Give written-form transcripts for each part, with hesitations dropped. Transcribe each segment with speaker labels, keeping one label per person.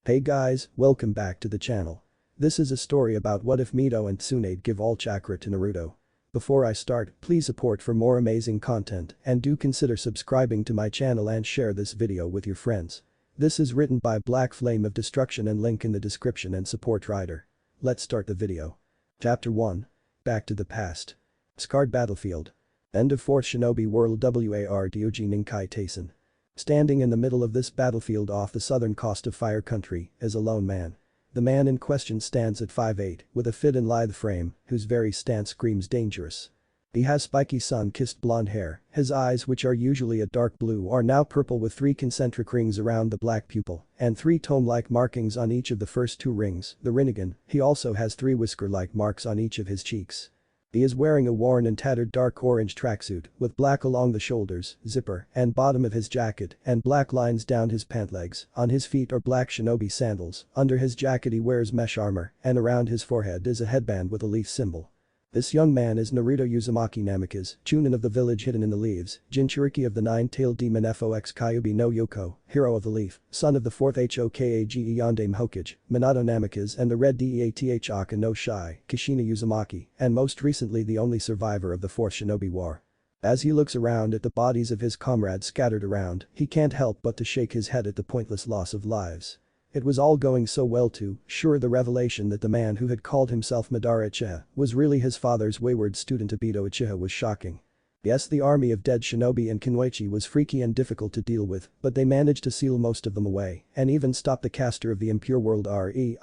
Speaker 1: Hey guys, welcome back to the channel. This is a story about what if Mito and Tsunade give all chakra to Naruto. Before I start, please support for more amazing content and do consider subscribing to my channel and share this video with your friends. This is written by Black Flame of Destruction and link in the description and support writer. Let's start the video. Chapter 1. Back to the past. Scarred Battlefield. End of 4th Shinobi World War Dyoji Ninkai Taisen. Standing in the middle of this battlefield off the southern coast of Fire Country is a lone man. The man in question stands at 5'8", with a fit and lithe frame, whose very stance screams dangerous. He has spiky sun-kissed blonde hair, his eyes which are usually a dark blue are now purple with 3 concentric rings around the black pupil, and 3 tome-like markings on each of the first 2 rings, the Rinnegan. He also has 3 whisker-like marks on each of his cheeks. He is wearing a worn and tattered dark orange tracksuit with black along the shoulders, zipper, and bottom of his jacket and black lines down his pant legs. On his feet are black shinobi sandals, under his jacket he wears mesh armor, and around his forehead is a headband with a leaf symbol. This young man is Naruto Uzumaki Namikaze, Chunin of the village hidden in the leaves, Jinchuriki of the nine-tailed demon Fox Kyuubi no Yoko, hero of the leaf, son of the 4th Hokage Yondaime Hokage, Minato Namikaze and the red Death Aka no Shai, Kishina Uzumaki, and most recently the only survivor of the 4th Shinobi War. As he looks around at the bodies of his comrades scattered around, he can't help but to shake his head at the pointless loss of lives. It was all going so well too, sure the revelation that the man who had called himself Madara Uchiha was really his father's wayward student Obito Uchiha was shocking. Yes, the army of dead shinobi in Kunoichi was freaky and difficult to deal with, but they managed to seal most of them away and even stop the caster of the impure world Reincarnatio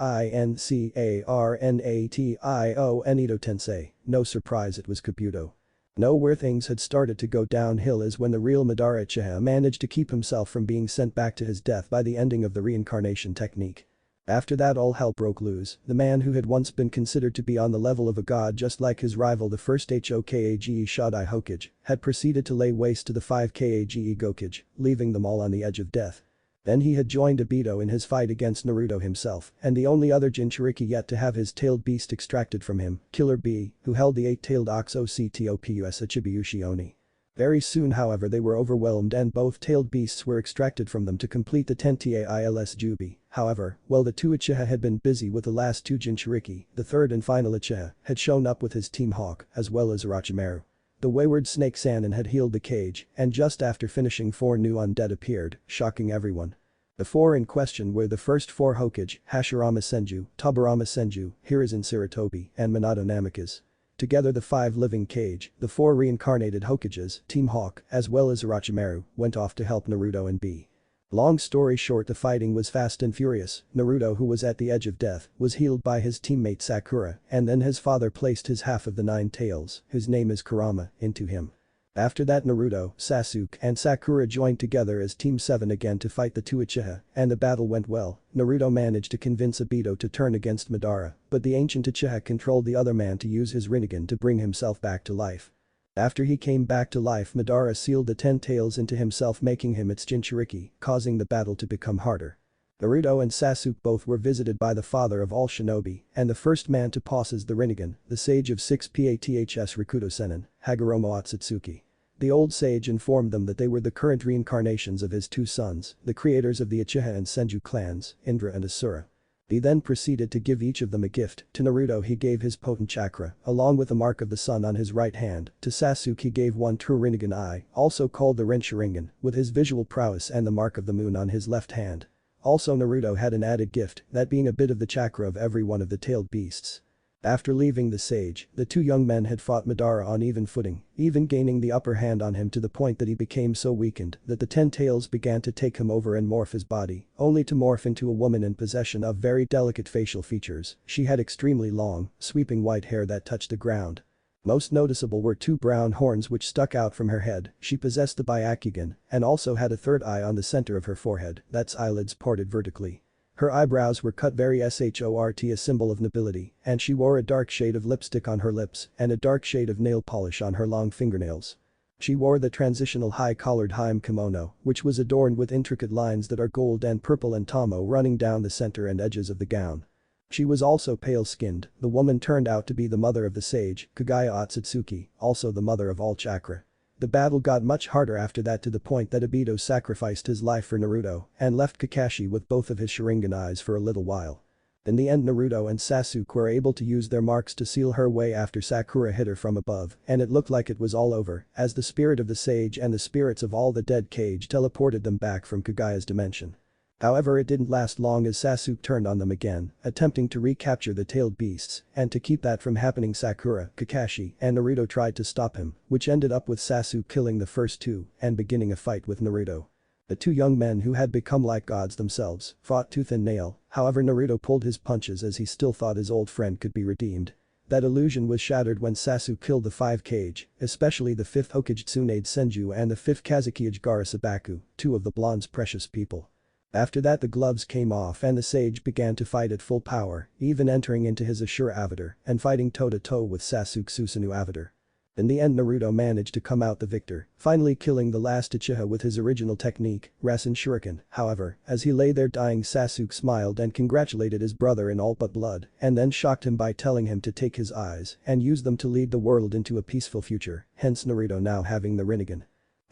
Speaker 1: Edo Tensei. No surprise it was Kabuto. Where things had started to go downhill is when the real Madara Uchiha managed to keep himself from being sent back to his death by the ending of the reincarnation technique. After that all hell broke loose, the man who had once been considered to be on the level of a god just like his rival the first Hokage Shodai Hokage, had proceeded to lay waste to the 5 Kage Gokage, leaving them all on the edge of death. Then he had joined Obito in his fight against Naruto himself and the only other Jinchuriki yet to have his tailed beast extracted from him, Killer Bee, who held the 8-tailed ox Octopus Achibuushi Oni. Very soon however they were overwhelmed and both tailed beasts were extracted from them to complete the 10 Tails Jubi. However, while the 2 Uchiha had been busy with the last 2 Jinchuriki, the third and final Uchiha had shown up with his Team Hawk as well as Orochimaru. The wayward Snake Sannin had healed the cage, and just after finishing 4 new undead appeared, shocking everyone. The 4 in question were the first 4 Hokage, Hashirama Senju, Tobirama Senju, Hiruzen Sarutobi, and Minato Namikaze. Together the 5 living cage, the 4 reincarnated Hokages, Team Hawk, as well as Orochimaru, went off to help Naruto and B. Long story short the fighting was fast and furious. Naruto, who was at the edge of death, was healed by his teammate Sakura, and then his father placed his half of the 9 tails, whose name is Kurama, into him. After that Naruto, Sasuke and Sakura joined together as Team 7 again to fight the 2 Uchiha, and the battle went well. Naruto managed to convince Obito to turn against Madara, but the ancient Uchiha controlled the other man to use his Rinnegan to bring himself back to life. After he came back to life Madara sealed the 10 tails into himself making him its Jinchuriki, causing the battle to become harder. Naruto and Sasuke both were visited by the father of all shinobi, and the first man to possess the Rinnegan, the sage of 6 Paths Rikudo Sennin, Hagoromo Otsutsuki. The old sage informed them that they were the current reincarnations of his 2 sons, the creators of the Uchiha and Senju clans, Indra and Asura. He then proceeded to give each of them a gift. To Naruto he gave his potent chakra, along with the mark of the sun on his right hand. To Sasuke he gave 1 true Rinnegan eye, also called the Rinnegan, with his visual prowess and the mark of the moon on his left hand. Also Naruto had an added gift, that being a bit of the chakra of every one of the tailed beasts. After leaving the sage, the 2 young men had fought Madara on even footing, even gaining the upper hand on him to the point that he became so weakened that the 10 tails began to take him over and morph his body, only to morph into a woman in possession of very delicate facial features. She had extremely long, sweeping white hair that touched the ground. Most noticeable were 2 brown horns which stuck out from her head. She possessed the Byakugan and also had a third eye on the center of her forehead, that's eyelids parted vertically. Her eyebrows were cut very short, a symbol of nobility, and she wore a dark shade of lipstick on her lips and a dark shade of nail polish on her long fingernails. She wore the transitional high-collared hime kimono, which was adorned with intricate lines that are gold and purple and tomo running down the center and edges of the gown. She was also pale-skinned. The woman turned out to be the mother of the sage, Kagaya Otsutsuki, also the mother of all chakra. The battle got much harder after that, to the point that Obito sacrificed his life for Naruto and left Kakashi with both of his Sharingan eyes for a little while. In the end, Naruto and Sasuke were able to use their marks to seal her way after Sakura hit her from above, and it looked like it was all over as the spirit of the sage and the spirits of all the dead Kage teleported them back from Kagaya's dimension. However, it didn't last long as Sasuke turned on them again, attempting to recapture the tailed beasts, and to keep that from happening, Sakura, Kakashi, and Naruto tried to stop him, which ended up with Sasuke killing the first two and beginning a fight with Naruto. The two young men, who had become like gods themselves, fought tooth and nail. However, Naruto pulled his punches as he still thought his old friend could be redeemed. That illusion was shattered when Sasuke killed the 5 Kage, especially the 5th Hokage Tsunade Senju and the 5th Kazekage Garasabaku, two of the blonde's precious people. After that, the gloves came off and the sage began to fight at full power, even entering into his Ashura avatar and fighting toe-to-toe with Sasuke Susanoo avatar. In the end, Naruto managed to come out the victor, finally killing the last Uchiha with his original technique, Rasen Shuriken. However, as he lay there dying, Sasuke smiled and congratulated his brother in all but blood, and then shocked him by telling him to take his eyes and use them to lead the world into a peaceful future, hence Naruto now having the Rinnegan.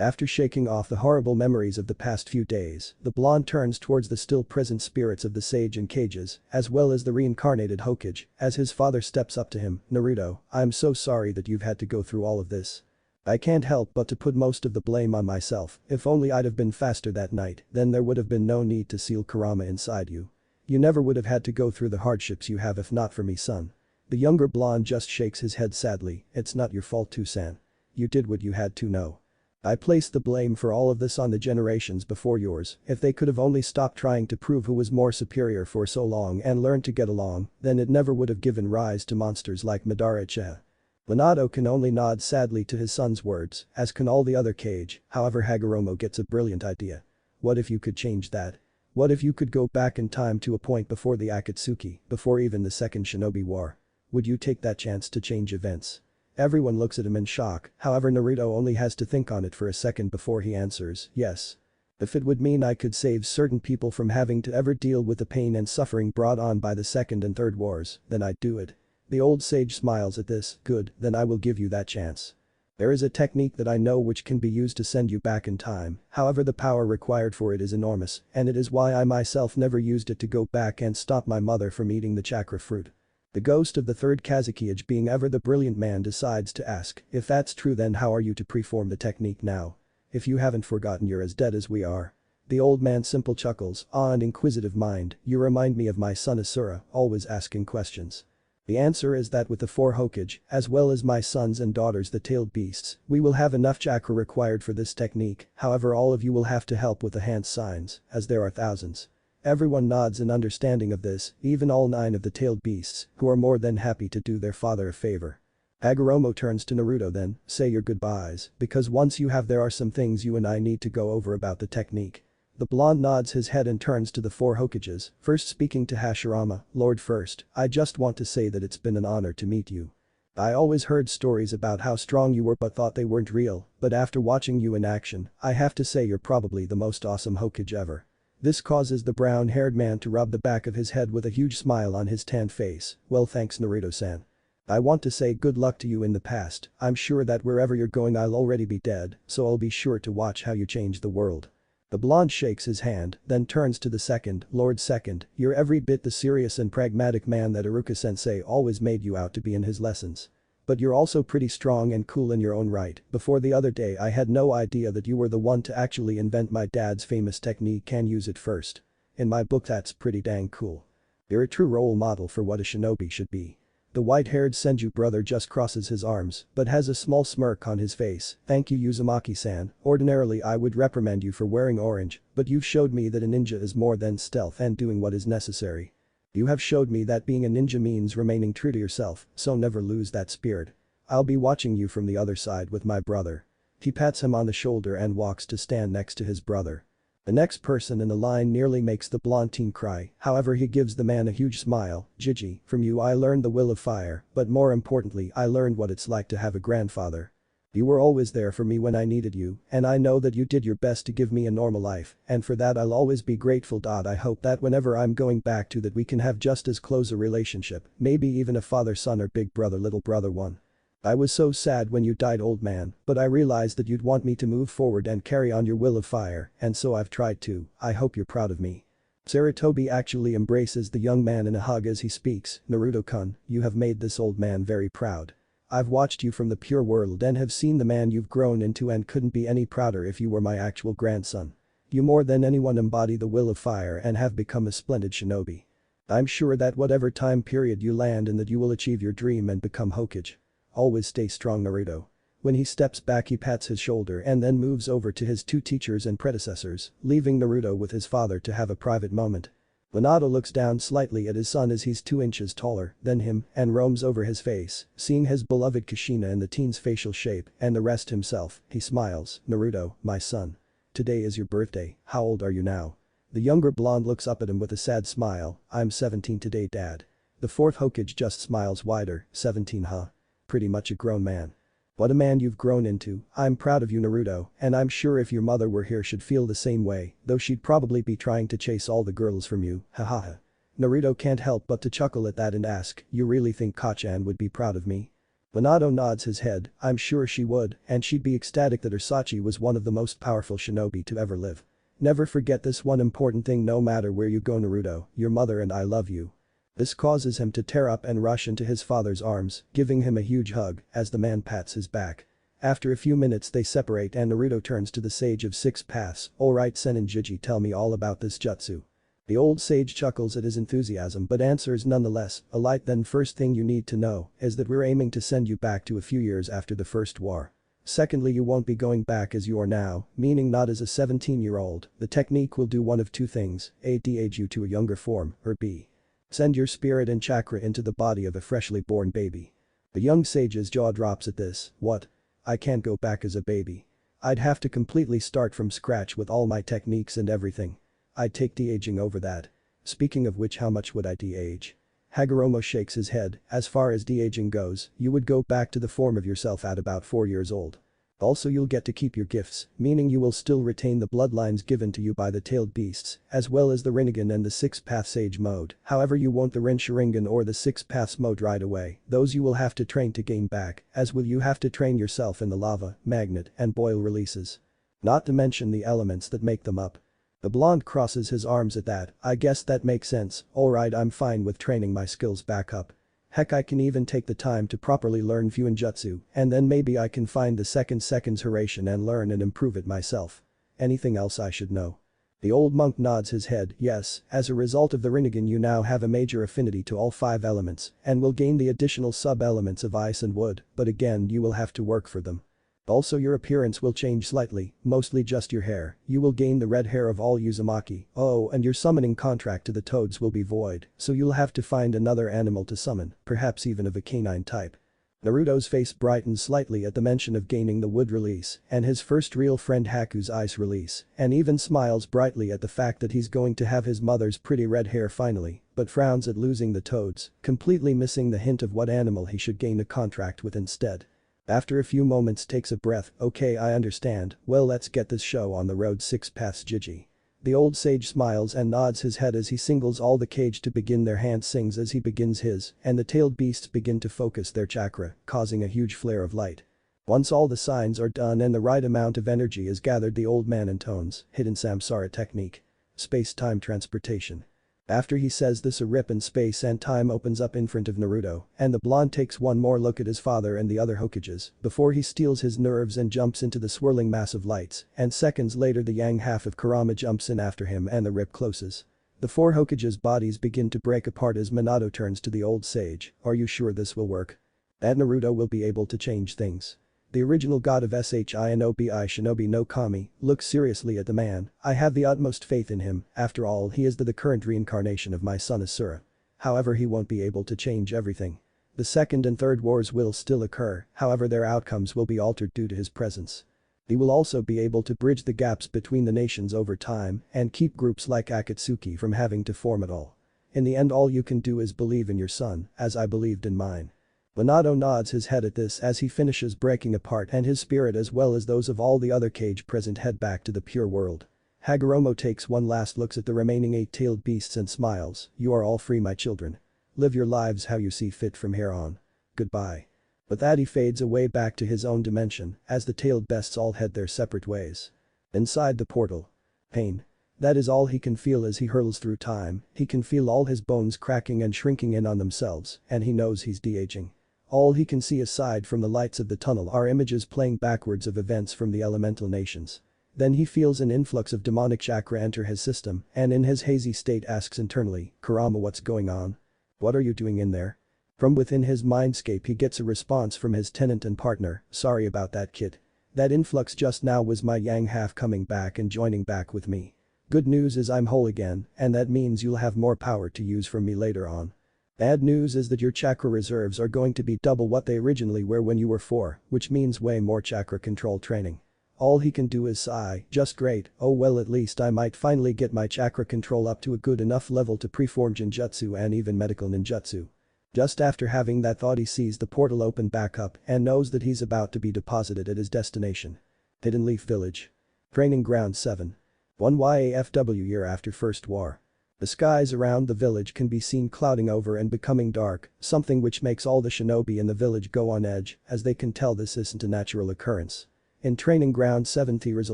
Speaker 1: After shaking off the horrible memories of the past few days, the blonde turns towards the still present spirits of the sage and Kages, as well as the reincarnated Hokage, as his father steps up to him. "Naruto, I'm so sorry that you've had to go through all of this. I can't help but to put most of the blame on myself. If only I'd have been faster that night, then there would have been no need to seal Kurama inside you. You never would have had to go through the hardships you have if not for me, son." The younger blonde just shakes his head sadly. "It's not your fault too, San. You did what you had to. No. I place the blame for all of this on the generations before yours. If they could have only stopped trying to prove who was more superior for so long and learned to get along, then it never would have given rise to monsters like Madara Uchiha." Minato can only nod sadly to his son's words, as can all the other Kage. However, Hagoromo gets a brilliant idea. What if you could change that? What if you could go back in time to a point before the Akatsuki, before even the Second Shinobi War? Would you take that chance to change events? Everyone looks at him in shock. However, Naruto only has to think on it for a second before he answers, "Yes. If it would mean I could save certain people from having to ever deal with the pain and suffering brought on by the Second and Third Wars, then I'd do it." The old sage smiles at this. "Good, then I will give you that chance. There is a technique that I know which can be used to send you back in time. However, the power required for it is enormous, and it is why I myself never used it to go back and stop my mother from eating the chakra fruit." The ghost of the 3rd Kazekage, being ever the brilliant man, decides to ask, "If that's true, then how are you to preform the technique now? If you haven't forgotten, you're as dead as we are." The old man simple chuckles. "Ah, and inquisitive mind, you remind me of my son Asura, always asking questions. The answer is that with the 4 Hokage, as well as my sons and daughters the tailed beasts, we will have enough chakra required for this technique. However, all of you will have to help with the hand signs, as there are thousands." Everyone nods in understanding of this, even all 9 of the tailed beasts, who are more than happy to do their father a favor. Hagoromo turns to Naruto then, "Say your goodbyes, because once you have there are some things you and I need to go over about the technique." The blonde nods his head and turns to the 4 Hokages, first speaking to Hashirama. "Lord, first, I just want to say that it's been an honor to meet you. I always heard stories about how strong you were but thought they weren't real, but after watching you in action, I have to say you're probably the most awesome Hokage ever." This causes the brown-haired man to rub the back of his head with a huge smile on his tanned face. "Well, thanks, Naruto-san. I want to say good luck to you in the past. I'm sure that wherever you're going I'll already be dead, so I'll be sure to watch how you change the world." The blonde shakes his hand, then turns to the second. "Lord Second, you're every bit the serious and pragmatic man that Iruka-sensei always made you out to be in his lessons. But you're also pretty strong and cool in your own right. Before the other day I had no idea that you were the one to actually invent my dad's famous technique and use it first. In my book that's pretty dang cool. You're a true role model for what a shinobi should be." The white-haired Senju brother just crosses his arms, but has a small smirk on his face. "Thank you, Uzumaki-san. Ordinarily I would reprimand you for wearing orange, but you've showed me that a ninja is more than stealth and doing what is necessary. You have showed me that being a ninja means remaining true to yourself, so never lose that spirit. I'll be watching you from the other side with my brother." He pats him on the shoulder and walks to stand next to his brother. The next person in the line nearly makes the blonde teen cry, however he gives the man a huge smile. "Gigi, from you I learned the will of fire, but more importantly I learned what it's like to have a grandfather. You were always there for me when I needed you, and I know that you did your best to give me a normal life, and for that I'll always be grateful. I hope that whenever I'm going back to that we can have just as close a relationship, maybe even a father-son or big brother-little brother one." I was so sad when you died, old man, but I realized that you'd want me to move forward and carry on your will of fire, and so I've tried to. I hope you're proud of me. Sarutobi actually embraces the young man in a hug as he speaks. Naruto-kun, you have made this old man very proud. I've watched you from the pure world and have seen the man you've grown into and couldn't be any prouder if you were my actual grandson. You more than anyone embody the will of fire and have become a splendid shinobi. I'm sure that whatever time period you land in that you will achieve your dream and become Hokage. Always stay strong, Naruto. When he steps back, he pats his shoulder and then moves over to his two teachers and predecessors, leaving Naruto with his father to have a private moment. Minato looks down slightly at his son as he's 2 inches taller than him and roams over his face, seeing his beloved Kushina in the teen's facial shape and the rest himself. He smiles. Naruto, my son. Today is your birthday. How old are you now? The younger blonde looks up at him with a sad smile. I'm 17 today, dad. The fourth Hokage just smiles wider. 17, huh? Pretty much a grown man. What a man you've grown into. I'm proud of you, Naruto, and I'm sure if your mother were here she'd feel the same way, though she'd probably be trying to chase all the girls from you, hahaha. Naruto can't help but to chuckle at that and ask, you really think Kacchan would be proud of me? Minato nods his head. I'm sure she would, and she'd be ecstatic that her Sachi was one of the most powerful shinobi to ever live. Never forget this one important thing, no matter where you go, Naruto, your mother and I love you. This causes him to tear up and rush into his father's arms, giving him a huge hug as the man pats his back. After a few minutes they separate and Naruto turns to the sage of 6 paths. Alright Senju, tell me all about this jutsu. The old sage chuckles at his enthusiasm but answers nonetheless. Alright then, first thing you need to know is that we're aiming to send you back to a few years after the first war. Secondly, you won't be going back as you are now, meaning not as a 17-year-old. The technique will do one of two things: A. de-age you to a younger form, or B. Send your spirit and chakra into the body of a freshly born baby. The young sage's jaw drops at this. What? I can't go back as a baby. I'd have to completely start from scratch with all my techniques and everything. I'd take de-aging over that. Speaking of which, how much would I de-age? Hagoromo shakes his head. As far as de-aging goes, you would go back to the form of yourself at about 4 years old. Also, you'll get to keep your gifts, meaning you will still retain the bloodlines given to you by the tailed beasts, as well as the Rinnegan and the 6-path sage mode. However, you won't the Rin Sharingan or the 6 paths mode right away. Those you will have to train to gain back, as will you have to train yourself in the lava, magnet, and boil releases. Not to mention the elements that make them up. The blonde crosses his arms at that. I guess that makes sense. Alright, I'm fine with training my skills back up. Heck, I can even take the time to properly learn Fuinjutsu, and then maybe I can find the seconds Hiraishin and learn and improve it myself. Anything else I should know? The old monk nods his head. Yes, as a result of the Rinnegan you now have a major affinity to all 5 elements, and will gain the additional sub-elements of ice and wood, but again you will have to work for them. Also, your appearance will change slightly, mostly just your hair. You will gain the red hair of all Uzumaki. Oh, and your summoning contract to the toads will be void, so you'll have to find another animal to summon, perhaps even of a canine type. Naruto's face brightens slightly at the mention of gaining the wood release and his first real friend Haku's ice release, and even smiles brightly at the fact that he's going to have his mother's pretty red hair finally, but frowns at losing the toads, completely missing the hint of what animal he should gain a contract with instead. After a few moments takes a breath. Okay, I understand. Well, let's get this show on the road. 6 paths Jiji. The old sage smiles and nods his head as he singles all the cage to begin. Their hand sings as he begins his, and the tailed beasts begin to focus their chakra, causing a huge flare of light. Once all the signs are done and the right amount of energy is gathered, the old man intones hidden samsara technique. Space-time transportation. After he says this, a rip in space and time opens up in front of Naruto, and the blonde takes one more look at his father and the other Hokages before he steals his nerves and jumps into the swirling mass of lights, and seconds later the yang half of Kurama jumps in after him and the rip closes. The 4 Hokages' bodies begin to break apart as Minato turns to the old sage. Are you sure this will work? That Naruto will be able to change things? The original god of Shinobi Shinobi no Kami looks seriously at the man. I have the utmost faith in him, after all he is the current reincarnation of my son Asura. However, he won't be able to change everything. The second and third wars will still occur, however their outcomes will be altered due to his presence. He will also be able to bridge the gaps between the nations over time and keep groups like Akatsuki from having to form at all. In the end, all you can do is believe in your son, as I believed in mine. Minato nods his head at this as he finishes breaking apart, and his spirit as well as those of all the other cage present head back to the pure world. Hagoromo takes one last look at the remaining 8-tailed beasts and smiles. You are all free, my children. Live your lives how you see fit from here on. Goodbye. But that he fades away back to his own dimension as the tailed beasts all head their separate ways. Inside the portal. Pain. That is all he can feel as he hurls through time. He can feel all his bones cracking and shrinking in on themselves, and he knows he's de-aging. All he can see aside from the lights of the tunnel are images playing backwards of events from the elemental nations. Then he feels an influx of demonic chakra enter his system and in his hazy state asks internally, "Kurama, what's going on? What are you doing in there?" From within his mindscape he gets a response from his tenant and partner, "Sorry about that, kid. That influx just now was my yang half coming back and joining back with me. Good news is I'm whole again, and that means you'll have more power to use from me later on. Bad news is that your chakra reserves are going to be double what they originally were when you were 4, which means way more chakra control training." All he can do is sigh, "Just great, oh well at least I might finally get my chakra control up to a good enough level to preform genjutsu and even medical ninjutsu." Just after having that thought he sees the portal open back up and knows that he's about to be deposited at his destination. Hidden Leaf Village. Training Ground 7. 1 YAFW year after First War. The skies around the village can be seen clouding over and becoming dark, something which makes all the shinobi in the village go on edge as they can tell this isn't a natural occurrence. In Training Ground 7 there is a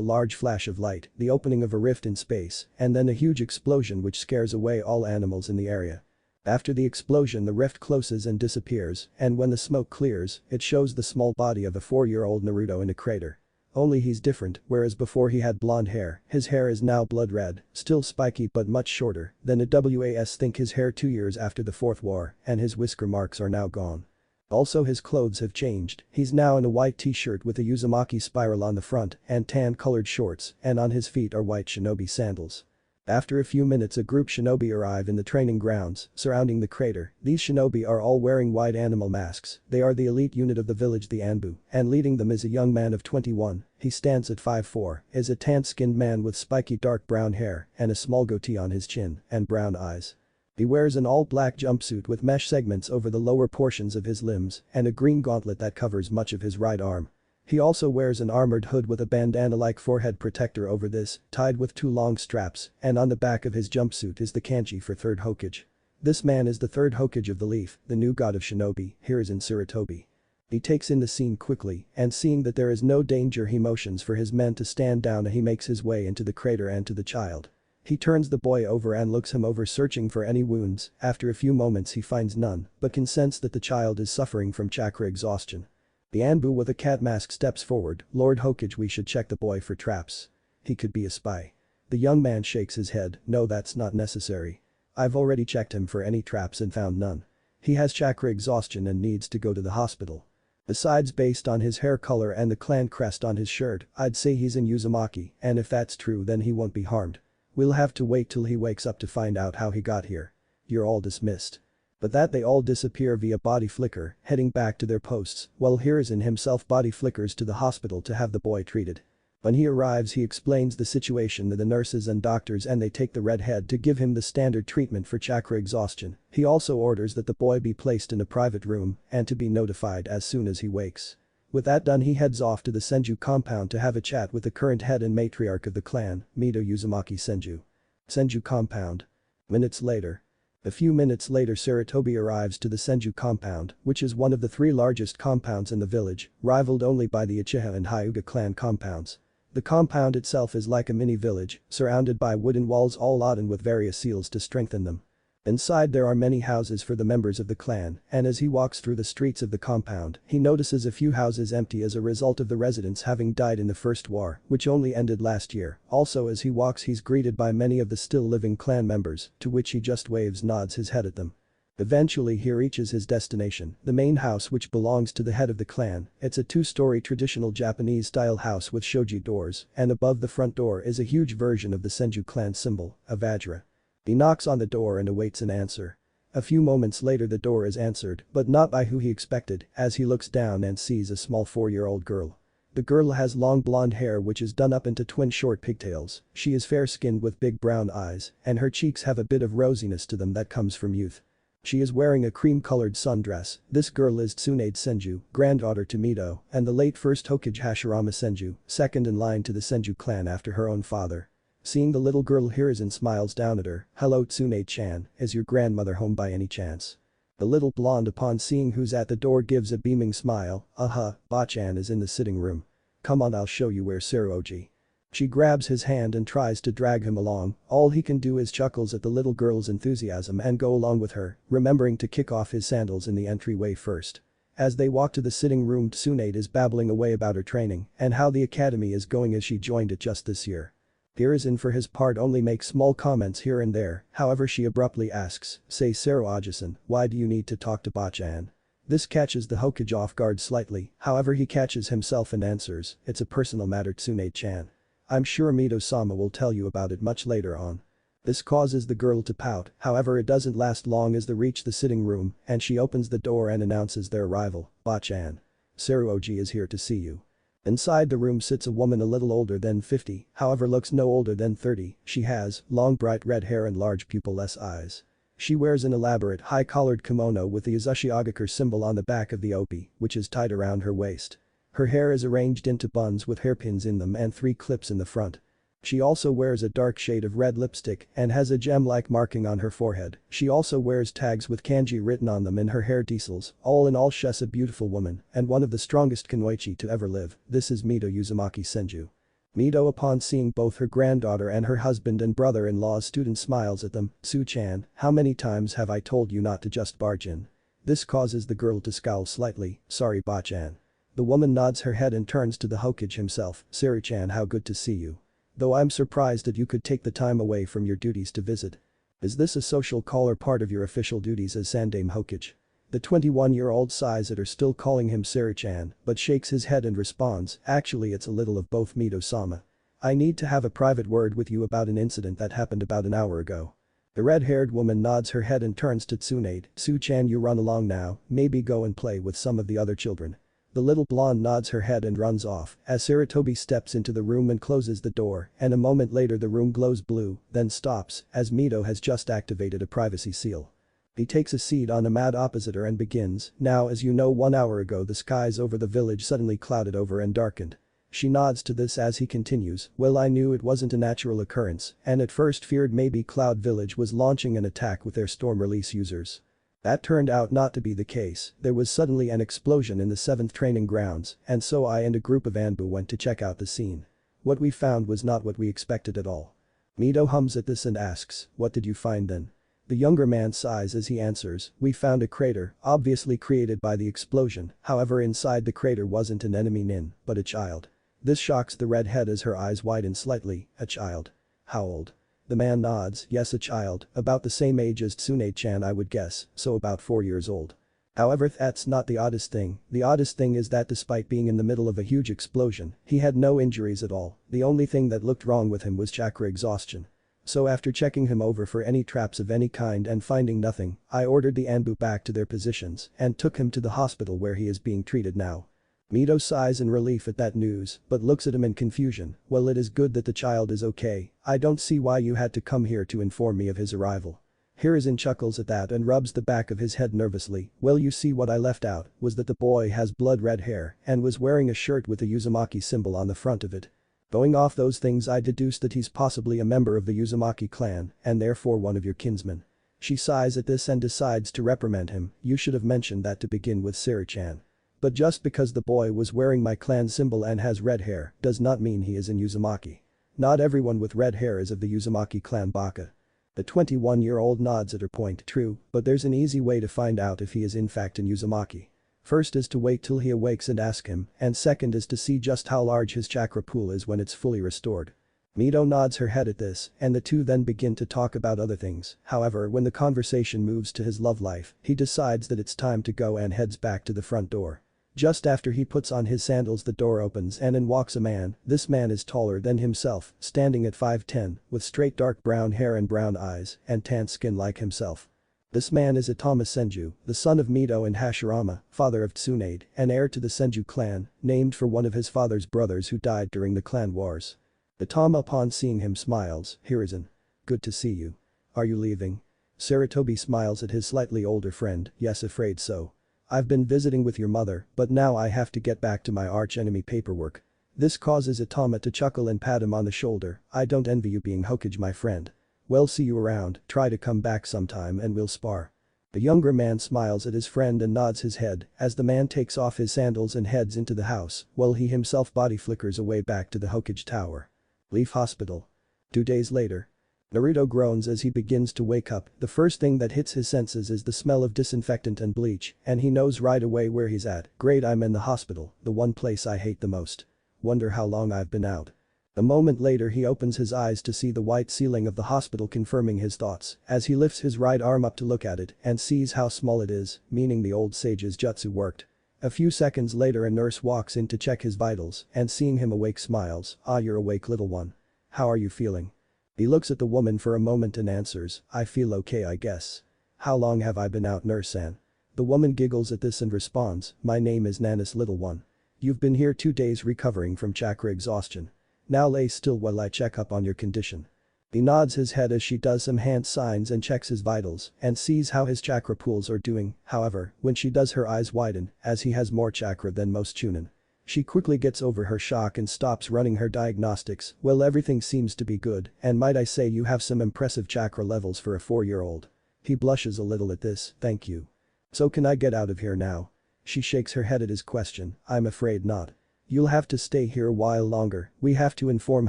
Speaker 1: large flash of light, the opening of a rift in space, and then a huge explosion which scares away all animals in the area. After the explosion the rift closes and disappears, and when the smoke clears, it shows the small body of a 4-year-old Naruto in a crater. Only he's different, whereas before he had blonde hair, his hair is now blood red, still spiky but much shorter than a WAS. Think his hair 2 years after the Fourth War, and his whisker marks are now gone. Also his clothes have changed, he's now in a white t-shirt with a Uzumaki spiral on the front and tan-colored shorts, and on his feet are white shinobi sandals. After a few minutes a group shinobi arrive in the training grounds, surrounding the crater. These shinobi are all wearing white animal masks, they are the elite unit of the village, the Anbu, and leading them is a young man of 21, he stands at 5'4", is a tan-skinned man with spiky dark brown hair and a small goatee on his chin and brown eyes. He wears an all-black jumpsuit with mesh segments over the lower portions of his limbs and a green gauntlet that covers much of his right arm. He also wears an armored hood with a bandana-like forehead protector over this, tied with 2 long straps, and on the back of his jumpsuit is the kanji for third Hokage. This man is the third Hokage of the Leaf, the new god of shinobi, here is in Tsuratobi. He takes in the scene quickly, and seeing that there is no danger he motions for his men to stand down and he makes his way into the crater and to the child. He turns the boy over and looks him over searching for any wounds, after a few moments he finds none, but can sense that the child is suffering from chakra exhaustion. The Anbu with a cat mask steps forward, "Lord Hokage, we should check the boy for traps. He could be a spy." The young man shakes his head, "No, that's not necessary. I've already checked him for any traps and found none. He has chakra exhaustion and needs to go to the hospital. Besides, based on his hair color and the clan crest on his shirt, I'd say he's in Uzumaki, and if that's true then he won't be harmed. We'll have to wait till he wakes up to find out how he got here. You're all dismissed." But that they all disappear via body flicker, heading back to their posts, while Hiruzen himself body flickers to the hospital to have the boy treated. When he arrives he explains the situation to the nurses and doctors and they take the redhead to give him the standard treatment for chakra exhaustion. He also orders that the boy be placed in a private room and to be notified as soon as he wakes. With that done he heads off to the Senju compound to have a chat with the current head and matriarch of the clan, Mito Uzumaki Senju. Senju compound. Minutes later. A few minutes later Tsuratobi arrives to the Senju compound, which is one of the 3 largest compounds in the village, rivaled only by the Uchiha and Hyuga clan compounds. The compound itself is like a mini village, surrounded by wooden walls all laden with various seals to strengthen them. Inside there are many houses for the members of the clan, and as he walks through the streets of the compound, he notices a few houses empty as a result of the residents having died in the First War, which only ended last year. Also as he walks he's greeted by many of the still living clan members, to which he just nods his head at them. Eventually he reaches his destination, the main house which belongs to the head of the clan. It's a 2-story traditional Japanese-style house with shoji doors, and above the front door is a huge version of the Senju clan symbol, a Vajra. He knocks on the door and awaits an answer. A few moments later the door is answered, but not by who he expected, as he looks down and sees a small 4-year-old girl. The girl has long blonde hair which is done up into twin short pigtails, she is fair-skinned with big brown eyes, and her cheeks have a bit of rosiness to them that comes from youth. She is wearing a cream-colored sundress. This girl is Tsunade Senju, granddaughter to Mito, and the late first Hokage Hashirama Senju, second in line to the Senju clan after her own father. Seeing the little girl Hiruzen smiles down at her, "Hello Tsunade-chan, is your grandmother home by any chance?" The little blonde upon seeing who's at the door gives a beaming smile, Bachan is in the sitting room. Come on, I'll show you where Seroji. She grabs his hand and tries to drag him along, all he can do is chuckles at the little girl's enthusiasm and go along with her, remembering to kick off his sandals in the entryway first. As they walk to the sitting room, Tsunade is babbling away about her training and how the academy is going as she joined it just this year. Hiruzen for his part only makes small comments here and there, however she abruptly asks, "Say Seroji-san, why do you need to talk to Bachan?" This catches the Hokage off guard slightly, however he catches himself and answers, "It's a personal matter, Tsunade-chan. I'm sure Mito-sama will tell you about it much later on." This causes the girl to pout, however it doesn't last long as they reach the sitting room and she opens the door and announces their arrival, "Bachan. Seroji is here to see you." Inside the room sits a woman a little older than 50, however looks no older than 30, she has long bright red hair and large pupil-less eyes. She wears an elaborate high-collared kimono with the Uzushiogakure symbol on the back of the obi, which is tied around her waist. Her hair is arranged into buns with hairpins in them and 3 clips in the front. She also wears a dark shade of red lipstick and has a gem-like marking on her forehead. She also wears tags with kanji written on them in her hair details. All in all, she's a beautiful woman and one of the strongest kunoichi to ever live. This is Mito Uzumaki Senju. Mito, upon seeing both her granddaughter and her husband and brother-in-law's student, smiles at them. "Su-chan, how many times have I told you not to just barge in?" This causes the girl to scowl slightly. "Sorry, Bachan." The woman nods her head and turns to the Hokage himself. "Seru-chan, how good to see you. Though I'm surprised that you could take the time away from your duties to visit. Is this a social call or part of your official duties as Sandame Hokage?" The 21-year-old sighs at her still calling him Seru-chan, but shakes his head and responds, "Actually it's a little of both, Mito-sama. I need to have a private word with you about an incident that happened about an hour ago." The red-haired woman nods her head and turns to Tsunade. "Su-chan, you run along now, maybe go and play with some of the other children." The little blonde nods her head and runs off as Sarutobi steps into the room and closes the door, and a moment later the room glows blue, then stops as Mito has just activated a privacy seal. He takes a seat on a mat opposite her and begins, "Now, as you know, 1 hour ago the skies over the village suddenly clouded over and darkened." She nods to this as he continues, "Well, I knew it wasn't a natural occurrence and at first feared maybe Cloud Village was launching an attack with their storm release users. That turned out not to be the case. There was suddenly an explosion in the 7th training grounds, and so I and a group of Anbu went to check out the scene. What we found was not what we expected at all." Mito hums at this and asks, "What did you find then?" The younger man sighs as he answers, "We found a crater, obviously created by the explosion, however inside the crater wasn't an enemy nin, but a child." This shocks the redhead as her eyes widen slightly. "A child? How old?" The man nods, "Yes, a child, about the same age as Tsunade-chan I would guess, so about 4 years old." However, that's not the oddest thing. The oddest thing is that despite being in the middle of a huge explosion, he had no injuries at all. The only thing that looked wrong with him was chakra exhaustion. So after checking him over for any traps of any kind and finding nothing, I ordered the Anbu back to their positions and took him to the hospital where he is being treated now." Mito sighs in relief at that news, but looks at him in confusion. "Well, it is good that the child is okay. I don't see why you had to come here to inform me of his arrival." Hiruzen chuckles at that and rubs the back of his head nervously. "Well, you see, what I left out was that the boy has blood red hair and was wearing a shirt with the Uzumaki symbol on the front of it. Going off those things, I deduced that he's possibly a member of the Uzumaki clan and therefore one of your kinsmen." She sighs at this and decides to reprimand him. "You should have mentioned that to begin with, Seru-chan. But just because the boy was wearing my clan symbol and has red hair does not mean he is in Uzumaki. Not everyone with red hair is of the Uzumaki clan Baka." The 21-year-old nods at her point. "True, but there's an easy way to find out if he is in fact in Uzumaki. First is to wait till he awakes and ask him, and second is to see just how large his chakra pool is when it's fully restored." Mito nods her head at this, and the two then begin to talk about other things. However, when the conversation moves to his love life, he decides that it's time to go and heads back to the front door. Just after he puts on his sandals, the door opens and in walks a man. This man is taller than himself, standing at 5'10", with straight dark brown hair and brown eyes, and tan skin like himself. This man is Itama Senju, the son of Mito and Hashirama, father of Tsunade, and heir to the Senju clan, named for one of his father's brothers who died during the clan wars. Itama, upon seeing him, smiles. "Hiruzen. Good to see you. Are you leaving?" Sarutobi smiles at his slightly older friend. "Yes, afraid so. I've been visiting with your mother, but now I have to get back to my arch-enemy paperwork." This causes Itama to chuckle and pat him on the shoulder. "I don't envy you being Hokage, my friend. Well, see you around, try to come back sometime and we'll spar." The younger man smiles at his friend and nods his head as the man takes off his sandals and heads into the house while he himself body flickers away back to the Hokage Tower. Leaf Hospital. 2 days later. Naruto groans as he begins to wake up. The first thing that hits his senses is the smell of disinfectant and bleach, and he knows right away where he's at. Great, I'm in the hospital, the one place I hate the most. Wonder how long I've been out. A moment later he opens his eyes to see the white ceiling of the hospital confirming his thoughts as he lifts his right arm up to look at it and sees how small it is, meaning the old sage's jutsu worked. A few seconds later a nurse walks in to check his vitals and seeing him awake smiles, "Ah, you're awake, little one. How are you feeling?" He looks at the woman for a moment and answers, "I feel okay, I guess." "How long have I been out, nurse-san?" The woman giggles at this and responds, "My name is Nanis, little one. You've been here 2 days recovering from chakra exhaustion. Now lay still while I check up on your condition." He nods his head as she does some hand signs and checks his vitals and sees how his chakra pools are doing. However, when she does her eyes widen as he has more chakra than most Chunin. She quickly gets over her shock and stops running her diagnostics. "Well, everything seems to be good, and might I say you have some impressive chakra levels for a 4-year-old. He blushes a little at this, "Thank you. So can I get out of here now?" She shakes her head at his question, "I'm afraid not. You'll have to stay here a while longer. We have to inform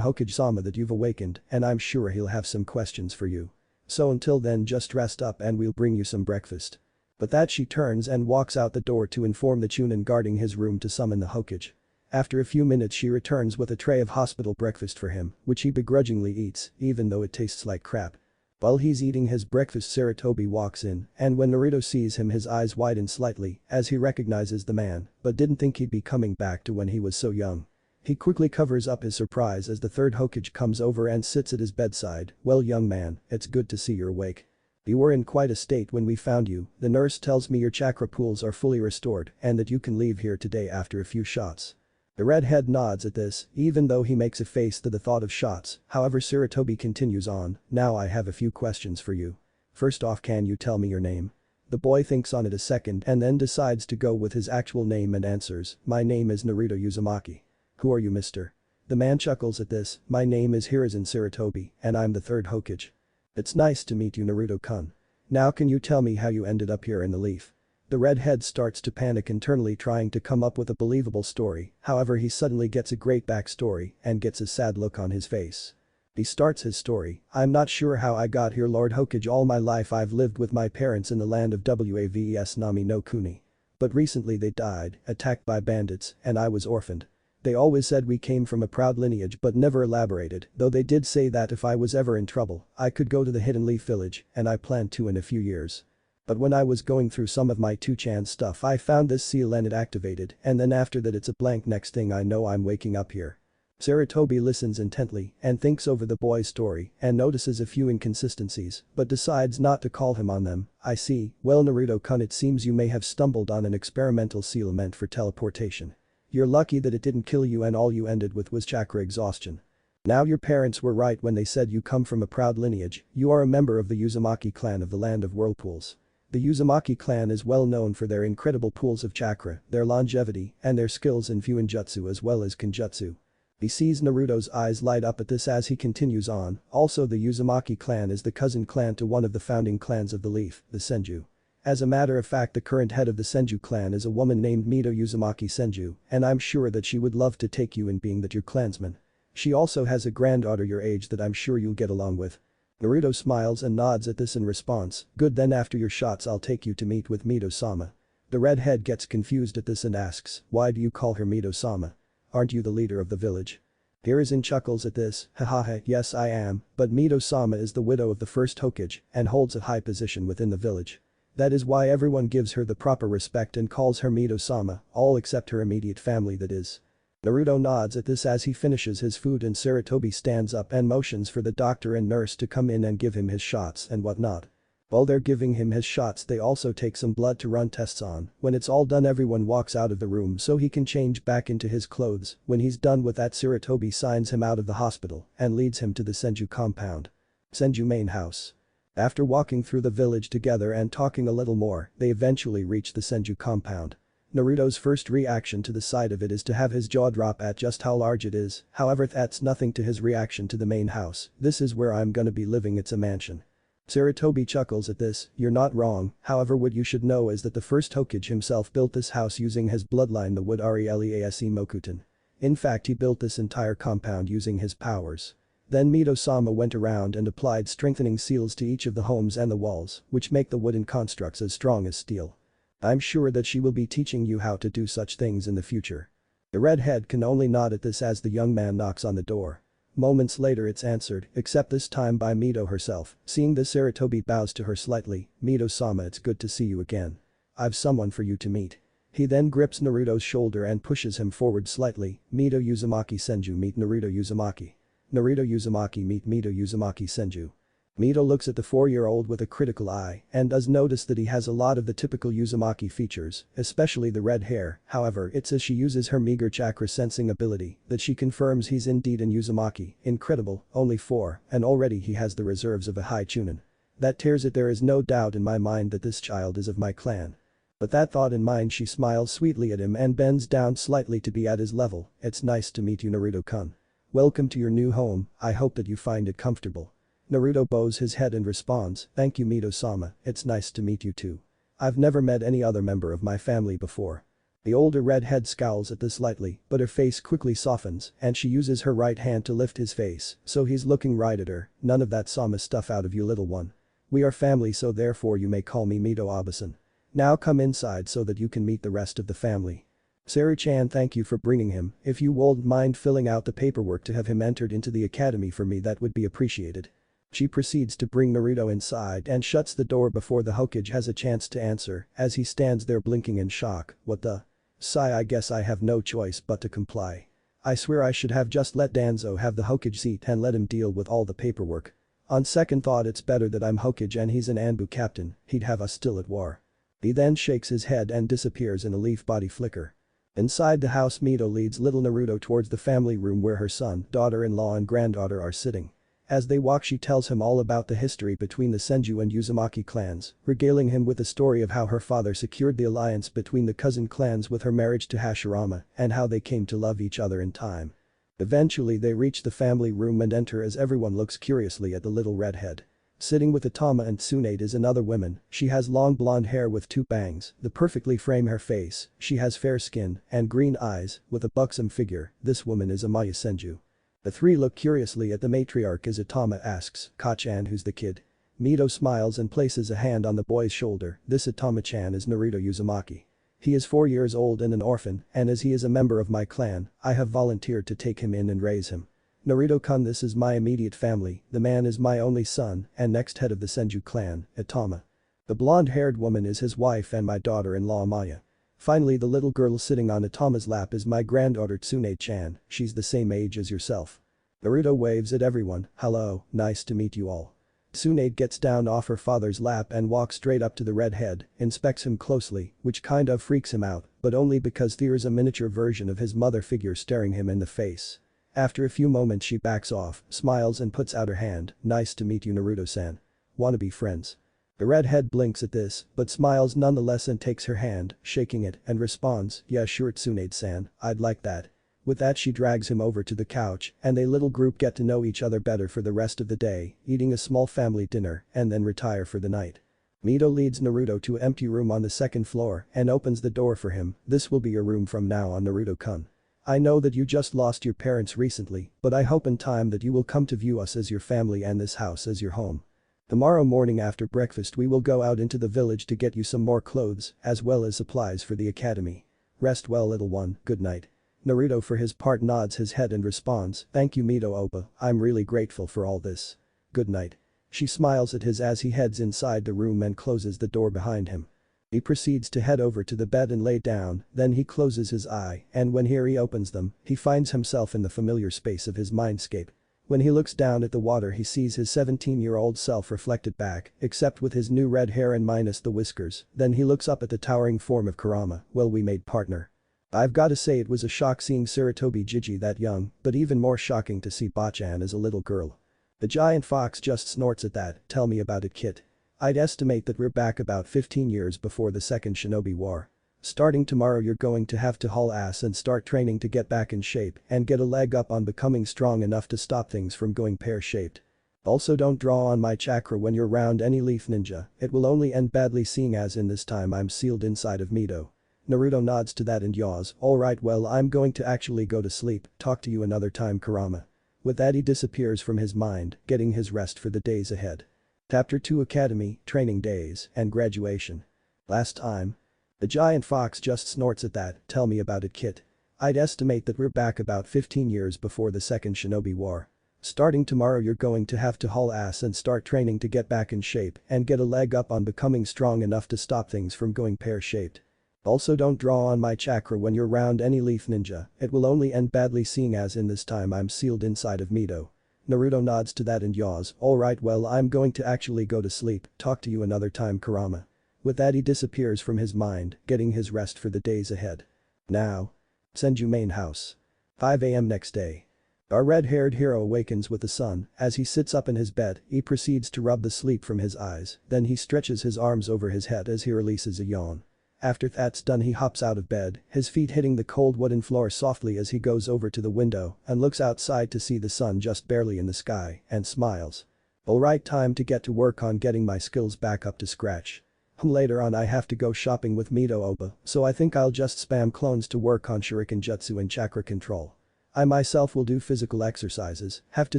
Speaker 1: Hokage-sama that you've awakened and I'm sure he'll have some questions for you. So until then just rest up and we'll bring you some breakfast." But that she turns and walks out the door to inform the Chunin guarding his room to summon the Hokage. After a few minutes she returns with a tray of hospital breakfast for him, which he begrudgingly eats, even though it tastes like crap. While he's eating his breakfast Sarutobi walks in, and when Naruto sees him his eyes widen slightly as he recognizes the man, but didn't think he'd be coming back to when he was so young. He quickly covers up his surprise as the third Hokage comes over and sits at his bedside. "Well, young man, it's good to see you're awake. You were in quite a state when we found you. The nurse tells me your chakra pools are fully restored and that you can leave here today after a few shots." The redhead nods at this, even though he makes a face to the thought of shots. However, Sarutobi continues on, "Now I have a few questions for you. First off, can you tell me your name?" The boy thinks on it a second and then decides to go with his actual name and answers, "My name is Naruto Uzumaki." "Who are you, mister?" The man chuckles at this, "My name is Hiruzen Sarutobi and I'm the third Hokage." "It's nice to meet you, Naruto-kun. Now can you tell me how you ended up here in the leaf?" The redhead starts to panic internally trying to come up with a believable story, however he suddenly gets a great backstory and gets a sad look on his face. He starts his story, "I'm not sure how I got here, Lord Hokage. All my life I've lived with my parents in the land of Waves Nami no Kuni. But recently they died, attacked by bandits, and I was orphaned. They always said we came from a proud lineage but never elaborated, though they did say that if I was ever in trouble, I could go to the Hidden Leaf Village, and I planned to in a few years. But when I was going through some of my 2chan stuff I found this seal and it activated, and then after that it's a blank. Next thing I know I'm waking up here." Sarutobi listens intently and thinks over the boy's story and notices a few inconsistencies but decides not to call him on them. "I see, well Naruto-kun, it seems you may have stumbled on an experimental seal meant for teleportation. You're lucky that it didn't kill you and all you ended with was chakra exhaustion. Now your parents were right when they said you come from a proud lineage. You are a member of the Uzumaki clan of the Land of Whirlpools. The Uzumaki clan is well known for their incredible pools of chakra, their longevity, and their skills in Fuinjutsu as well as Kenjutsu." He sees Naruto's eyes light up at this as he continues on, "Also the Uzumaki clan is the cousin clan to one of the founding clans of the Leaf, the Senju. As a matter of fact, the current head of the Senju clan is a woman named Mito Uzumaki Senju, and I'm sure that she would love to take you in being that your clansman. She also has a granddaughter your age that I'm sure you'll get along with." Naruto smiles and nods at this in response, "Good, then after your shots I'll take you to meet with Mito-sama." The redhead gets confused at this and asks, "Why do you call her Mito-sama? Aren't you the leader of the village?" Hiruzen chuckles at this, "Hahaha, yes I am, but Mito-sama is the widow of the first Hokage and holds a high position within the village. That is why everyone gives her the proper respect and calls her Mito-sama, all except her immediate family, that is." Naruto nods at this as he finishes his food and Sarutobi stands up and motions for the doctor and nurse to come in and give him his shots and whatnot. While they're giving him his shots they also take some blood to run tests on. When it's all done everyone walks out of the room so he can change back into his clothes. When he's done with that Sarutobi signs him out of the hospital and leads him to the Senju compound. Senju main house. After walking through the village together and talking a little more, they eventually reach the Senju compound. Naruto's first reaction to the sight of it is to have his jaw drop at just how large it is, however that's nothing to his reaction to the main house. "This is where I'm gonna be living, it's a mansion." Saratobi chuckles at this, you're not wrong, however what you should know is that the first Hokage himself built this house using his bloodline, the wood Release Mokutan. In fact, he built this entire compound using his powers. Then Mito-sama went around and applied strengthening seals to each of the homes and the walls, which make the wooden constructs as strong as steel. I'm sure that she will be teaching you how to do such things in the future. The redhead can only nod at this as the young man knocks on the door. Moments later it's answered, except this time by Mito herself. Seeing this, Saratobi bows to her slightly. Mito-sama, it's good to see you again. I've someone for you to meet. He then grips Naruto's shoulder and pushes him forward slightly. Mito Uzumaki Senju, meet Naruto Uzumaki. Naruto Uzumaki, meet Mito Uzumaki Senju. Mito looks at the 4-year-old with a critical eye and does notice that he has a lot of the typical Uzumaki features, especially the red hair. However, it's as she uses her meager chakra sensing ability that she confirms he's indeed an Uzumaki. Incredible, only 4, and already he has the reserves of a high Chunin. That tears it, there is no doubt in my mind that this child is of my clan. But that thought in mind, she smiles sweetly at him and bends down slightly to be at his level. It's nice to meet you, Naruto-kun. Welcome to your new home, I hope that you find it comfortable. Naruto bows his head and responds, thank you Mito-sama, it's nice to meet you too. I've never met any other member of my family before. The older redhead scowls at this slightly, but her face quickly softens and she uses her right hand to lift his face, so he's looking right at her. None of that Sama stuff out of you, little one. We are family, so therefore you may call me Mito-Abasan. Now come inside so that you can meet the rest of the family. Saru-chan, thank you for bringing him. If you won't mind filling out the paperwork to have him entered into the academy for me, that would be appreciated. She proceeds to bring Naruto inside and shuts the door before the Hokage has a chance to answer as he stands there blinking in shock. What the? Sigh, I guess I have no choice but to comply. I swear I should have just let Danzo have the Hokage seat and let him deal with all the paperwork. On second thought, it's better that I'm Hokage and he's an Anbu captain, he'd have us still at war. He then shakes his head and disappears in a leaf body flicker. Inside the house, Mito leads little Naruto towards the family room where her son, daughter-in-law and granddaughter are sitting. As they walk, she tells him all about the history between the Senju and Uzumaki clans, regaling him with the story of how her father secured the alliance between the cousin clans with her marriage to Hashirama and how they came to love each other in time. Eventually they reach the family room and enter as everyone looks curiously at the little redhead. Sitting with Itama and Tsunade is another woman. She has long blonde hair with 2 bangs that perfectly frame her face. She has fair skin and green eyes with a buxom figure. This woman is Amaya Senju. The 3 look curiously at the matriarch as Itama asks, Ka-chan, who's the kid? Mito smiles and places a hand on the boy's shoulder. This Itama-chan is Naruto Uzumaki. He is 4 years old and an orphan, and as he is a member of my clan, I have volunteered to take him in and raise him. Naruto-kun, this is my immediate family, the man is my only son and next head of the Senju clan, Itama. The blonde-haired woman is his wife and my daughter-in-law Amaya. Finally, the little girl sitting on Itama's lap is my granddaughter Tsunade-chan, she's the same age as yourself. Naruto waves at everyone, hello, nice to meet you all. Tsunade gets down off her father's lap and walks straight up to the redhead, inspects him closely, which kind of freaks him out, but only because there's a miniature version of his mother figure staring him in the face. After a few moments she backs off, smiles and puts out her hand, nice to meet you Naruto-san. Wanna be friends? The redhead blinks at this, but smiles nonetheless and takes her hand, shaking it, and responds, yeah sure Tsunade-san, I'd like that. With that she drags him over to the couch and they little group get to know each other better for the rest of the day, eating a small family dinner and then retire for the night. Mito leads Naruto to an empty room on the 2nd floor and opens the door for him. This will be your room from now on, Naruto-kun. I know that you just lost your parents recently, but I hope in time that you will come to view us as your family and this house as your home. Tomorrow morning after breakfast we will go out into the village to get you some more clothes as well as supplies for the academy. Rest well little one, good night. Naruto for his part nods his head and responds, thank you Mito-Opa, I'm really grateful for all this. Good night. She smiles at his as he heads inside the room and closes the door behind him. He proceeds to head over to the bed and lay down, then he closes his eye and when he opens them, he finds himself in the familiar space of his mindscape. When he looks down at the water he sees his 17-year-old self reflected back, except with his new red hair and minus the whiskers, then he looks up at the towering form of Kurama, well we made partner. I've gotta say it was a shock seeing Saratobi Jiji that young, but even more shocking to see Bachan as a little girl. The giant fox just snorts at that, tell me about it kid. I'd estimate that we're back about 15 years before the second Shinobi War. Starting tomorrow you're going to have to haul ass and start training to get back in shape and get a leg up on becoming strong enough to stop things from going pear-shaped. Also don't draw on my chakra when you're around any leaf ninja, it will only end badly seeing as in this time I'm sealed inside of Mito. Naruto nods to that and yaws, alright well I'm going to actually go to sleep, talk to you another time Kurama. With that he disappears from his mind, getting his rest for the days ahead. Chapter 2 Academy, Training Days, and Graduation. Last time. The giant fox just snorts at that, tell me about it kid. I'd estimate that we're back about 15 years before the second Shinobi War. Starting tomorrow you're going to have to haul ass and start training to get back in shape and get a leg up on becoming strong enough to stop things from going pear-shaped. Also don't draw on my chakra when you're around any leaf ninja, it will only end badly seeing as in this time I'm sealed inside of Mito. Naruto nods to that and yaws, alright well I'm going to actually go to sleep, talk to you another time Kurama. With that he disappears from his mind, getting his rest for the days ahead. Now. Senju main house. 5 AM next day. Our red-haired hero awakens with the sun, as he sits up in his bed, he proceeds to rub the sleep from his eyes, then he stretches his arms over his head as he releases a yawn. After that's done he hops out of bed, his feet hitting the cold wooden floor softly as he goes over to the window and looks outside to see the sun just barely in the sky, and smiles. Alright time to get to work on getting my skills back up to scratch. Later on I have to go shopping with Mito Oba, so I think I'll just spam clones to work on shuriken jutsu and chakra control. I myself will do physical exercises, have to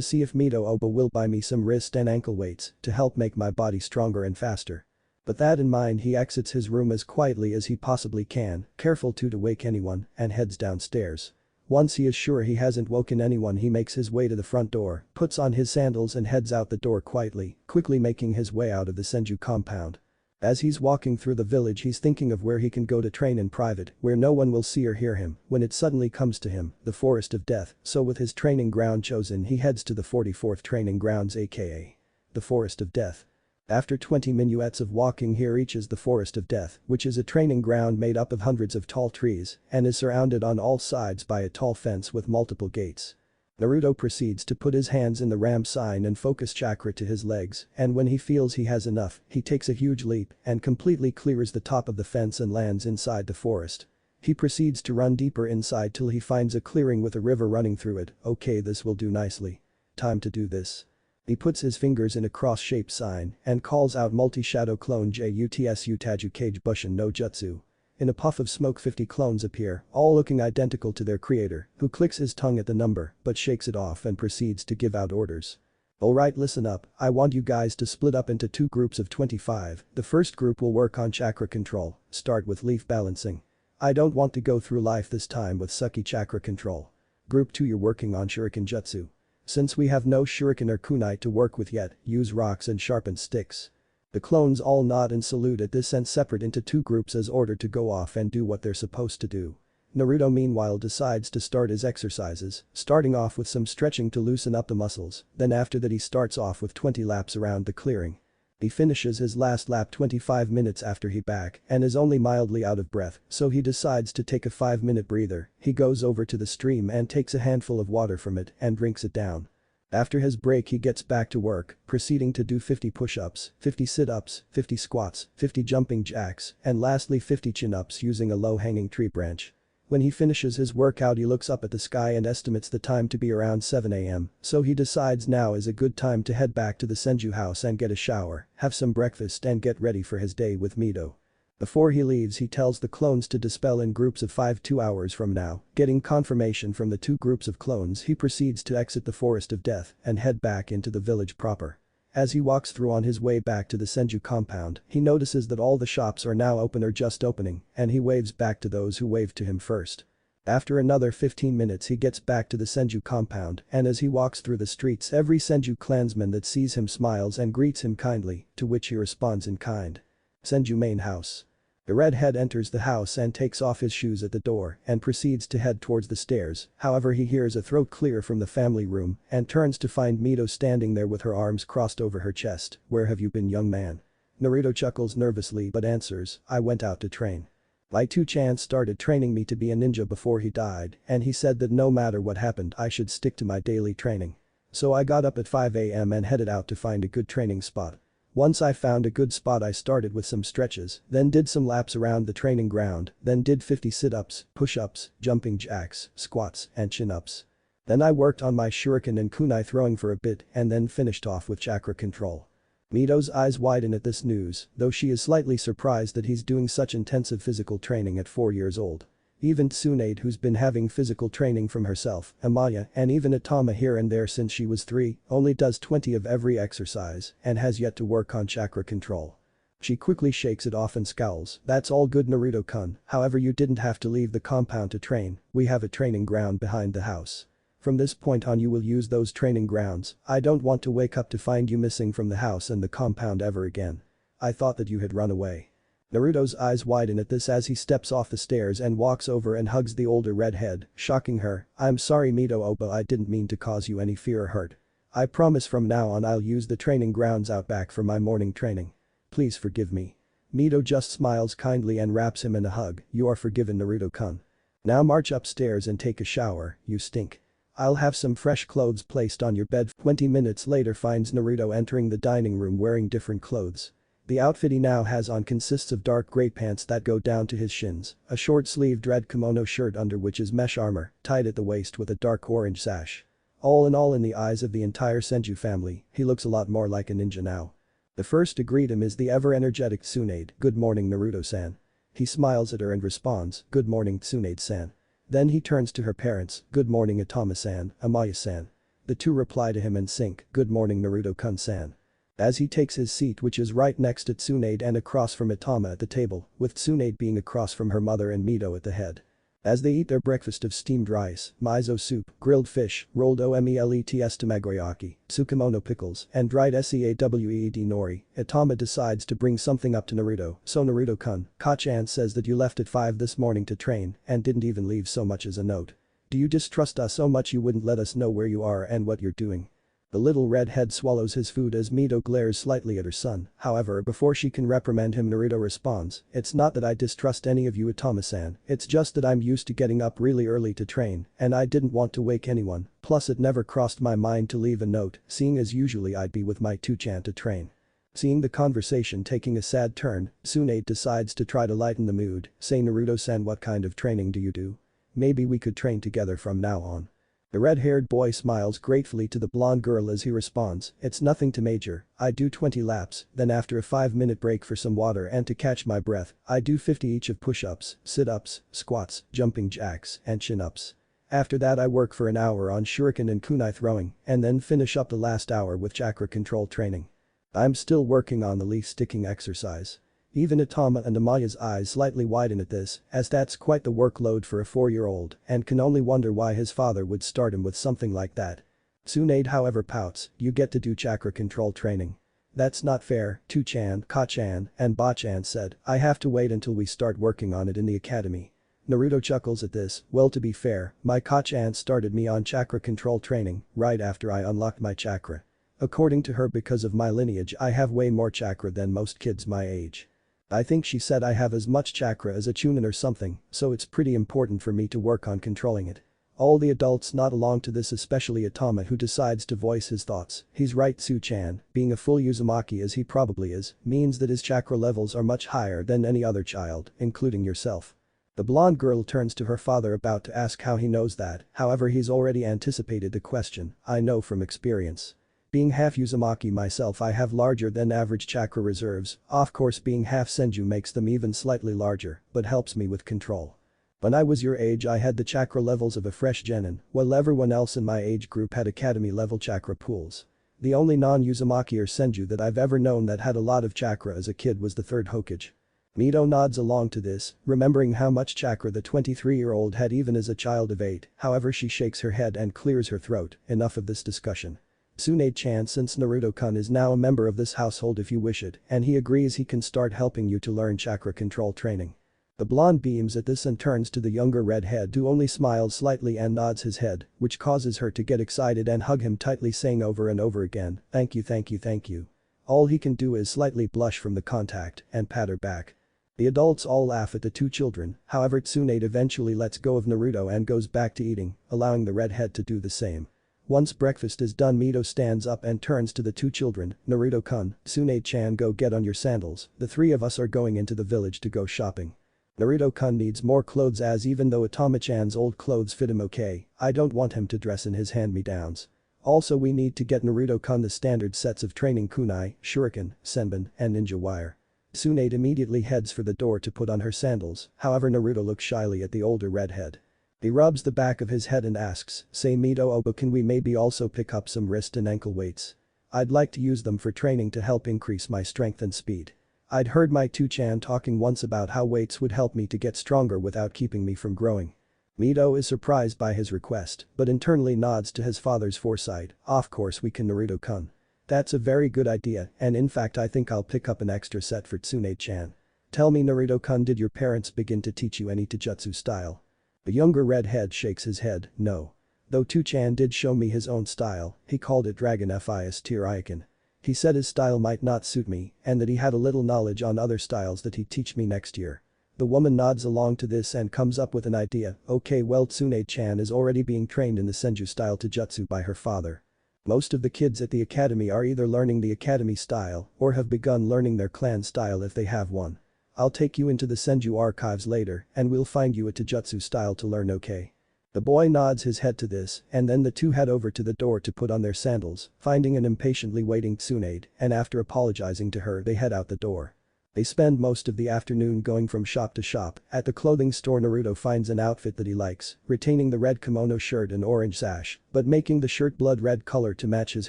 Speaker 1: see if Mito Oba will buy me some wrist and ankle weights to help make my body stronger and faster. With that in mind he exits his room as quietly as he possibly can, careful to wake anyone, and heads downstairs. Once he is sure he hasn't woken anyone he makes his way to the front door, puts on his sandals and heads out the door quietly, quickly making his way out of the Senju compound. As he's walking through the village he's thinking of where he can go to train in private, where no one will see or hear him, when it suddenly comes to him, the Forest of Death, so with his training ground chosen he heads to the 44th training grounds aka the Forest of Death. After 20 minutes of walking he reaches the Forest of Death, which is a training ground made up of hundreds of tall trees and is surrounded on all sides by a tall fence with multiple gates. Naruto proceeds to put his hands in the ram sign and focus chakra to his legs, and when he feels he has enough, he takes a huge leap and completely clears the top of the fence and lands inside the forest. He proceeds to run deeper inside till he finds a clearing with a river running through it, okay this will do nicely. Time to do this. He puts his fingers in a cross-shaped sign and calls out multi-shadow clone Jutsu Taju Kage Bushin no Jutsu. In a puff of smoke 50 clones appear, all looking identical to their creator, who clicks his tongue at the number but shakes it off and proceeds to give out orders. Alright listen up, I want you guys to split up into 2 groups of 25, the first group will work on chakra control, start with leaf balancing. I don't want to go through life this time with sucky chakra control. Group 2 you're working on shuriken jutsu. Since we have no shuriken or kunai to work with yet, use rocks and sharpened sticks. The clones all nod and salute at this and separate into 2 groups as ordered to go off and do what they're supposed to do. Naruto meanwhile decides to start his exercises, starting off with some stretching to loosen up the muscles, then after that he starts off with 20 laps around the clearing. He finishes his last lap 25 minutes after he back and is only mildly out of breath, so he decides to take a 5-minute breather, he goes over to the stream and takes a handful of water from it and drinks it down. After his break he gets back to work, proceeding to do 50 push-ups, 50 sit-ups, 50 squats, 50 jumping jacks, and lastly 50 chin-ups using a low-hanging tree branch. When he finishes his workout he looks up at the sky and estimates the time to be around 7 AM, so he decides now is a good time to head back to the Senju house and get a shower, have some breakfast and get ready for his day with Mito. Before he leaves he tells the clones to dispel in groups of 5 2 hours from now, getting confirmation from the 2 groups of clones he proceeds to exit the Forest of Death and head back into the village proper. As he walks through on his way back to the Senju compound, he notices that all the shops are now open or just opening, and he waves back to those who waved to him first. After another 15 minutes he gets back to the Senju compound and as he walks through the streets every Senju clansman that sees him smiles and greets him kindly, to which he responds in kind. Senju main house. The redhead enters the house and takes off his shoes at the door and proceeds to head towards the stairs, however he hears a throat clear from the family room and turns to find Mito standing there with her arms crossed over her chest. Where have you been young man? Naruto chuckles nervously but answers, I went out to train. My 2-chan started training me to be a ninja before he died and he said that no matter what happened I should stick to my daily training. So I got up at 5 AM and headed out to find a good training spot. Once I found a good spot I started with some stretches, then did some laps around the training ground, then did 50 sit-ups, push-ups, jumping jacks, squats, and chin-ups. Then I worked on my shuriken and kunai throwing for a bit and then finished off with chakra control. Mito's eyes widen at this news, though she is slightly surprised that he's doing such intensive physical training at 4 years old. Even Tsunade, who's been having physical training from herself, Amaya, and even Atama here and there since she was 3, only does 20 of every exercise and has yet to work on chakra control. She quickly shakes it off and scowls, "That's all good, Naruto-kun, however you didn't have to leave the compound to train, we have a training ground behind the house. From this point on you will use those training grounds, I don't want to wake up to find you missing from the house and the compound ever again. I thought that you had run away." Naruto's eyes widen at this as he steps off the stairs and walks over and hugs the older redhead, shocking her, "I'm sorry Mito-Oba, I didn't mean to cause you any fear or hurt. I promise from now on I'll use the training grounds out back for my morning training. Please forgive me." Mito just smiles kindly and wraps him in a hug, "You are forgiven, Naruto-kun. Now march upstairs and take a shower, you stink. I'll have some fresh clothes placed on your bed." 20 minutes later finds Naruto entering the dining room wearing different clothes. The outfit he now has on consists of dark gray pants that go down to his shins, a short-sleeved red kimono shirt under which is mesh armor, tied at the waist with a dark orange sash. All in the eyes of the entire Senju family, he looks a lot more like a ninja now. The first to greet him is the ever-energetic Tsunade, "Good morning Naruto-san." He smiles at her and responds, "Good morning Tsunade-san." Then he turns to her parents, "Good morning Atama-san, Amaya-san." The two reply to him in sync, "Good morning Naruto-kun-san." As he takes his seat, which is right next to Tsunade and across from Atama at the table, with Tsunade being across from her mother and Mito at the head. As they eat their breakfast of steamed rice, miso soup, grilled fish, rolled omelets tamagoyaki, tsukemono pickles, and dried seaweed nori, Atama decides to bring something up to Naruto, "So Naruto-kun, Kachan says that you left at 5 this morning to train and didn't even leave so much as a note. Do you distrust us so much you wouldn't let us know where you are and what you're doing?" The little redhead swallows his food as Mito glares slightly at her son, however before she can reprimand him Naruto responds, "It's not that I distrust any of you Atama-san, it's just that I'm used to getting up really early to train and I didn't want to wake anyone, plus it never crossed my mind to leave a note, seeing as usually I'd be with my Tsuchan to train." Seeing the conversation taking a sad turn, Tsunade decides to try to lighten the mood, say, "Naruto-san, what kind of training do you do? Maybe we could train together from now on." The red-haired boy smiles gratefully to the blonde girl as he responds, "It's nothing too major, I do 20 laps, then after a 5-minute break for some water and to catch my breath, I do 50 each of push-ups, sit-ups, squats, jumping jacks, and chin-ups. After that I work for an hour on shuriken and kunai throwing, and then finish up the last hour with chakra control training. I'm still working on the leaf sticking exercise." Even Atama and Amaya's eyes slightly widen at this, as that's quite the workload for a 4-year-old and can only wonder why his father would start him with something like that. Tsunade however pouts, "You get to do chakra control training. That's not fair," Tsuchan, Kachan, and Bachan said, "I have to wait until we start working on it in the academy." Naruto chuckles at this, "Well, to be fair, my Kachan started me on chakra control training right after I unlocked my chakra. According to her, because of my lineage I have way more chakra than most kids my age. I think she said I have as much chakra as a Chunin or something, so it's pretty important for me to work on controlling it." All the adults nod along to this, especially Atama, who decides to voice his thoughts. He's right, Tsuchan, being a full Uzumaki as he probably is, means that his chakra levels are much higher than any other child, including yourself. The blonde girl turns to her father about to ask how he knows that, however he's already anticipated the question, "I know from experience. Being half Uzumaki myself I have larger than average chakra reserves, of course being half Senju makes them even slightly larger, but helps me with control. When I was your age I had the chakra levels of a fresh genin, while everyone else in my age group had academy level chakra pools. The only non-Uzumaki or Senju that I've ever known that had a lot of chakra as a kid was the third Hokage." Mito nods along to this, remembering how much chakra the 23-year-old had even as a child of 8, however she shakes her head and clears her throat, "Enough of this discussion. Tsunade-chan, since Naruto-kun is now a member of this household if you wish it, and he agrees he can start helping you to learn chakra control training." The blonde beams at this and turns to the younger redhead who only smiles slightly and nods his head, which causes her to get excited and hug him tightly, saying over and over again, "Thank you, thank you, thank you." All he can do is slightly blush from the contact and pat her back. The adults all laugh at the two children, however Tsunade eventually lets go of Naruto and goes back to eating, allowing the redhead to do the same. Once breakfast is done, Mito stands up and turns to the two children, "Naruto-kun, Tsunade-chan, go get on your sandals, the 3 of us are going into the village to go shopping." Naruto-kun needs more clothes as even though Atama-chan's old clothes fit him okay, I don't want him to dress in his hand-me-downs. Also we need to get Naruto-kun the standard sets of training kunai, shuriken, senbon, and ninja wire. Tsunade immediately heads for the door to put on her sandals, however Naruto looks shyly at the older redhead. He rubs the back of his head and asks, "Say Mito Obo, can we maybe also pick up some wrist and ankle weights? I'd like to use them for training to help increase my strength and speed. I'd heard my 2chan talking once about how weights would help me to get stronger without keeping me from growing." Mito is surprised by his request, but internally nods to his father's foresight, "Of course we can Naruto-kun. That's a very good idea and in fact I think I'll pick up an extra set for Tsunade-chan. Tell me Naruto-kun, did your parents begin to teach you any taijutsu style?" The younger redhead shakes his head, "No. Though 2chan did show me his own style, he called it Dragon Fist Iken. He said his style might not suit me and that he had a little knowledge on other styles that he'd teach me next year." The woman nods along to this and comes up with an idea, "Okay, well Tsunade-chan is already being trained in the Senju style taijutsu by her father. Most of the kids at the academy are either learning the academy style or have begun learning their clan style if they have one. I'll take you into the Senju archives later and we'll find you a taijutsu style to learn, okay?" The boy nods his head to this and then the two head over to the door to put on their sandals, finding an impatiently waiting Tsunade, and after apologizing to her they head out the door. They spend most of the afternoon going from shop to shop. At the clothing store Naruto finds an outfit that he likes, retaining the red kimono shirt and orange sash, but making the shirt blood red color to match his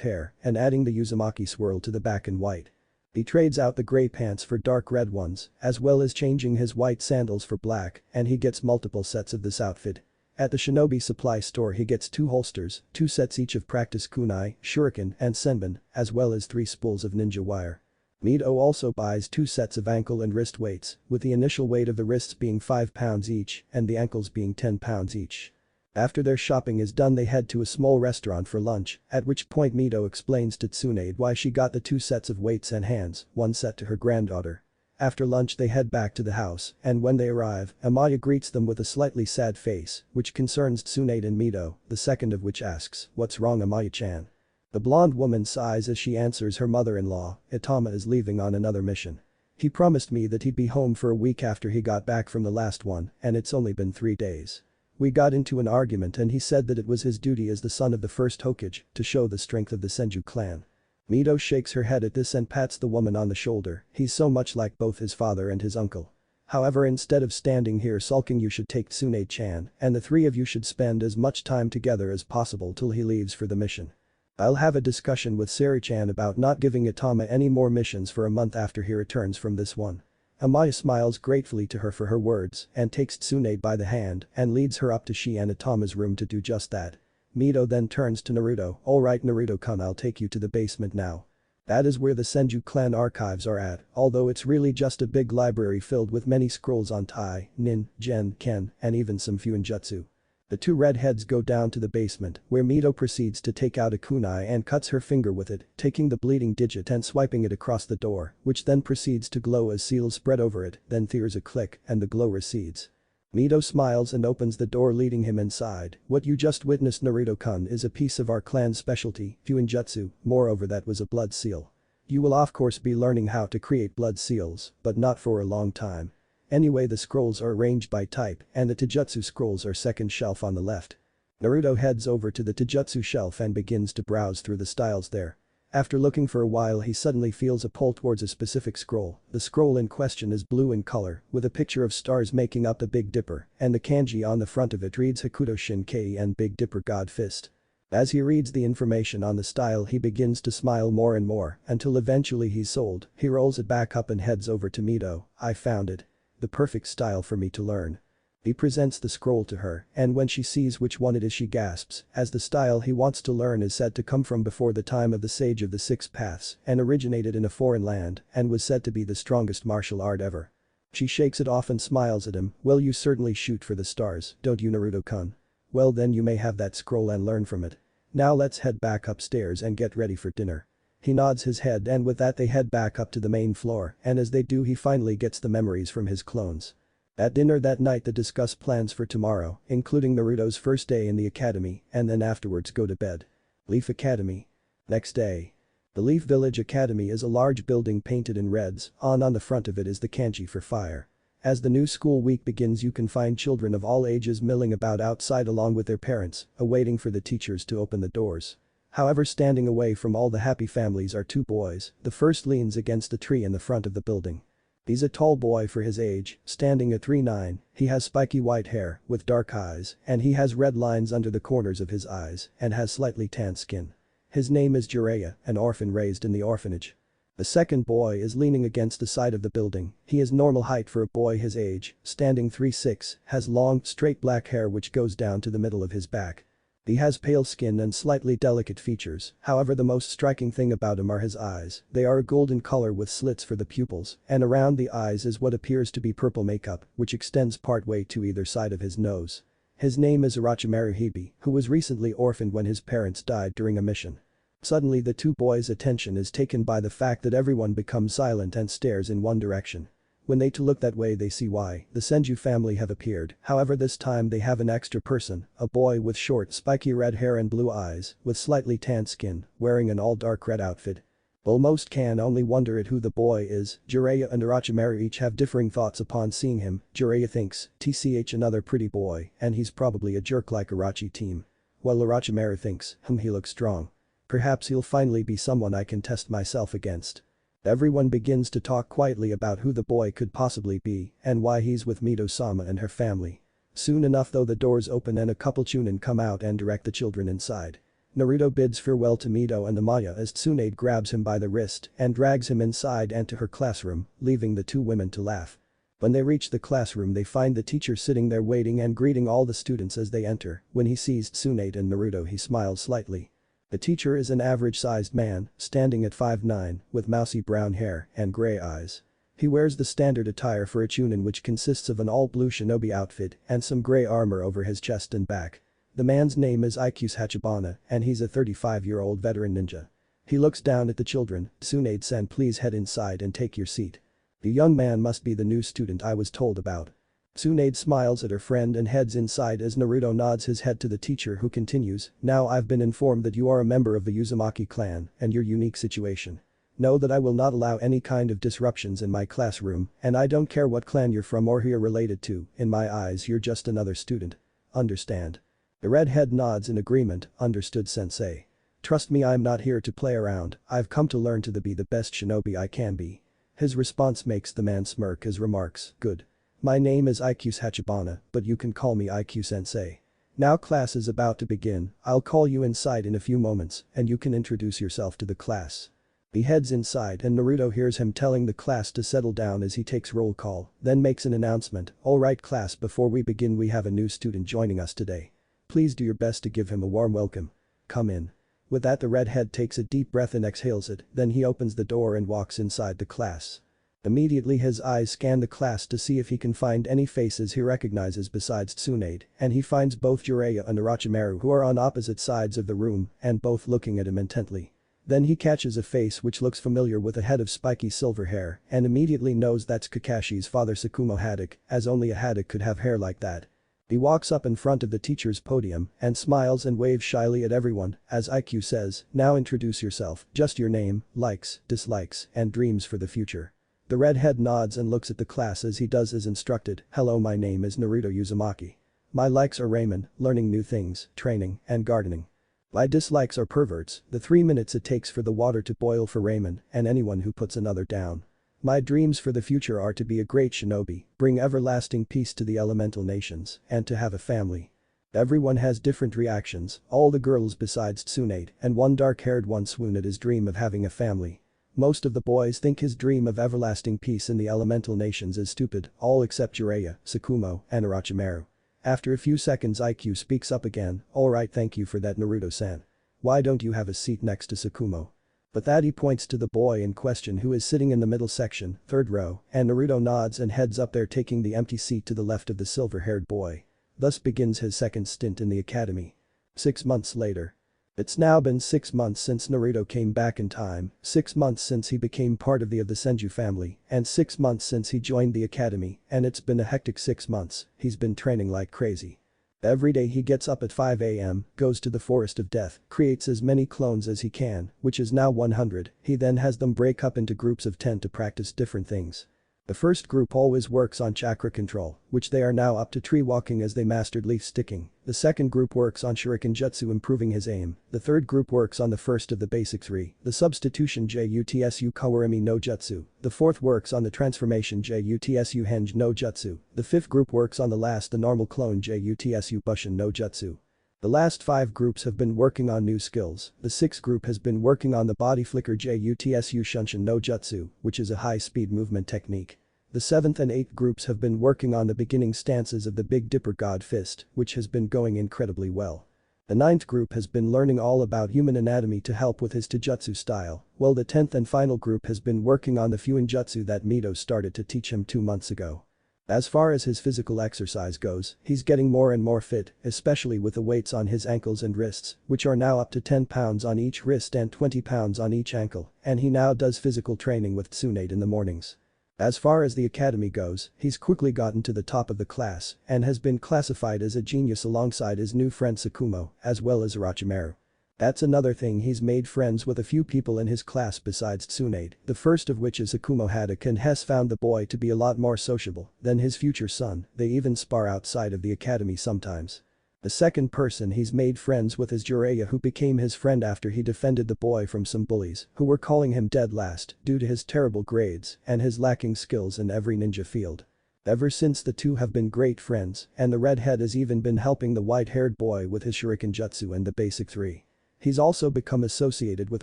Speaker 1: hair and adding the Uzumaki swirl to the back in white. He trades out the gray pants for dark red ones, as well as changing his white sandals for black, and he gets multiple sets of this outfit. At the shinobi supply store he gets 2 holsters, 2 sets each of practice kunai, shuriken, and senbon, as well as 3 spools of ninja wire. Mito also buys 2 sets of ankle and wrist weights, with the initial weight of the wrists being 5 pounds each and the ankles being 10 pounds each. After their shopping is done they head to a small restaurant for lunch, at which point Mito explains to Tsunade why she got the 2 sets of weights and hands, 1 set to her granddaughter. After lunch they head back to the house and when they arrive, Amaya greets them with a slightly sad face, which concerns Tsunade and Mito, the second of which asks, "What's wrong Amaya-chan?" The blonde woman sighs as she answers her mother-in-law, "Itama is leaving on another mission. He promised me that he'd be home for a week after he got back from the last one and it's only been 3 days. We got into an argument and he said that it was his duty as the son of the first Hokage to show the strength of the Senju clan." Mito shakes her head at this and pats the woman on the shoulder, "He's so much like both his father and his uncle. However, instead of standing here sulking you should take Tsunade-chan and the 3 of you should spend as much time together as possible till he leaves for the mission. I'll have a discussion with Sari-chan about not giving Itama any more missions for a month after he returns from this one." Amaya smiles gratefully to her for her words and takes Tsunade by the hand and leads her up to she and Itama's room to do just that. Mito then turns to Naruto, "Alright Naruto-kun, I'll take you to the basement now. That is where the Senju clan archives are at, although it's really just a big library filled with many scrolls on Tai, Nin, Gen, Ken, and even some Fuinjutsu." The 2 redheads go down to the basement, where Mito proceeds to take out a kunai and cuts her finger with it, taking the bleeding digit and swiping it across the door, which then proceeds to glow as seals spread over it, then there's a click and the glow recedes. Mito smiles and opens the door leading him inside. "What you just witnessed Naruto-kun is a piece of our clan's specialty, Fuinjutsu, moreover that was a blood seal. You will of course be learning how to create blood seals, but not for a long time. Anyway, the scrolls are arranged by type and the taijutsu scrolls are second shelf on the left." Naruto heads over to the taijutsu shelf and begins to browse through the styles there. After looking for a while he suddenly feels a pull towards a specific scroll. The scroll in question is blue in color, with a picture of stars making up the Big Dipper, and the kanji on the front of it reads Hakuto Shinkei and Big Dipper God Fist. As he reads the information on the style he begins to smile more and more, until eventually he's sold. He rolls it back up and heads over to Mito. "I found it. The perfect style for me to learn." He presents the scroll to her, and when she sees which one it is she gasps, as the style he wants to learn is said to come from before the time of the Sage of the Six Paths and originated in a foreign land and was said to be the strongest martial art ever. She shakes it off and smiles at him, "Well, you certainly shoot for the stars, don't you Naruto-kun? Well then you may have that scroll and learn from it. Now let's head back upstairs and get ready for dinner." He nods his head and with that they head back up to the main floor and as they do he finally gets the memories from his clones. At dinner that night they discuss plans for tomorrow, including Naruto's first day in the academy and then afterwards go to bed. Leaf Academy. Next day. The Leaf Village Academy is a large building painted in reds, on the front of it is the kanji for fire. As the new school week begins, you can find children of all ages milling about outside along with their parents, awaiting for the teachers to open the doors. However, standing away from all the happy families are two boys. The first leans against a tree in the front of the building. He's a tall boy for his age, standing at 3'9", he has spiky white hair, with dark eyes, and he has red lines under the corners of his eyes, and has slightly tanned skin. His name is Jiraiya, an orphan raised in the orphanage. The second boy is leaning against the side of the building. He is normal height for a boy his age, standing 3'6", has long, straight black hair which goes down to the middle of his back. He has pale skin and slightly delicate features, however the most striking thing about him are his eyes. They are a golden color with slits for the pupils, and around the eyes is what appears to be purple makeup, which extends partway to either side of his nose. His name is Orochimaru Hibi, who was recently orphaned when his parents died during a mission. Suddenly the two boys' attention is taken by the fact that everyone becomes silent and stares in one direction. When they look that way they see why. The Senju family have appeared, however this time they have an extra person, a boy with short spiky red hair and blue eyes, with slightly tanned skin, wearing an all dark red outfit. While most can only wonder at who the boy is, Jiraiya and Orochimaru each have differing thoughts upon seeing him. Jiraiya thinks, tch another pretty boy, and he's probably a jerk like Orochi team. While Orochimaru thinks, he looks strong. Perhaps he'll finally be someone I can test myself against. Everyone begins to talk quietly about who the boy could possibly be and why he's with Mito-sama and her family. Soon enough though the doors open and a couple chunin come out and direct the children inside. Naruto bids farewell to Mito and Amaya as Tsunade grabs him by the wrist and drags him inside and to her classroom, leaving the two women to laugh. When they reach the classroom they find the teacher sitting there waiting and greeting all the students as they enter. When he sees Tsunade and Naruto he smiles slightly. The teacher is an average-sized man, standing at 5'9", with mousy brown hair and gray eyes. He wears the standard attire for a chunin which consists of an all-blue shinobi outfit and some gray armor over his chest and back. The man's name is Iku's Hachibana and he's a 35-year-old veteran ninja. He looks down at the children. Tsunade-san, please head inside and take your seat. The young man must be the new student I was told about. Tsunade smiles at her friend and heads inside as Naruto nods his head to the teacher who continues, now I've been informed that you are a member of the Uzumaki clan and your unique situation. Know that I will not allow any kind of disruptions in my classroom and I don't care what clan you're from or who you're related to, in my eyes you're just another student. Understand? The redhead nods in agreement, understood sensei. Trust me, I'm not here to play around, I've come to learn to be the best shinobi I can be. His response makes the man smirk as remarks, good. My name is Iku's Hachibana, but you can call me Iku sensei. Now class is about to begin, I'll call you inside in a few moments and you can introduce yourself to the class. He heads inside and Naruto hears him telling the class to settle down as he takes roll call, then makes an announcement, alright class, before we begin we have a new student joining us today. Please do your best to give him a warm welcome. Come in. With that the redhead takes a deep breath and exhales it, then he opens the door and walks inside the class. Immediately his eyes scan the class to see if he can find any faces he recognizes besides Tsunade, and he finds both Jiraiya and Orochimaru who are on opposite sides of the room and both looking at him intently. Then he catches a face which looks familiar with a head of spiky silver hair and immediately knows that's Kakashi's father Tsukumo Haddock, as only a Haddock could have hair like that. He walks up in front of the teacher's podium and smiles and waves shyly at everyone as Iku says, now introduce yourself, just your name, likes, dislikes, and dreams for the future. The redhead nods and looks at the class as he does as instructed, hello, my name is Naruto Uzumaki. My likes are ramen, learning new things, training, and gardening. My dislikes are perverts, the 3 minutes it takes for the water to boil for ramen, and anyone who puts another down. My dreams for the future are to be a great shinobi, bring everlasting peace to the elemental nations, and to have a family. Everyone has different reactions, all the girls besides Tsunade and one dark-haired one swoon at his dream of having a family. Most of the boys think his dream of everlasting peace in the elemental nations is stupid, all except Jiraiya, Tsukumo, and Orochimaru. After a few seconds Iku speaks up again, alright, thank you for that Naruto-san. Why don't you have a seat next to Tsukumo? But that he points to the boy in question who is sitting in the middle section, third row, and Naruto nods and heads up there taking the empty seat to the left of the silver-haired boy. Thus begins his second stint in the academy. 6 months later. It's now been 6 months since Naruto came back in time, 6 months since he became part of the Senju family, and 6 months since he joined the academy, and it's been a hectic 6 months, he's been training like crazy. Every day he gets up at 5 AM, goes to the Forest of Death, creates as many clones as he can, which is now 100, he then has them break up into groups of 10 to practice different things. The first group always works on chakra control, which they are now up to tree walking as they mastered leaf sticking. The second group works on shuriken jutsu, improving his aim. The third group works on the first of the basic three, the substitution jutsu kawarimi no jutsu. The fourth works on the transformation jutsu henge no jutsu. The fifth group works on the last, the normal clone jutsu bushin no jutsu. The last 5 groups have been working on new skills. The 6th group has been working on the body flicker jutsu shunshin no jutsu, which is a high-speed movement technique. The 7th and 8th groups have been working on the beginning stances of the Big Dipper God Fist, which has been going incredibly well. The 9th group has been learning all about human anatomy to help with his taijutsu style, while the 10th and final group has been working on the fuin jutsu that Mito started to teach him 2 months ago. As far as his physical exercise goes, he's getting more and more fit, especially with the weights on his ankles and wrists, which are now up to 10 pounds on each wrist and 20 pounds on each ankle, and he now does physical training with Tsunade in the mornings. As far as the academy goes, he's quickly gotten to the top of the class and has been classified as a genius alongside his new friend Tsukumo, as well as Orochimaru. That's another thing, he's made friends with a few people in his class besides Tsunade, the first of which is Akumo Haddock, and has found the boy to be a lot more sociable than his future son. They even spar outside of the academy sometimes. The second person he's made friends with is Jiraiya, who became his friend after he defended the boy from some bullies who were calling him dead last due to his terrible grades and his lacking skills in every ninja field. Ever since the two have been great friends, and the redhead has even been helping the white-haired boy with his shuriken jutsu and the basic 3. He's also become associated with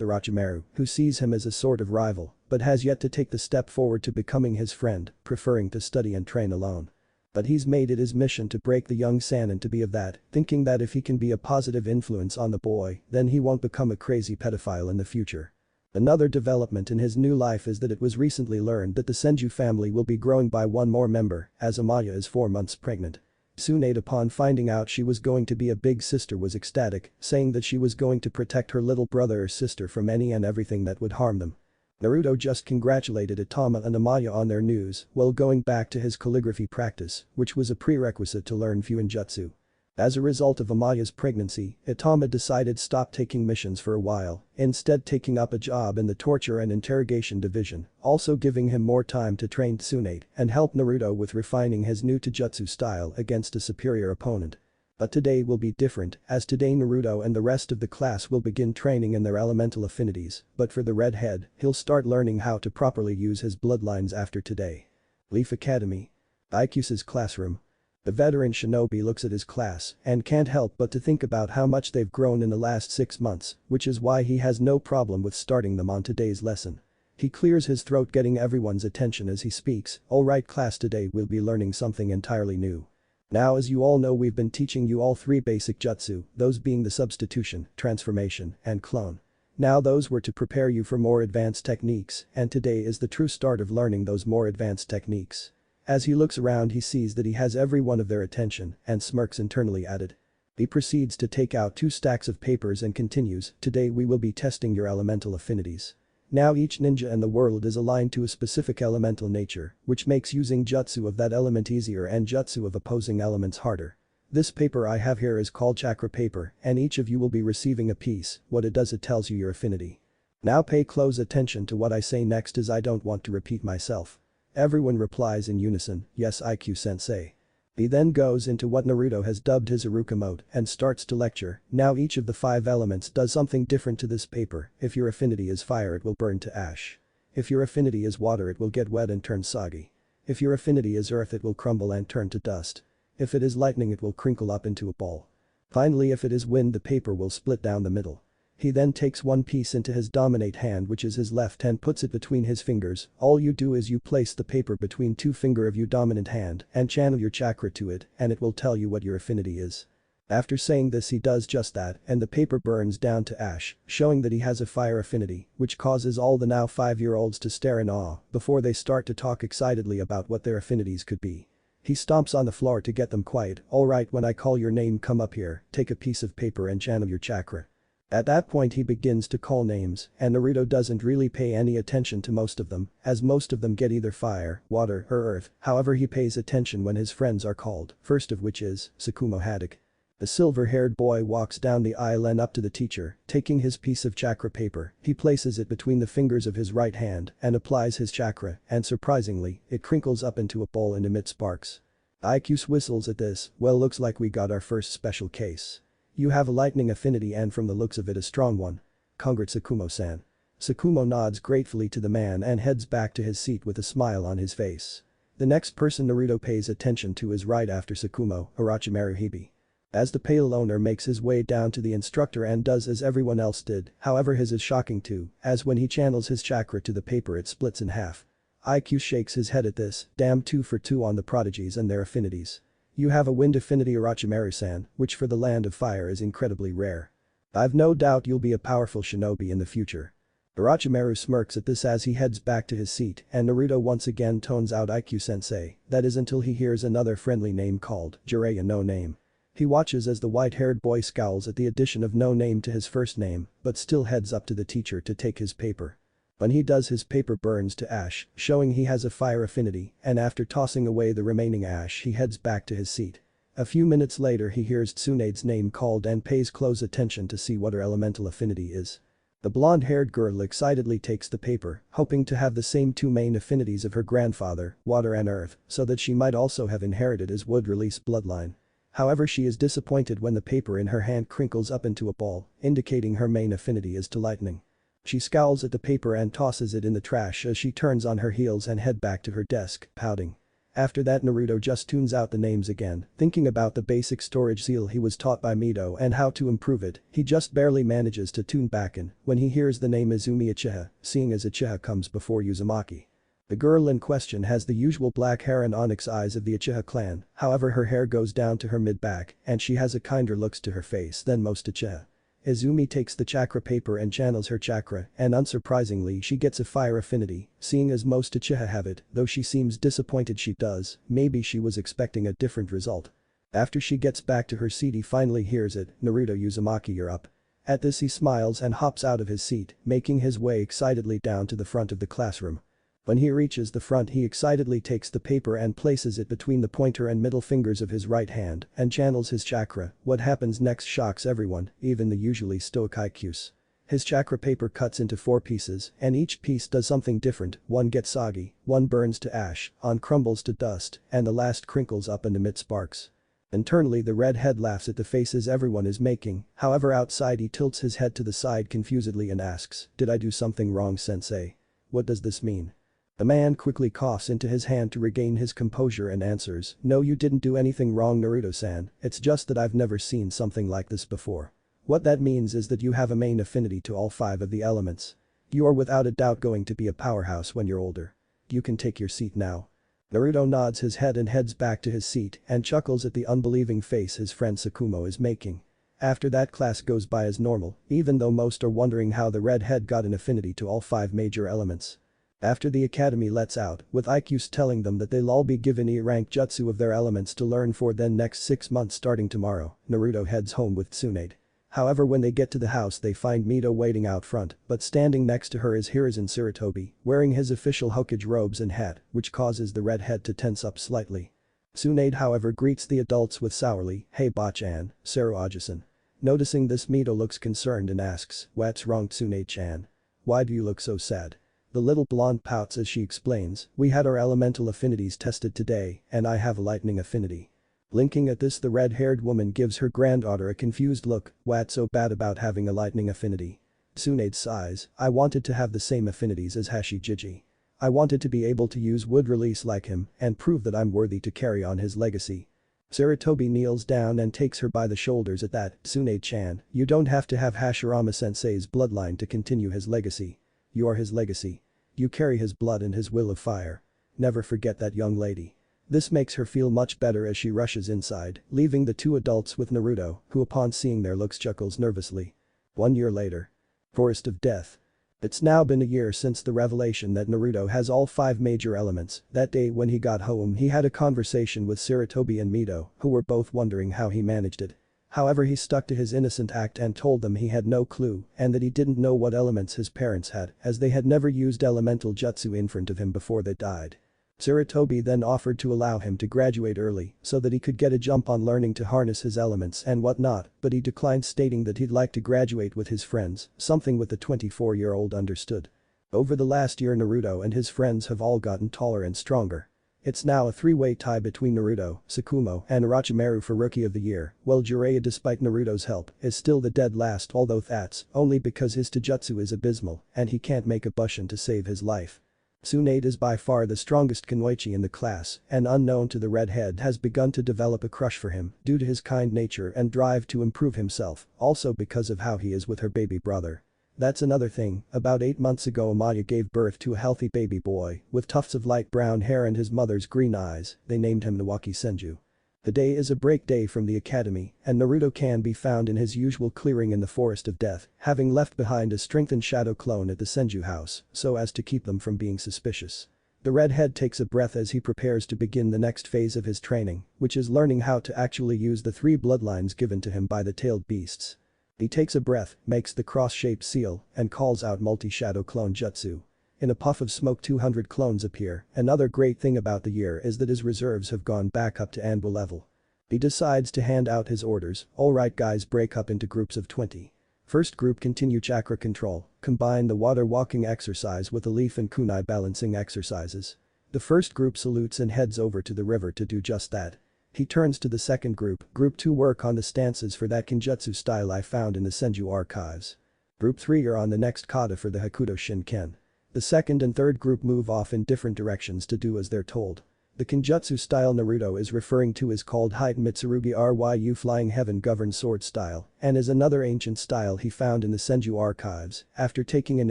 Speaker 1: Orochimaru, who sees him as a sort of rival, but has yet to take the step forward to becoming his friend, preferring to study and train alone. But he's made it his mission to break the young Sannin to be of that, thinking that if he can be a positive influence on the boy, then he won't become a crazy pedophile in the future. Another development in his new life is that it was recently learned that the Senju family will be growing by 1 more member, as Amaya is 4 months pregnant. Tsunade, upon finding out she was going to be a big sister, was ecstatic, saying that she was going to protect her little brother or sister from any and everything that would harm them. Naruto just congratulated Itama and Amaya on their news while going back to his calligraphy practice, which was a prerequisite to learn fuin jutsu. As a result of Amaya's pregnancy, Itama decided to stop taking missions for a while, instead taking up a job in the torture and interrogation division, also giving him more time to train Tsunade and help Naruto with refining his new taijutsu style against a superior opponent. But today will be different, as today Naruto and the rest of the class will begin training in their elemental affinities, but for the redhead, he'll start learning how to properly use his bloodlines after today. Leaf Academy. Iku's classroom. The veteran shinobi looks at his class and can't help but to think about how much they've grown in the last 6 months, which is why he has no problem with starting them on today's lesson. He clears his throat, getting everyone's attention as he speaks. "Alright class, today we'll be learning something entirely new. Now, as you all know, we've been teaching you all 3 basic jutsu, those being the substitution, transformation, and clone. Now those were to prepare you for more advanced techniques, and today is the true start of learning those more advanced techniques." As he looks around, he sees that he has every one of their attention and smirks internally at it. He proceeds to take out 2 stacks of papers and continues, "Today we will be testing your elemental affinities. Now each ninja in the world is aligned to a specific elemental nature, which makes using jutsu of that element easier and jutsu of opposing elements harder. This paper I have here is called chakra paper, and each of you will be receiving a piece. What it does, it tells you your affinity. Now pay close attention to what I say next, as I don't want to repeat myself." Everyone replies in unison, "Yes, IQ-sensei." He then goes into what Naruto has dubbed his Iruka mode and starts to lecture. Now each of the 5 elements does something different to this paper. If your affinity is fire, it will burn to ash. If your affinity is water, it will get wet and turn soggy. If your affinity is earth, it will crumble and turn to dust. If it is lightning, it will crinkle up into a ball. Finally, if it is wind, the paper will split down the middle. He then takes one piece into his dominate hand, which is his left, and puts it between his fingers. All you do is you place the paper between 2 fingers of your dominant hand and channel your chakra to it, and it will tell you what your affinity is. After saying this, he does just that, and the paper burns down to ash, showing that he has a fire affinity, which causes all the now 5-year-olds to stare in awe before they start to talk excitedly about what their affinities could be. He stomps on the floor to get them quiet. "Alright, when I call your name, come up here, take a piece of paper and channel your chakra." At that point he begins to call names, and Naruto doesn't really pay any attention to most of them, as most of them get either fire, water, or earth. However, he pays attention when his friends are called, first of which is Tsukumo Haddock. A silver-haired boy walks down the aisle and up to the teacher, taking his piece of chakra paper, he places it between the fingers of his right hand and applies his chakra, and surprisingly, it crinkles up into a ball and emits sparks. IQ whistles at this, well looks like we got our first special case. You have a lightning affinity and from the looks of it a strong one. Congrats Sakumo-san. Sakumo nods gratefully to the man and heads back to his seat with a smile on his face. The next person Naruto pays attention to is right after Sakumo, Orochimaru Hibi. As the pale owner makes his way down to the instructor and does as everyone else did, however his is shocking too, as when he channels his chakra to the paper it splits in half. IQ shakes his head at this, damn 2 for 2 on the prodigies and their affinities. You have a wind affinity Orochimaru-san, which for the land of fire is incredibly rare. I've no doubt you'll be a powerful shinobi in the future. Orochimaru smirks at this as he heads back to his seat and Naruto once again tones out IQ-sensei, that is until he hears another friendly name called Jiraiya no name. He watches as the white-haired boy scowls at the addition of no name to his first name, but still heads up to the teacher to take his paper. When he does his paper burns to ash, showing he has a fire affinity, and after tossing away the remaining ash he heads back to his seat. A few minutes later he hears Tsunade's name called and pays close attention to see what her elemental affinity is. The blonde-haired girl excitedly takes the paper, hoping to have the same 2 main affinities of her grandfather, water and earth, so that she might also have inherited his wood-release bloodline. However, she is disappointed when the paper in her hand crinkles up into a ball, indicating her main affinity is to lightning. She scowls at the paper and tosses it in the trash as she turns on her heels and head back to her desk, pouting. After that Naruto just tunes out the names again, thinking about the basic storage seal he was taught by Mito and how to improve it, he just barely manages to tune back in when he hears the name Izumi Uchiha, seeing as Uchiha comes before Uzumaki. The girl in question has the usual black hair and onyx eyes of the Uchiha clan, however her hair goes down to her mid-back and she has a kinder looks to her face than most Uchiha. Izumi takes the chakra paper and channels her chakra and unsurprisingly she gets a fire affinity, seeing as most Uchiha have it, though she seems disappointed she does, maybe she was expecting a different result. After she gets back to her seat he finally hears it, Naruto Uzumaki you're up. At this he smiles and hops out of his seat, making his way excitedly down to the front of the classroom. When he reaches the front he excitedly takes the paper and places it between the pointer and middle fingers of his right hand and channels his chakra. What happens next shocks everyone, even the usually stoic IQs. His chakra paper cuts into 4 pieces and each piece does something different, one gets soggy, one burns to ash, one crumbles to dust, and the last crinkles up and emits sparks. Internally the redhead laughs at the faces everyone is making, however outside he tilts his head to the side confusedly and asks, did I do something wrong sensei? What does this mean? The man quickly coughs into his hand to regain his composure and answers, no you didn't do anything wrong Naruto-san, it's just that I've never seen something like this before. What that means is that you have a main affinity to all 5 of the elements. You are without a doubt going to be a powerhouse when you're older. You can take your seat now. Naruto nods his head and heads back to his seat and chuckles at the unbelieving face his friend Sakumo is making. After that class goes by as normal, even though most are wondering how the redhead got an affinity to all 5 major elements. After the academy lets out, with IQs telling them that they'll all be given E-rank jutsu of their elements to learn for then next 6 months starting tomorrow, Naruto heads home with Tsunade. However when they get to the house they find Mito waiting out front, but standing next to her is Hiruzen Sarutobi, wearing his official Hokage robes and hat, which causes the redhead to tense up slightly. Tsunade however greets the adults with sourly, hey Bachan, Saru Aji-san. Noticing this Mito looks concerned and asks, what's wrong Tsunade-chan? Why do you look so sad? The little blonde pouts as she explains, we had our elemental affinities tested today and I have a lightning affinity. Blinking at this the red-haired woman gives her granddaughter a confused look, what's so bad about having a lightning affinity? Tsunade sighs, I wanted to have the same affinities as Hashijiji. I wanted to be able to use wood release like him and prove that I'm worthy to carry on his legacy. Sarutobi kneels down and takes her by the shoulders at that, Tsunade-chan, you don't have to have Hashirama-sensei's bloodline to continue his legacy. You are his legacy. You carry his blood and his will of fire. Never forget that young lady. This makes her feel much better as she rushes inside, leaving the 2 adults with Naruto, who upon seeing their looks chuckles nervously. 1 year later. Forest of Death. It's now been a year since the revelation that Naruto has all 5 major elements. That day when he got home he had a conversation with Sarutobi and Mito, who were both wondering how he managed it. However he stuck to his innocent act and told them he had no clue and that he didn't know what elements his parents had as they had never used elemental jutsu in front of him before they died. Tsuratobi then offered to allow him to graduate early so that he could get a jump on learning to harness his elements and whatnot, but he declined, stating that he'd like to graduate with his friends, something with the 24-year-old understood. Over the last year Naruto and his friends have all gotten taller and stronger. It's now a three-way tie between Naruto, Tsukumo, and Orochimaru for Rookie of the Year, while Jiraiya, despite Naruto's help, is still the dead last, although that's only because his taijutsu is abysmal and he can't make a bushin to save his life. Tsunade is by far the strongest kunoichi in the class, and unknown to the redhead has begun to develop a crush for him due to his kind nature and drive to improve himself, also because of how he is with her baby brother. That's another thing, about 8 months ago Amaya gave birth to a healthy baby boy with tufts of light brown hair and his mother's green eyes. They named him Nawaki Senju. The day is a break day from the academy and Naruto can be found in his usual clearing in the Forest of Death, having left behind a strengthened shadow clone at the Senju house so as to keep them from being suspicious. The redhead takes a breath as he prepares to begin the next phase of his training, which is learning how to actually use the 3 bloodlines given to him by the tailed beasts. He takes a breath, makes the cross-shaped seal, and calls out multi-shadow clone jutsu. In a puff of smoke 200 clones appear. Another great thing about the year is that his reserves have gone back up to Anbu level. He decides to hand out his orders. Alright guys, break up into groups of 20. First group, continue chakra control, combine the water walking exercise with the leaf and kunai balancing exercises. The first group salutes and heads over to the river to do just that. He turns to the second group, group 2 work on the stances for that Kenjutsu style I found in the Senju archives. Group 3 are on the next kata for the Hakuto Shinken. The second and third group move off in different directions to do as they're told. The Kenjutsu style Naruto is referring to is called Height Mitsurugi Ryu Flying Heaven Governed Sword style and is another ancient style he found in the Senju archives after taking an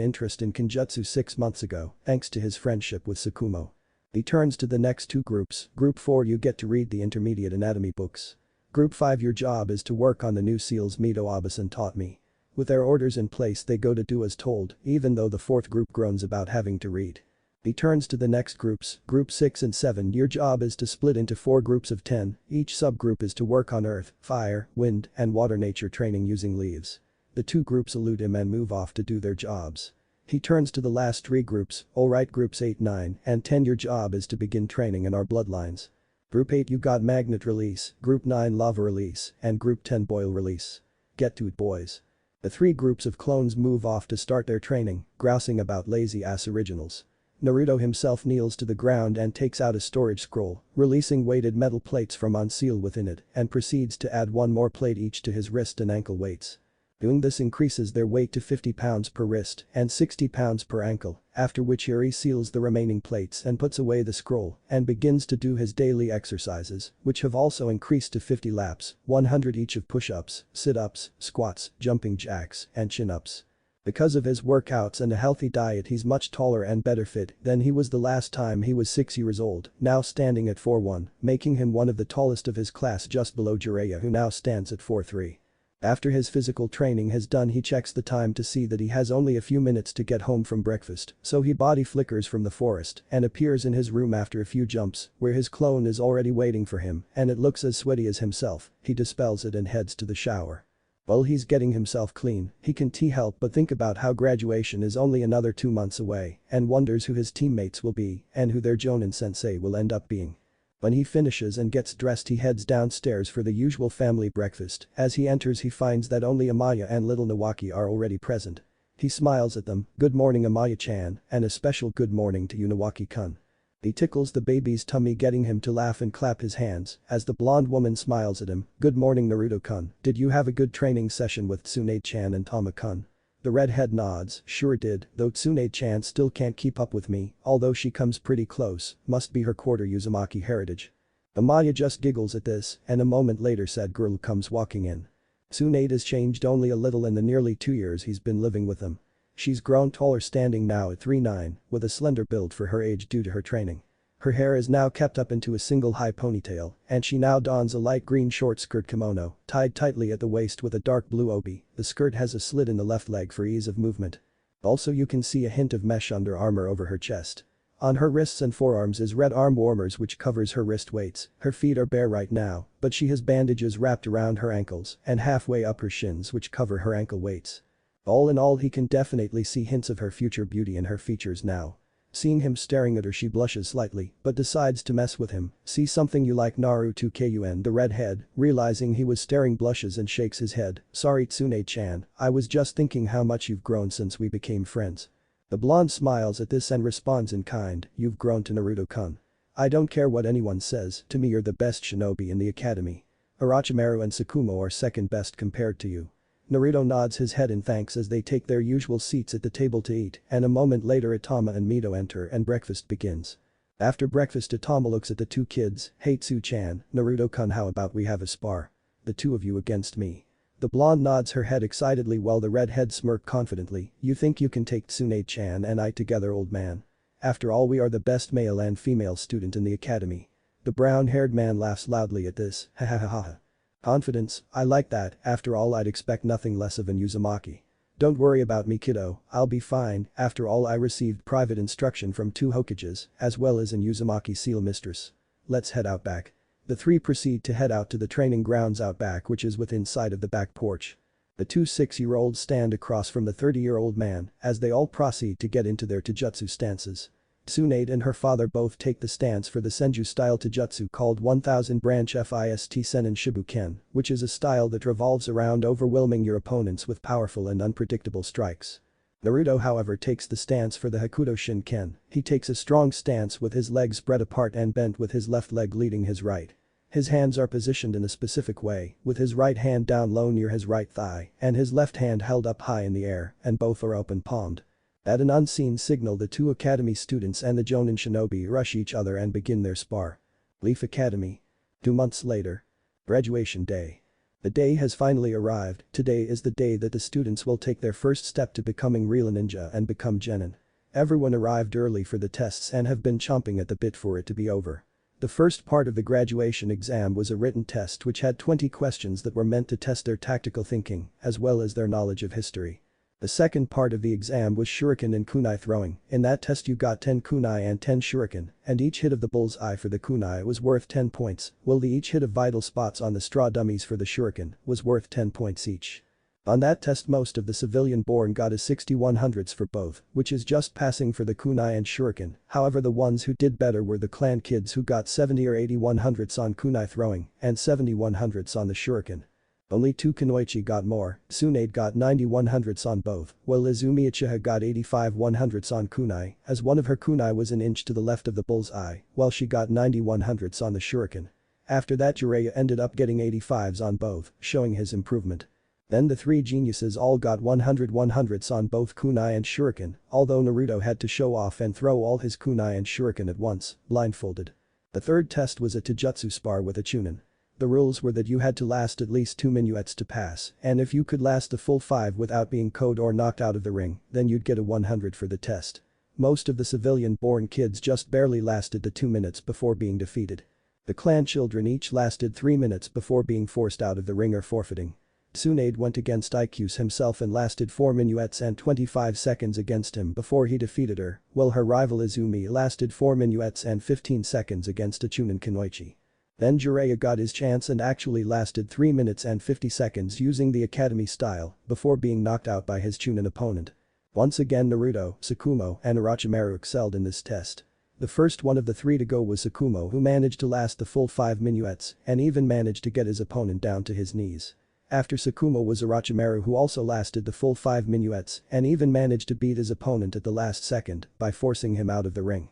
Speaker 1: interest in Kenjutsu 6 months ago thanks to his friendship with Tsukumo. He turns to the next 2 groups. Group 4 you get to read the intermediate anatomy books. Group 5 your job is to work on the new seals Mito Abasan taught me. With their orders in place they go to do as told, even though the 4th group groans about having to read. He turns to the next groups, group 6 and 7 your job is to split into 4 groups of 10, each subgroup is to work on earth, fire, wind, and water nature training using leaves. The 2 groups salute him and move off to do their jobs. He turns to the last 3 groups, alright groups 8, 9, and 10 your job is to begin training in our bloodlines. Group 8 you got magnet release, group 9 lava release, and group 10 boil release. Get to it boys. The 3 groups of clones move off to start their training, grousing about lazy ass originals. Naruto himself kneels to the ground and takes out a storage scroll, releasing weighted metal plates from on seal within it and proceeds to add 1 more plate each to his wrist and ankle weights. Doing this increases their weight to 50 pounds per wrist and 60 pounds per ankle, after which he reseals the remaining plates and puts away the scroll and begins to do his daily exercises, which have also increased to 50 laps, 100 each of push-ups, sit-ups, squats, jumping jacks, and chin-ups. Because of his workouts and a healthy diet he's much taller and better fit than he was the last time he was 6 years old, now standing at 4'1", making him one of the tallest of his class just below Jiraiya who now stands at 4'3". After his physical training has done he checks the time to see that he has only a few minutes to get home from breakfast, so he body flickers from the forest and appears in his room after a few jumps, where his clone is already waiting for him and it looks as sweaty as himself. He dispels it and heads to the shower. While he's getting himself clean, he can't help but think about how graduation is only another 2 months away and wonders who his teammates will be and who their Jonin sensei will end up being. When he finishes and gets dressed he heads downstairs for the usual family breakfast. As he enters he finds that only Amaya and little Nawaki are already present. He smiles at them, "Good morning Amaya-chan, and a special good morning to you Nawaki-kun." He tickles the baby's tummy getting him to laugh and clap his hands as the blonde woman smiles at him, "Good morning Naruto-kun, did you have a good training session with Tsunade-chan and Tama-kun?" The redhead nods, "Sure did, though Tsunade-chan still can't keep up with me, although she comes pretty close, must be her quarter Uzumaki heritage." Amaya just giggles at this and a moment later said girl comes walking in. Tsunade has changed only a little in the nearly 2 years he's been living with them. She's grown taller standing now at 3'9", with a slender build for her age due to her training. Her hair is now kept up into a single high ponytail and she now dons a light green short skirt kimono tied tightly at the waist with a dark blue obi. The skirt has a slit in the left leg for ease of movement. Also you can see a hint of mesh under armor over her chest. On her wrists and forearms is red arm warmers which covers her wrist weights. Her feet are bare right now, but she has bandages wrapped around her ankles and halfway up her shins which cover her ankle weights. All in all he can definitely see hints of her future beauty in her features now. Seeing him staring at her, she blushes slightly but decides to mess with him. See something you like naruto kun? The redhead, realizing he was staring, blushes and shakes his head. Sorry Tsunade-chan, I was just thinking how much you've grown since we became friends. The blonde smiles at this and responds in kind, you've grown to Naruto-kun. I don't care what anyone says, to me you're the best shinobi in the academy. Orochimaru and Tsukumo are second best compared to you. Naruto nods his head in thanks as they take their usual seats at the table to eat, and a moment later Itama and Mito enter and breakfast begins. After breakfast, Itama looks at the two kids. Hey Tsu-chan, Naruto-kun, how about we have a spar? The two of you against me. The blonde nods her head excitedly while the redhead smirks confidently. You think you can take Tsunade-chan and I together, old man? After all, we are the best male and female student in the academy. The brown-haired man laughs loudly at this. Ha ha ha ha. Confidence, I like that, after all I'd expect nothing less of an Uzumaki. Don't worry about me, kiddo, I'll be fine. After all, I received private instruction from 2 Hokages, as well as an Uzumaki seal mistress. Let's head out back. The three proceed to head out to the training grounds out back, which is within sight of the back porch. The two 6-year-olds stand across from the 30-year-old man as they all proceed to get into their taijutsu stances. Tsunade and her father both take the stance for the Senju-style taijutsu called 1000 branch Fist Senin Shibuken, which is a style that revolves around overwhelming your opponents with powerful and unpredictable strikes. Naruto, however, takes the stance for the Hakuto Shinken. He takes a strong stance with his legs spread apart and bent, with his left leg leading his right. His hands are positioned in a specific way, with his right hand down low near his right thigh and his left hand held up high in the air, and both are open-palmed. At an unseen signal, the two academy students and the Jonin shinobi rush each other and begin their spar. Leaf Academy. 2 months later. Graduation day. The day has finally arrived. Today is the day that the students will take their first step to becoming real ninja and become genin. Everyone arrived early for the tests and have been chomping at the bit for it to be over. The first part of the graduation exam was a written test which had 20 questions that were meant to test their tactical thinking as well as their knowledge of history. The second part of the exam was shuriken and kunai throwing. In that test you got 10 kunai and 10 shuriken, and each hit of the bullseye for the kunai was worth 10 points, while the each hit of vital spots on the straw dummies for the shuriken was worth 10 points each. On that test most of the civilian-born got a 6100s for both, which is just passing for the kunai and shuriken. However, the ones who did better were the clan kids who got 70 or 8100s on kunai throwing and 7100s on the shuriken. Only 2 kunoichi got more. Tsunade got 9100s on both, while Izumi Uchiha got 85 100s on kunai, as one of her kunai was an inch to the left of the bullseye, while she got 9100s on the shuriken. After that, Jiraiya ended up getting 85s on both, showing his improvement. Then the 3 geniuses all got 100s on both kunai and shuriken, although Naruto had to show off and throw all his kunai and shuriken at once, blindfolded. The third test was a taijutsu spar with a chunin. The rules were that you had to last at least 2 minuets to pass, and if you could last the full 5 without being KO'd or knocked out of the ring, then you'd get a 100 for the test. Most of the civilian-born kids just barely lasted the 2 minutes before being defeated. The clan children each lasted 3 minutes before being forced out of the ring or forfeiting. Tsunade went against Iq's himself and lasted 4 minuets and 25 seconds against him before he defeated her, while her rival Izumi lasted 4 minuets and 15 seconds against a chunin kunoichi. Then Jiraiya got his chance and actually lasted 3 minutes and 50 seconds using the academy style before being knocked out by his chunin opponent. Once again Naruto, Tsukumo, and Orochimaru excelled in this test. The first one of the 3 to go was Tsukumo, who managed to last the full 5 minuets and even managed to get his opponent down to his knees. After Tsukumo was Orochimaru, who also lasted the full 5 minuets and even managed to beat his opponent at the last second by forcing him out of the ring.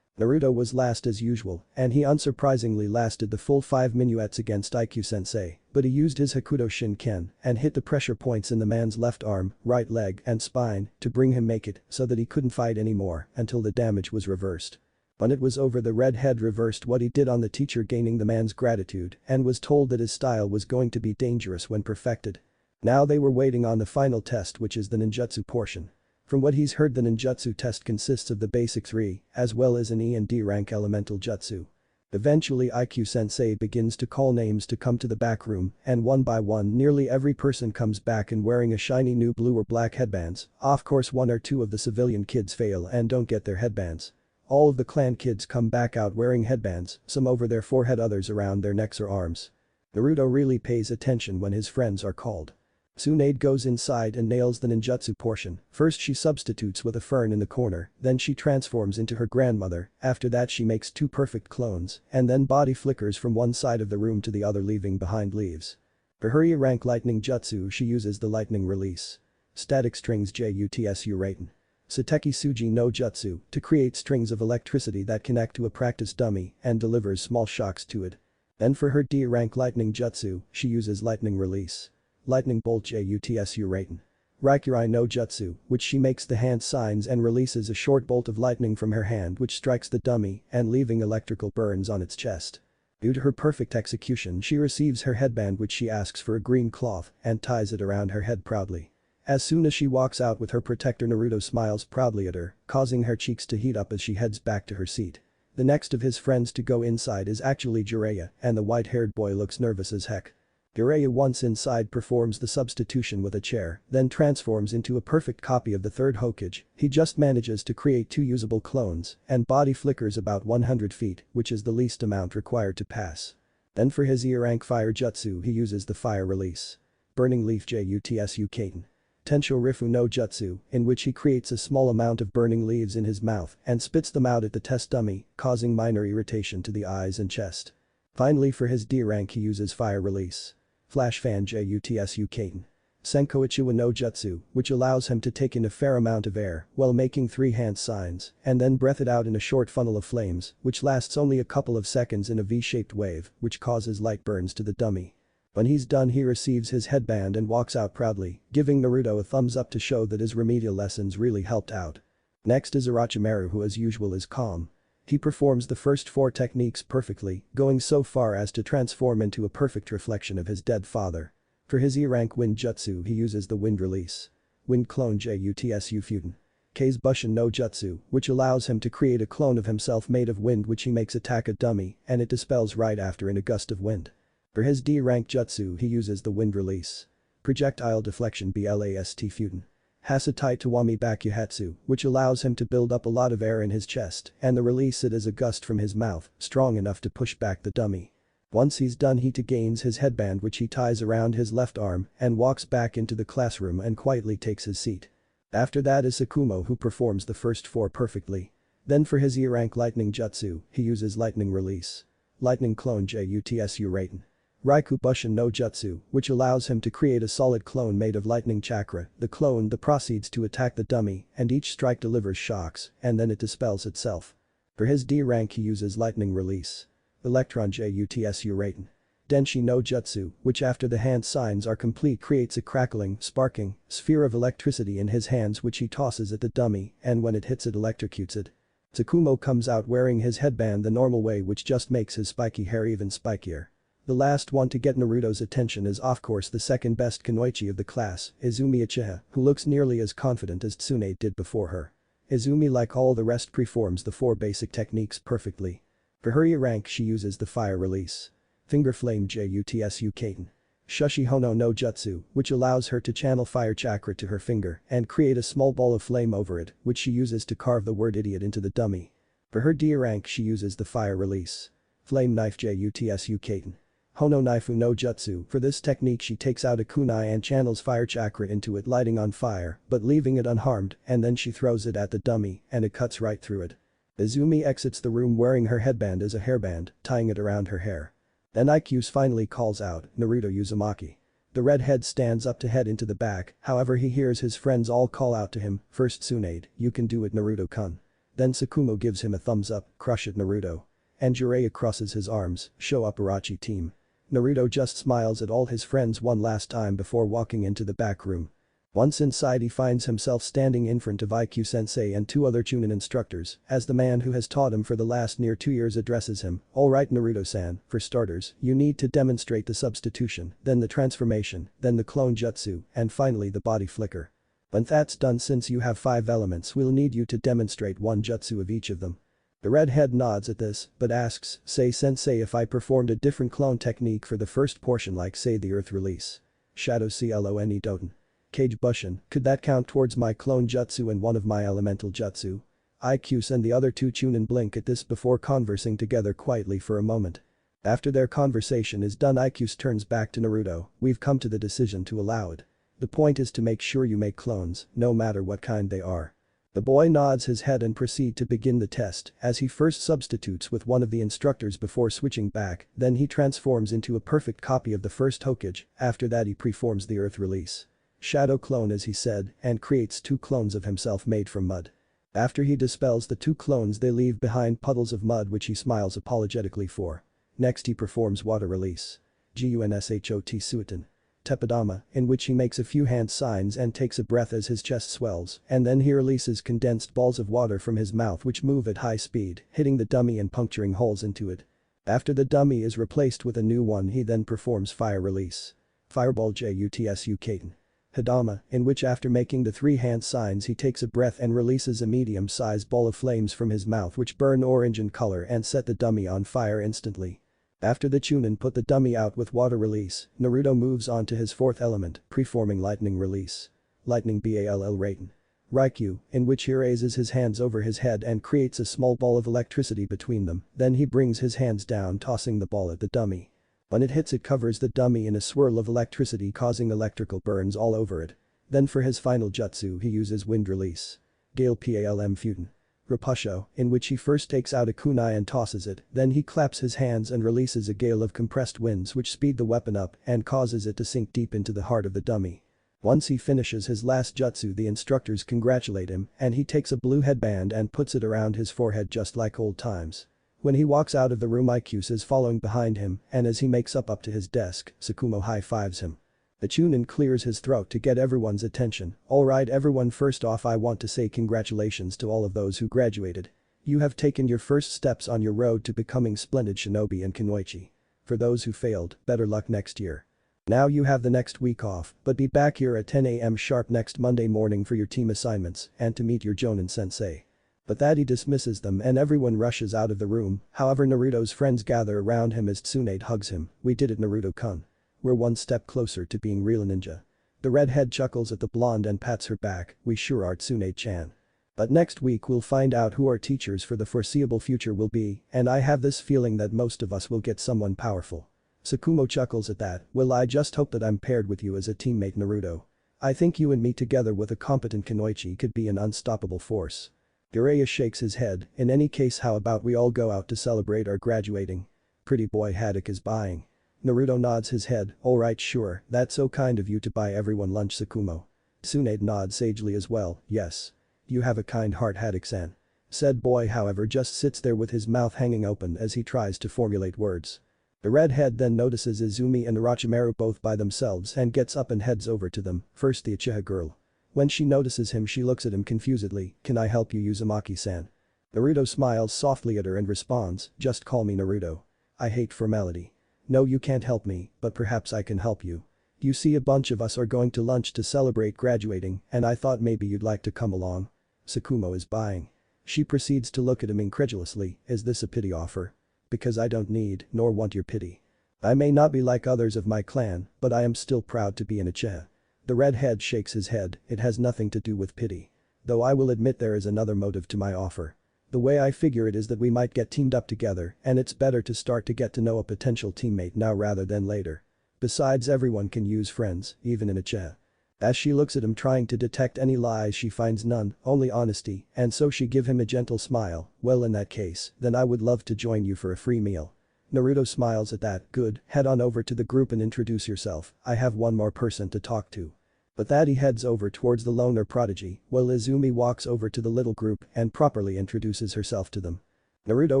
Speaker 1: Naruto was last as usual, and he unsurprisingly lasted the full 5 minuets against Iq-sensei, but he used his Hakuto Shinken and hit the pressure points in the man's left arm, right leg and spine to bring him make it so that he couldn't fight anymore until the damage was reversed. When it was over, the redhead reversed what he did on the teacher, gaining the man's gratitude, and was told that his style was going to be dangerous when perfected. Now they were waiting on the final test, which is the ninjutsu portion. From what he's heard, the ninjutsu test consists of the basic 3, as well as an E and D rank elemental jutsu. Eventually Iq-sensei begins to call names to come to the back room, and one by one nearly every person comes back and wearing a shiny new blue or black headbands. Of course 1 or 2 of the civilian kids fail and don't get their headbands. All of the clan kids come back out wearing headbands, some over their forehead, others around their necks or arms. Naruto really pays attention when his friends are called. Tsunade goes inside and nails the ninjutsu portion. First she substitutes with a fern in the corner, then she transforms into her grandmother, after that she makes 2 perfect clones, and then body flickers from one side of the room to the other leaving behind leaves. For her E rank lightning jutsu she uses the lightning release. Static strings jutsu raten. Sateki Suji no Jutsu to create strings of electricity that connect to a practice dummy and delivers small shocks to it. Then for her D rank lightning jutsu, she uses lightning release. Lightning bolt jutsu raten. Raikurai no Jutsu, which she makes the hand signs and releases a short bolt of lightning from her hand which strikes the dummy and leaving electrical burns on its chest. Due to her perfect execution she receives her headband which she asks for a green cloth and ties it around her head proudly. As soon as she walks out with her protector Naruto smiles proudly at her, causing her cheeks to heat up as she heads back to her seat. The next of his friends to go inside is actually Jiraiya and the white-haired boy looks nervous as heck. Jiraiya once inside performs the substitution with a chair, then transforms into a perfect copy of the third Hokage. He just manages to create 2 usable clones and body flickers about 100 feet, which is the least amount required to pass. Then for his E rank fire jutsu he uses the fire release. Burning leaf jutsu katen. Tensho Rifu no Jutsu, in which he creates a small amount of burning leaves in his mouth and spits them out at the test dummy, causing minor irritation to the eyes and chest. Finally for his D rank he uses fire release. Flash fan jutsu katen. Senko Ichiwa no Jutsu, which allows him to take in a fair amount of air while making 3 hand signs and then breath it out in a short funnel of flames, which lasts only a couple of seconds in a V-shaped wave, which causes light burns to the dummy. When he's done he receives his headband and walks out proudly, giving Naruto a thumbs up to show that his remedial lessons really helped out. Next is Orochimaru who as usual is calm. He performs the first 4 techniques perfectly, going so far as to transform into a perfect reflection of his dead father. For his E-rank wind jutsu he uses the wind release. Wind clone jutsu futen. Kei's Bushin no Jutsu, which allows him to create a clone of himself made of wind which he makes attack a dummy and it dispels right after in a gust of wind. For his D rank jutsu he uses the wind release. Projectile deflection blast futen. Hasatai Tawami Bakuhatsu, which allows him to build up a lot of air in his chest and the release it is a gust from his mouth, strong enough to push back the dummy. Once he's done he gains his headband which he ties around his left arm and walks back into the classroom and quietly takes his seat. After that is Sakumo who performs the first 4 perfectly. Then for his E-rank lightning jutsu, he uses lightning release. Lightning clone jutsu raten. Raikou Bushin no Jutsu, which allows him to create a solid clone made of lightning chakra. The clone proceeds to attack the dummy and each strike delivers shocks and then it dispels itself. For his D rank he uses lightning release. Electron jutsu raten. Denshi no Jutsu, which after the hand signs are complete creates a crackling, sparking, sphere of electricity in his hands which he tosses at the dummy and when it hits it electrocutes it. Tsukumo comes out wearing his headband the normal way which just makes his spiky hair even spikier. The last one to get Naruto's attention is of course the second best kunoichi of the class, Izumi Uchiha, who looks nearly as confident as Tsunade did before her. Izumi like all the rest performs the 4 basic techniques perfectly. For her E rank she uses the fire release. Finger flame jutsu katen. Shushi Hono no Jutsu, which allows her to channel fire chakra to her finger and create a small ball of flame over it, which she uses to carve the word idiot into the dummy. For her D rank she uses the fire release. Flame knife jutsu katen. Hono Naifu no Jutsu, for this technique she takes out a kunai and channels fire chakra into it lighting on fire but leaving it unharmed and then she throws it at the dummy and it cuts right through it. Izumi exits the room wearing her headband as a hairband, tying it around her hair. Then Aikyus finally calls out, Naruto Uzumaki. The redhead stands up to head into the back, however he hears his friends all call out to him, first Tsunade, you can do it Naruto-kun. Then Sakumo gives him a thumbs up, crush it Naruto. And Jiraiya crosses his arms, show up Orochi team. Naruto just smiles at all his friends one last time before walking into the back room. Once inside he finds himself standing in front of IQ sensei and 2 other Chunin instructors as the man who has taught him for the last near 2 years addresses him, alright Naruto-san, for starters, you need to demonstrate the substitution, then the transformation, then the clone jutsu, and finally the body flicker. When that's done since you have 5 elements we'll need you to demonstrate 1 jutsu of each of them. The redhead nods at this, but asks, say sensei if I performed a different clone technique for the first portion like say the earth release. Shadow Clone Doten. Cage Bushin, could that count towards my clone jutsu and one of my elemental jutsu? Aikyus and the other 2 Chunin blink at this before conversing together quietly for a moment. After their conversation is done Aikyus turns back to Naruto, we've come to the decision to allow it. The point is to make sure you make clones, no matter what kind they are. The boy nods his head and proceeds to begin the test as he first substitutes with one of the instructors before switching back, then he transforms into a perfect copy of the first Hokage, after that he preforms the earth release. Shadow clone as he said, and creates 2 clones of himself made from mud. After he dispels the 2 clones they leave behind puddles of mud which he smiles apologetically for. Next he performs water release. Gunshot Suiton. Tepidama, in which he makes a few hand signs and takes a breath as his chest swells, and then he releases condensed balls of water from his mouth which move at high speed, hitting the dummy and puncturing holes into it. After the dummy is replaced with a new one he then performs fire release. Fireball Jutsu Kaiten. Hidama, in which after making the 3 hand signs he takes a breath and releases a medium-sized ball of flames from his mouth which burn orange in color and set the dummy on fire instantly. After the Chunin put the dummy out with water release, Naruto moves on to his 4th element, preforming lightning release. Lightning Ball Raiden. Raikyu, in which he raises his hands over his head and creates a small ball of electricity between them, then he brings his hands down tossing the ball at the dummy. When it hits it covers the dummy in a swirl of electricity causing electrical burns all over it. Then for his final jutsu he uses wind release. Gale Palm Futon. Rapusho, in which he first takes out a kunai and tosses it, then he claps his hands and releases a gale of compressed winds which speed the weapon up and causes it to sink deep into the heart of the dummy. Once he finishes his last jutsu the instructors congratulate him and he takes a blue headband and puts it around his forehead just like old times. When he walks out of the room Ikyus is following behind him and as he makes up to his desk, Tsukumo high-fives him. The Chunin clears his throat to get everyone's attention. Alright everyone, first off I want to say congratulations to all of those who graduated. You have taken your first steps on your road to becoming splendid shinobi and kunoichi. For those who failed, better luck next year. Now you have the next week off, but be back here at 10 AM sharp next Monday morning for your team assignments and to meet your Jonin sensei. But that he dismisses them and everyone rushes out of the room, however Naruto's friends gather around him as Tsunade hugs him. We did it Naruto-kun. We're one step closer to being real ninja. The redhead chuckles at the blonde and pats her back, we sure are Tsunade-chan. But next week we'll find out who our teachers for the foreseeable future will be, and I have this feeling that most of us will get someone powerful. Tsukumo chuckles at that, well I just hope that I'm paired with you as a teammate Naruto. I think you and me together with a competent kunoichi could be an unstoppable force. Jiraiya shakes his head, in any case how about we all go out to celebrate our graduating? Pretty boy Haddock is buying. Naruto nods his head, alright sure, that's so kind of you to buy everyone lunch Tsukumo. Tsunade nods sagely as well, yes. You have a kind heart Haddock-san. Said boy however just sits there with his mouth hanging open as he tries to formulate words. The redhead then notices Izumi and Orochimaru both by themselves and gets up and heads over to them, first the Uchiha girl. When she notices him she looks at him confusedly, can I help you Uzumaki-san? Naruto smiles softly at her and responds, just call me Naruto. I hate formality. No you can't help me, but perhaps I can help you. You see a bunch of us are going to lunch to celebrate graduating and I thought maybe you'd like to come along. Tsukumo is buying. She proceeds to look at him incredulously, is this a pity offer? Because I don't need, nor want your pity. I may not be like others of my clan, but I am still proud to be an Uchiha. The redhead shakes his head, it has nothing to do with pity. Though I will admit there is another motive to my offer. The way I figure it is that we might get teamed up together and it's better to start to get to know a potential teammate now rather than later. Besides everyone can use friends, even in Uchiha. As she looks at him trying to detect any lies she finds none, only honesty, and so she give him a gentle smile, well in that case, then I would love to join you for a free meal. Naruto smiles at that, good, head on over to the group and introduce yourself, I have one more person to talk to. But that he heads over towards the loner prodigy, while Izumi walks over to the little group and properly introduces herself to them. Naruto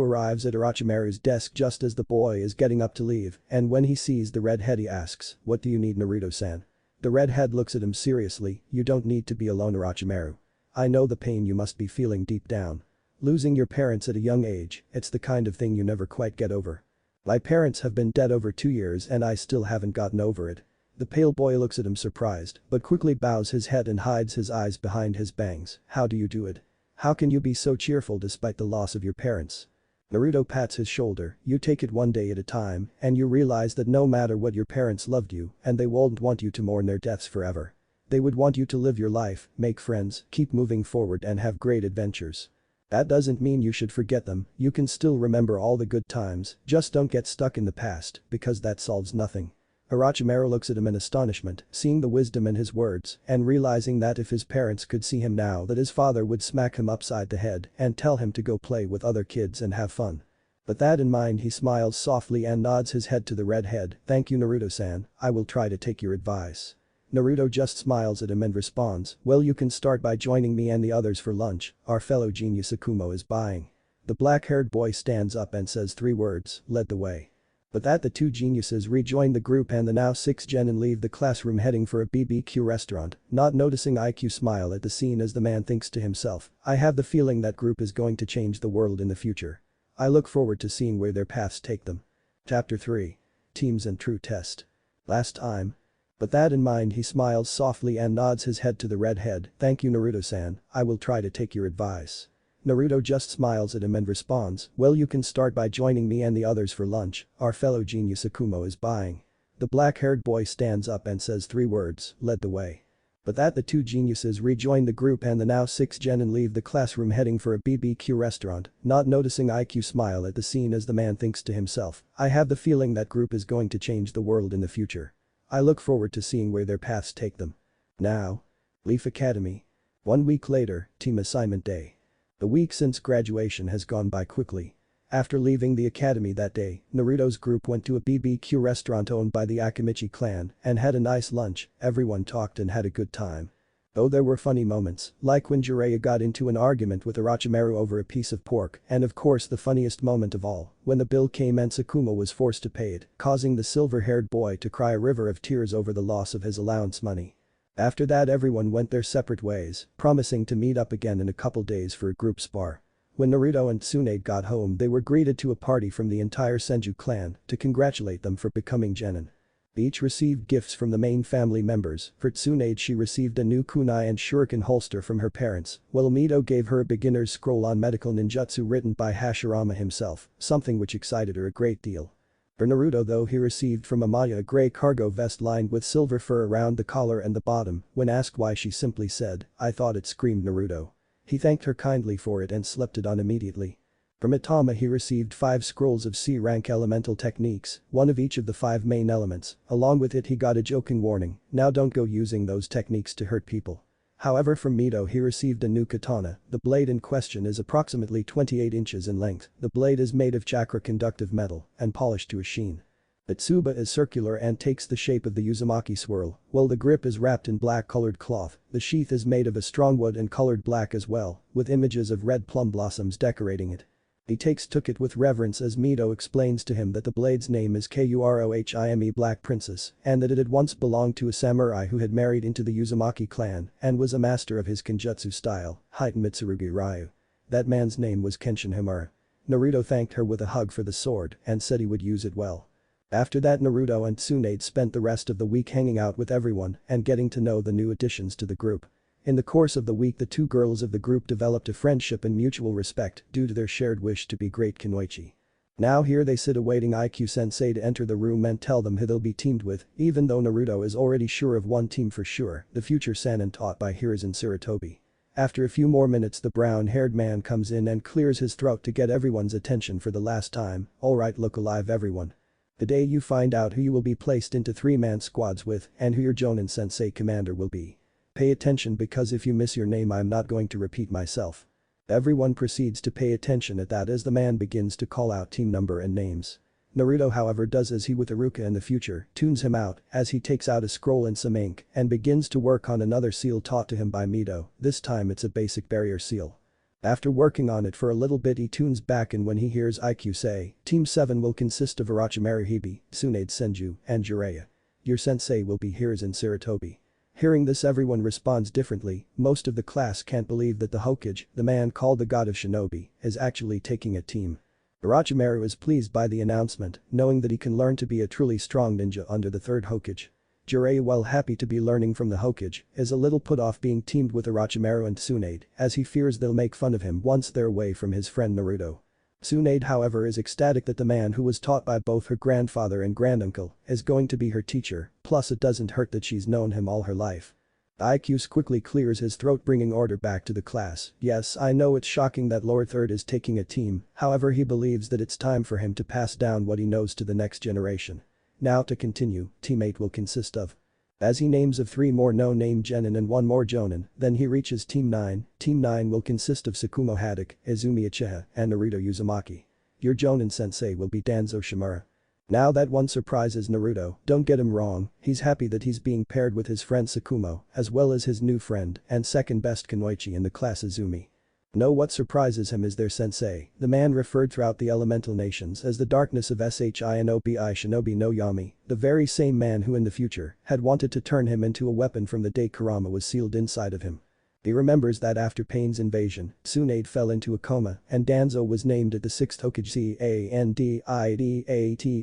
Speaker 1: arrives at Orochimaru's desk just as the boy is getting up to leave, and when he sees the redhead he asks, what do you need Naruto-san? The redhead looks at him seriously, you don't need to be alone Orochimaru. I know the pain you must be feeling deep down. Losing your parents at a young age, it's the kind of thing you never quite get over. My parents have been dead over 2 years and I still haven't gotten over it. The pale boy looks at him surprised, but quickly bows his head and hides his eyes behind his bangs. How do you do it? How can you be so cheerful despite the loss of your parents? Naruto pats his shoulder, you take it one day at a time, and you realize that no matter what your parents loved you, and they won't want you to mourn their deaths forever. They would want you to live your life, make friends, keep moving forward and have great adventures. That doesn't mean you should forget them, you can still remember all the good times, just don't get stuck in the past, because that solves nothing. Orochimaru looks at him in astonishment, seeing the wisdom in his words and realizing that if his parents could see him now that his father would smack him upside the head and tell him to go play with other kids and have fun. But that in mind he smiles softly and nods his head to the redhead, "Thank you Naruto-san, I will try to take your advice." Naruto just smiles at him and responds, "Well you can start by joining me and the others for lunch, our fellow genius Akumo is buying." The black-haired boy stands up and says 3 words, "Led the way." But that the two geniuses rejoin the group and the now 6 genin leave the classroom heading for a BBQ restaurant, not noticing IQ smile at the scene as the man thinks to himself, "I have the feeling that group is going to change the world in the future. I look forward to seeing where their paths take them." Chapter 3. Teams and True Test. Last time. But that in mind he smiles softly and nods his head to the redhead, "Thank you Naruto-san, I will try to take your advice." Naruto just smiles at him and responds, "Well you can start by joining me and the others for lunch, our fellow genius Akumo is buying." The black-haired boy stands up and says 3 words, "Led the way." But that the two geniuses rejoin the group and the now 6 genin leave the classroom heading for a BBQ restaurant, not noticing IQ smile at the scene as the man thinks to himself, "I have the feeling that group is going to change the world in the future. I look forward to seeing where their paths take them." Now. Leaf Academy. 1 week later, team assignment day. The week since graduation has gone by quickly. After leaving the academy that day, Naruto's group went to a BBQ restaurant owned by the Akamichi clan and had a nice lunch. Everyone talked and had a good time. Though there were funny moments, like when Jiraiya got into an argument with Orochimaru over a piece of pork, and of course the funniest moment of all, when the bill came and Sakuma was forced to pay it, causing the silver-haired boy to cry a river of tears over the loss of his allowance money. After that everyone went their separate ways, promising to meet up again in a couple days for a group spar. When Naruto and Tsunade got home they were greeted to a party from the entire Senju clan to congratulate them for becoming genin. They each received gifts from the main family members. For Tsunade she received a new kunai and shuriken holster from her parents, while Mito gave her a beginner's scroll on medical ninjutsu written by Hashirama himself, something which excited her a great deal. For Naruto though he received from Amaya a grey cargo vest lined with silver fur around the collar and the bottom. When asked why she simply said, "I thought it screamed Naruto." He thanked her kindly for it and slipped it on immediately. From Itama he received 5 scrolls of C-rank elemental techniques, one of each of the 5 main elements. Along with it he got a joking warning, "Now don't go using those techniques to hurt people." However from Mito he received a new katana. The blade in question is approximately 28 inches in length. The blade is made of chakra conductive metal and polished to a sheen. The tsuba is circular and takes the shape of the Uzumaki swirl, while the grip is wrapped in black colored cloth. The sheath is made of a strong wood and colored black as well, with images of red plum blossoms decorating it. He took it with reverence as Mito explains to him that the blade's name is Kurohime Black Princess and that it had once belonged to a samurai who had married into the Uzumaki clan and was a master of his kenjutsu style, Hiiten Mitsurugi Ryu. That man's name was Kenshin Himura. Naruto thanked her with a hug for the sword and said he would use it well. After that Naruto and Tsunade spent the rest of the week hanging out with everyone and getting to know the new additions to the group. In the course of the week the 2 girls of the group developed a friendship and mutual respect due to their shared wish to be great kunoichi. Now here they sit awaiting IQ sensei to enter the room and tell them who they'll be teamed with, even though Naruto is already sure of one team for sure, the future Sannin taught by Hiruzen Sarutobi. After a few more minutes the brown-haired man comes in and clears his throat to get everyone's attention for the last time. "Alright look alive everyone. The day you find out who you will be placed into 3-man squads with and who your Jonin sensei commander will be. Pay attention because if you miss your name I'm not going to repeat myself." Everyone proceeds to pay attention at that as the man begins to call out team number and names. Naruto however does as he with Iruka in the future, tunes him out as he takes out a scroll and some ink and begins to work on another seal taught to him by Mito. This time it's a basic barrier seal. After working on it for a little bit he tunes back in when he hears IQ say, "Team 7 will consist of Orochimaru Hibi, Tsunade Senju, and Jiraiya. Your sensei will be Hiruzen Sarutobi." Hearing this everyone responds differently. Most of the class can't believe that the Hokage, the man called the god of shinobi, is actually taking a team. Orochimaru is pleased by the announcement, knowing that he can learn to be a truly strong ninja under the 3rd Hokage. Jiraiya, while happy to be learning from the Hokage, is a little put off being teamed with Orochimaru and Tsunade as he fears they'll make fun of him once they're away from his friend Naruto. Tsunade however is ecstatic that the man who was taught by both her grandfather and granduncle is going to be her teacher, plus it doesn't hurt that she's known him all her life. IQ quickly clears his throat bringing order back to the class. Yes, I know it's shocking that lower 3rd is taking a team, however he believes that it's time for him to pass down what he knows to the next generation. Now to continue, Team 8 will consist of. As he names of 3 more no-name genin and 1 more jonin, then he reaches Team 9. Team 9 will consist of Tsukumo Haddock, Izumi Uchiha, and Naruto Uzumaki. Your jonin sensei will be Danzo Shimura. Now that one surprises Naruto, don't get him wrong, he's happy that he's being paired with his friend Tsukumo, as well as his new friend and second best kunoichi in the class Izumi. No, what surprises him is their sensei, the man referred throughout the elemental nations as the darkness of Shinobi Shinobi no Yami, the very same man who in the future had wanted to turn him into a weapon from the day Kurama was sealed inside of him. He remembers that after Pain's invasion, Tsunade fell into a coma and Danzo was named at the 6th Hokage Candidat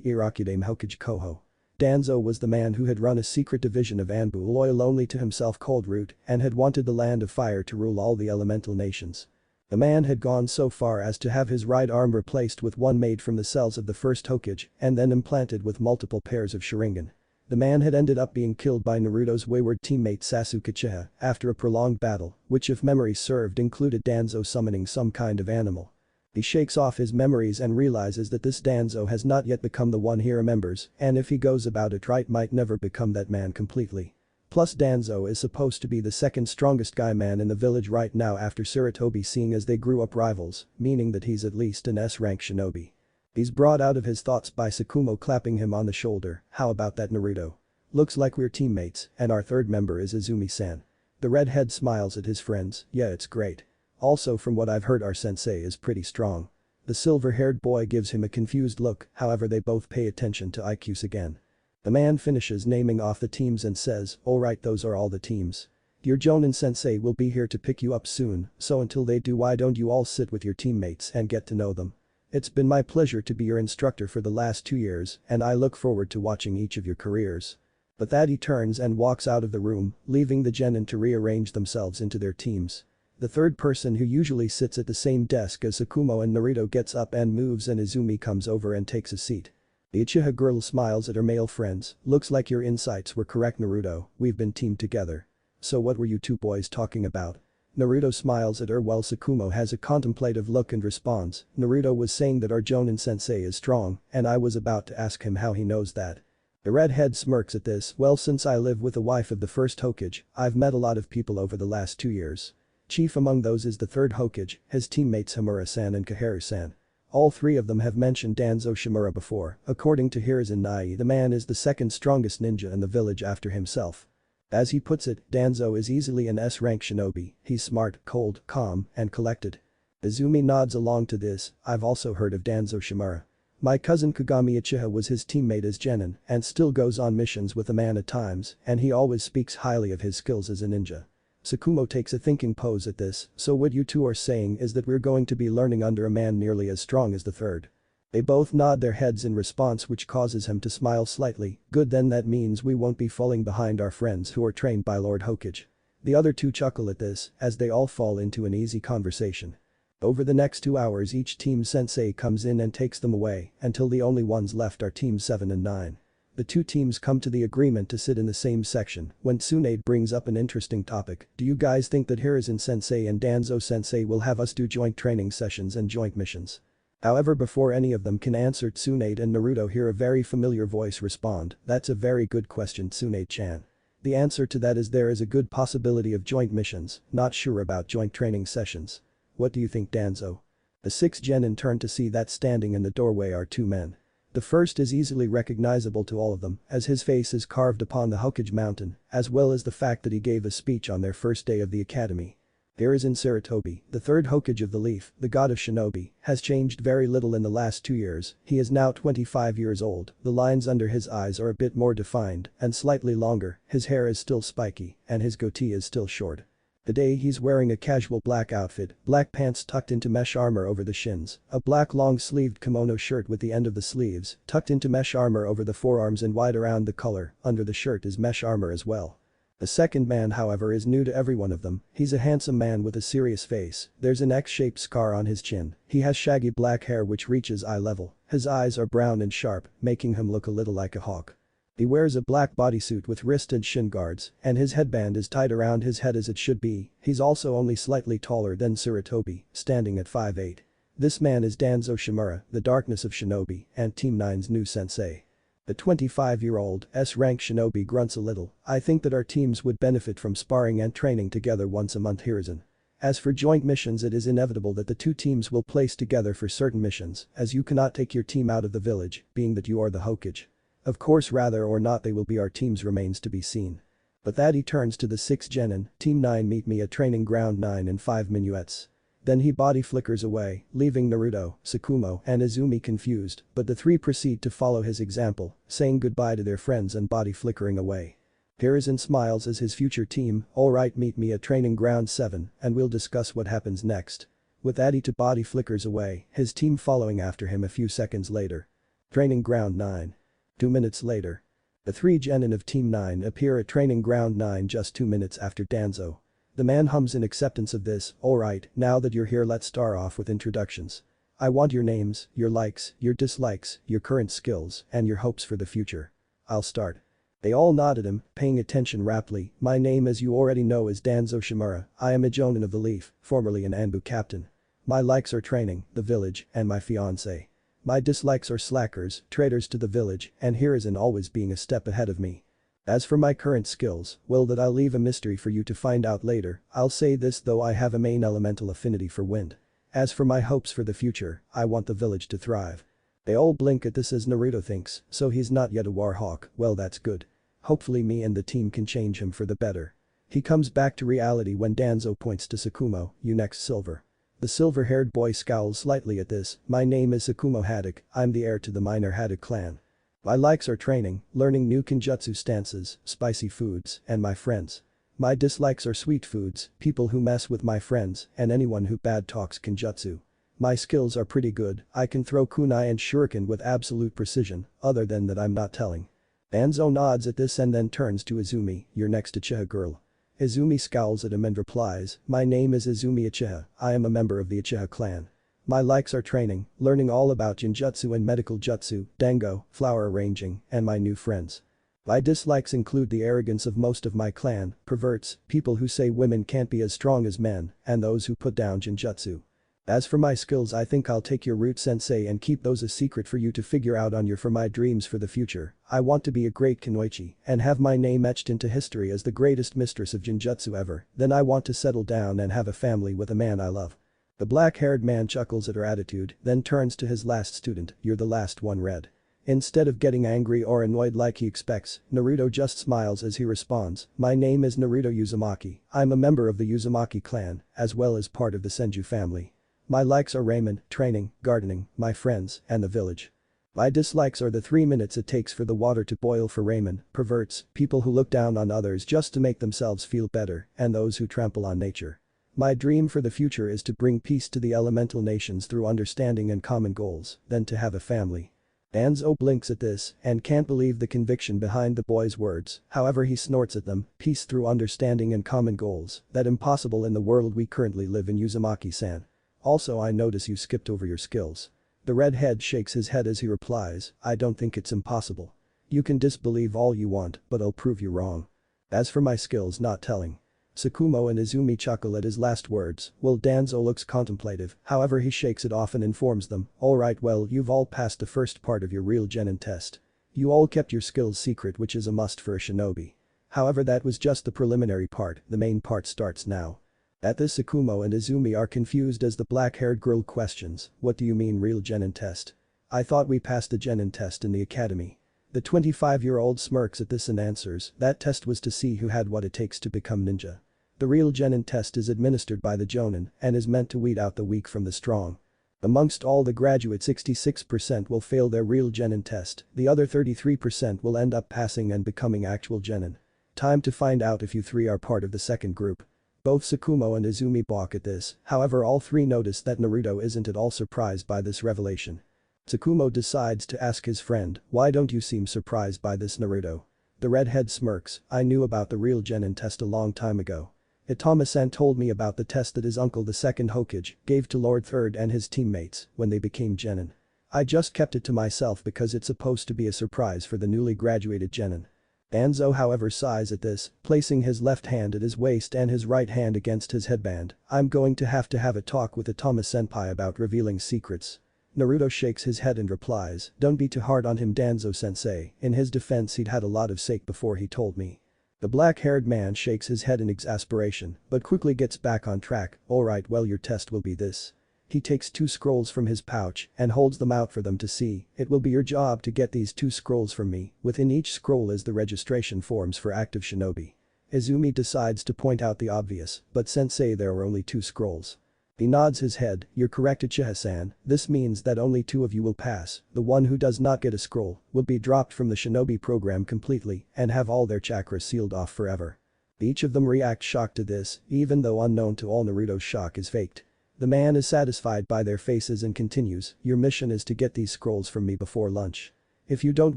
Speaker 1: Irakudame Hokage Koho. Danzo was the man who had run a secret division of Anbu loyal only to himself Cold Root and had wanted the Land of Fire to rule all the elemental nations. The man had gone so far as to have his right arm replaced with one made from the cells of the first Hokage and then implanted with multiple pairs of Sharingan. The man had ended up being killed by Naruto's wayward teammate Sasuke Uchiha after a prolonged battle, which if memory served included Danzo summoning some kind of animal. He shakes off his memories and realizes that this Danzo has not yet become the one he remembers and if he goes about it right might never become that man completely. Plus Danzo is supposed to be the second strongest guy man in the village right now after Tsunade seeing as they grew up rivals, meaning that he's at least an S-rank shinobi. He's brought out of his thoughts by Tsukumo clapping him on the shoulder, how about that Naruto? Looks like we're teammates and our third member is Izumi-san. The redhead smiles at his friends, yeah it's great. Also from what I've heard our sensei is pretty strong. The silver-haired boy gives him a confused look, however they both pay attention to IQs again. The man finishes naming off the teams and says, alright those are all the teams. Your Jonin sensei will be here to pick you up soon, so until they do why don't you all sit with your teammates and get to know them. It's been my pleasure to be your instructor for the last 2 years and I look forward to watching each of your careers. With that he turns and walks out of the room, leaving the genin to rearrange themselves into their teams. The third person who usually sits at the same desk as Tsukumo and Naruto gets up and moves and Izumi comes over and takes a seat. The Uchiha girl smiles at her male friends, looks like your insights were correct Naruto, we've been teamed together. So what were you two boys talking about? Naruto smiles at her while Tsukumo has a contemplative look and responds, Naruto was saying that our Jonin sensei is strong and I was about to ask him how he knows that. The redhead smirks at this, well since I live with the wife of the first Hokage, I've met a lot of people over the last 2 years. Chief among those is the third Hokage, his teammates Hamura-san and Kaharu-san. All 3 of them have mentioned Danzo Shimura before, according to Hiruzen Nai the man is the second strongest ninja in the village after himself. As he puts it, Danzo is easily an S-rank shinobi, he's smart, cold, calm, and collected. Izumi nods along to this, I've also heard of Danzo Shimura. My cousin Kagami Uchiha was his teammate as genin and still goes on missions with the man at times and he always speaks highly of his skills as a ninja. Tsukumo takes a thinking pose at this, so what you two are saying is that we're going to be learning under a man nearly as strong as the third. They both nod their heads in response which causes him to smile slightly, good then that means we won't be falling behind our friends who are trained by Lord Hokage. The other two chuckle at this as they all fall into an easy conversation. Over the next 2 hours each team sensei comes in and takes them away until the only ones left are teams 7 and 9. The 2 teams come to the agreement to sit in the same section when Tsunade brings up an interesting topic, do you guys think that Hiruzen sensei and Danzo sensei will have us do joint training sessions and joint missions? However before any of them can answer Tsunade and Naruto hear a very familiar voice respond, that's a very good question Tsunade-chan. The answer to that is there is a good possibility of joint missions, not sure about joint training sessions. What do you think Danzo? The 6 genin turn to see that standing in the doorway are 2 men. The first is easily recognizable to all of them as his face is carved upon the Hokage mountain as well as the fact that he gave a speech on their first day of the academy. Hiruzen Sarutobi, the third Hokage of the Leaf, the god of shinobi, has changed very little in the last 2 years, he is now 25 years old, the lines under his eyes are a bit more defined and slightly longer, his hair is still spiky and his goatee is still short. Today he's wearing a casual black outfit, black pants tucked into mesh armor over the shins, a black long-sleeved kimono shirt with the end of the sleeves tucked into mesh armor over the forearms and wide around the collar, under the shirt is mesh armor as well. The second man however is new to every one of them, he's a handsome man with a serious face, there's an X-shaped scar on his chin, he has shaggy black hair which reaches eye level, his eyes are brown and sharp, making him look a little like a hawk. He wears a black bodysuit with wrist and shin guards and his headband is tied around his head as it should be, he's also only slightly taller than Sarutobi, standing at 5'8". This man is Danzo Shimura, the darkness of shinobi and Team 9's new sensei. The 25-year-old S-rank shinobi grunts a little. I think that our teams would benefit from sparring and training together once a month, Hiruzen. As for joint missions, it is inevitable that the two teams will place together for certain missions, as you cannot take your team out of the village, being that you are the Hokage. Of course, rather or not they will be our teams remains to be seen. But that he turns to the 6 genin, Team 9 meet me at training ground 9 in 5 minuets. Then he body flickers away, leaving Naruto, Tsukumo, and Izumi confused, but the three proceed to follow his example, saying goodbye to their friends and body flickering away. Hiruzen smiles as his future team, alright, meet me at training ground 7, and we'll discuss what happens next. With that he to body flickers away, his team following after him a few seconds later. Training ground 9. 2 minutes later. The 3 genin of Team 9 appear at training ground 9 just 2 minutes after Danzo. The man hums in acceptance of this. Alright, now that you're here, let's start off with introductions. I want your names, your likes, your dislikes, your current skills, and your hopes for the future. I'll start. They all nodded him, paying attention raptly. My name, as you already know, is Danzo Shimura. I am a jonin of the Leaf, formerly an Anbu captain. My likes are training, the village, and my fiancé. My dislikes are slackers, traitors to the village, and Hiruzen always being a step ahead of me. As for my current skills, well, that I'll leave a mystery for you to find out later. I'll say this though, I have a main elemental affinity for wind. As for my hopes for the future, I want the village to thrive. They all blink at this as Naruto thinks, so he's not yet a warhawk, well that's good. Hopefully me and the team can change him for the better. He comes back to reality when Danzo points to Tsukumo, you next, Silver. The silver-haired boy scowls slightly at this. My name is Tsukumo Haddock, I'm the heir to the minor Haddock clan. My likes are training, learning new kenjutsu stances, spicy foods, and my friends. My dislikes are sweet foods, people who mess with my friends, and anyone who bad talks kenjutsu. My skills are pretty good, I can throw kunai and shuriken with absolute precision, other than that I'm not telling. Danzo nods at this and then turns to Izumi, you're next, Uchiha girl. Izumi scowls at him and replies, my name is Izumi Uchiha, I am a member of the Uchiha clan. My likes are training, learning all about Jinjutsu and medical jutsu, dango, flower arranging, and my new friends. My dislikes include the arrogance of most of my clan, perverts, people who say women can't be as strong as men, and those who put down Jinjutsu. As for my skills, I think I'll take your route, sensei, and keep those a secret for you to figure out on your. For my dreams for the future, I want to be a great kunoichi and have my name etched into history as the greatest mistress of Jinjutsu ever. Then I want to settle down and have a family with a man I love. The black-haired man chuckles at her attitude, then turns to his last student, you're the last one, Red. Instead of getting angry or annoyed like he expects, Naruto just smiles as he responds, my name is Naruto Uzumaki, I'm a member of the Uzumaki clan, as well as part of the Senju family. My likes are ramen, training, gardening, my friends, and the village. My dislikes are the 3 minutes it takes for the water to boil for ramen, perverts, people who look down on others just to make themselves feel better, and those who trample on nature. My dream for the future is to bring peace to the elemental nations through understanding and common goals, then to have a family. Danzo blinks at this and can't believe the conviction behind the boy's words, however he snorts at them, peace through understanding and common goals, that impossible in the world we currently live in, Uzumaki-san. Also, I notice you skipped over your skills. The redhead shakes his head as he replies, I don't think it's impossible. You can disbelieve all you want, but I'll prove you wrong. As for my skills, not telling. Tsukumo and Izumi chuckle at his last words, while Danzo looks contemplative, however he shakes it off and informs them, alright, well, you've all passed the first part of your real genin test. You all kept your skills secret, which is a must for a shinobi. However, that was just the preliminary part, the main part starts now. At this, Tsukumo and Izumi are confused as the black-haired girl questions, what do you mean real genin test? I thought we passed the genin test in the academy. The 25-year-old smirks at this and answers, that test was to see who had what it takes to become ninja. The real genin test is administered by the jonin and is meant to weed out the weak from the strong. Amongst all the graduates, 66% will fail their real genin test, the other 33% will end up passing and becoming actual genin. Time to find out if you three are part of the second group. Both Tsukumo and Izumi balk at this, however all three notice that Naruto isn't at all surprised by this revelation. Tsukumo decides to ask his friend, why don't you seem surprised by this, Naruto? The redhead smirks, I knew about the real genin test a long time ago. Itama-san told me about the test that his uncle, the second Hokage, gave to Lord Third and his teammates when they became genin. I just kept it to myself because it's supposed to be a surprise for the newly graduated genin. Danzo however sighs at this, placing his left hand at his waist and his right hand against his headband. I'm going to have a talk with Itama-senpai about revealing secrets. Naruto shakes his head and replies, "Don't be too hard on him, Danzo-sensei, in his defense he'd had a lot of sake before he told me." The black-haired man shakes his head in exasperation, but quickly gets back on track. "Alright, well, your test will be this." He takes 2 scrolls from his pouch and holds them out for them to see. "It will be your job to get these 2 scrolls from me. Within each scroll is the registration forms for active shinobi." Izumi decides to point out the obvious, "But sensei, there are only 2 scrolls." He nods his head. "You're correct, Uchiha-san. This means that only 2 of you will pass. The one who does not get a scroll will be dropped from the shinobi program completely and have all their chakras sealed off forever." Each of them react shocked to this, even though unknown to all Naruto's shock is faked. The man is satisfied by their faces and continues, "Your mission is to get these scrolls from me before lunch. If you don't,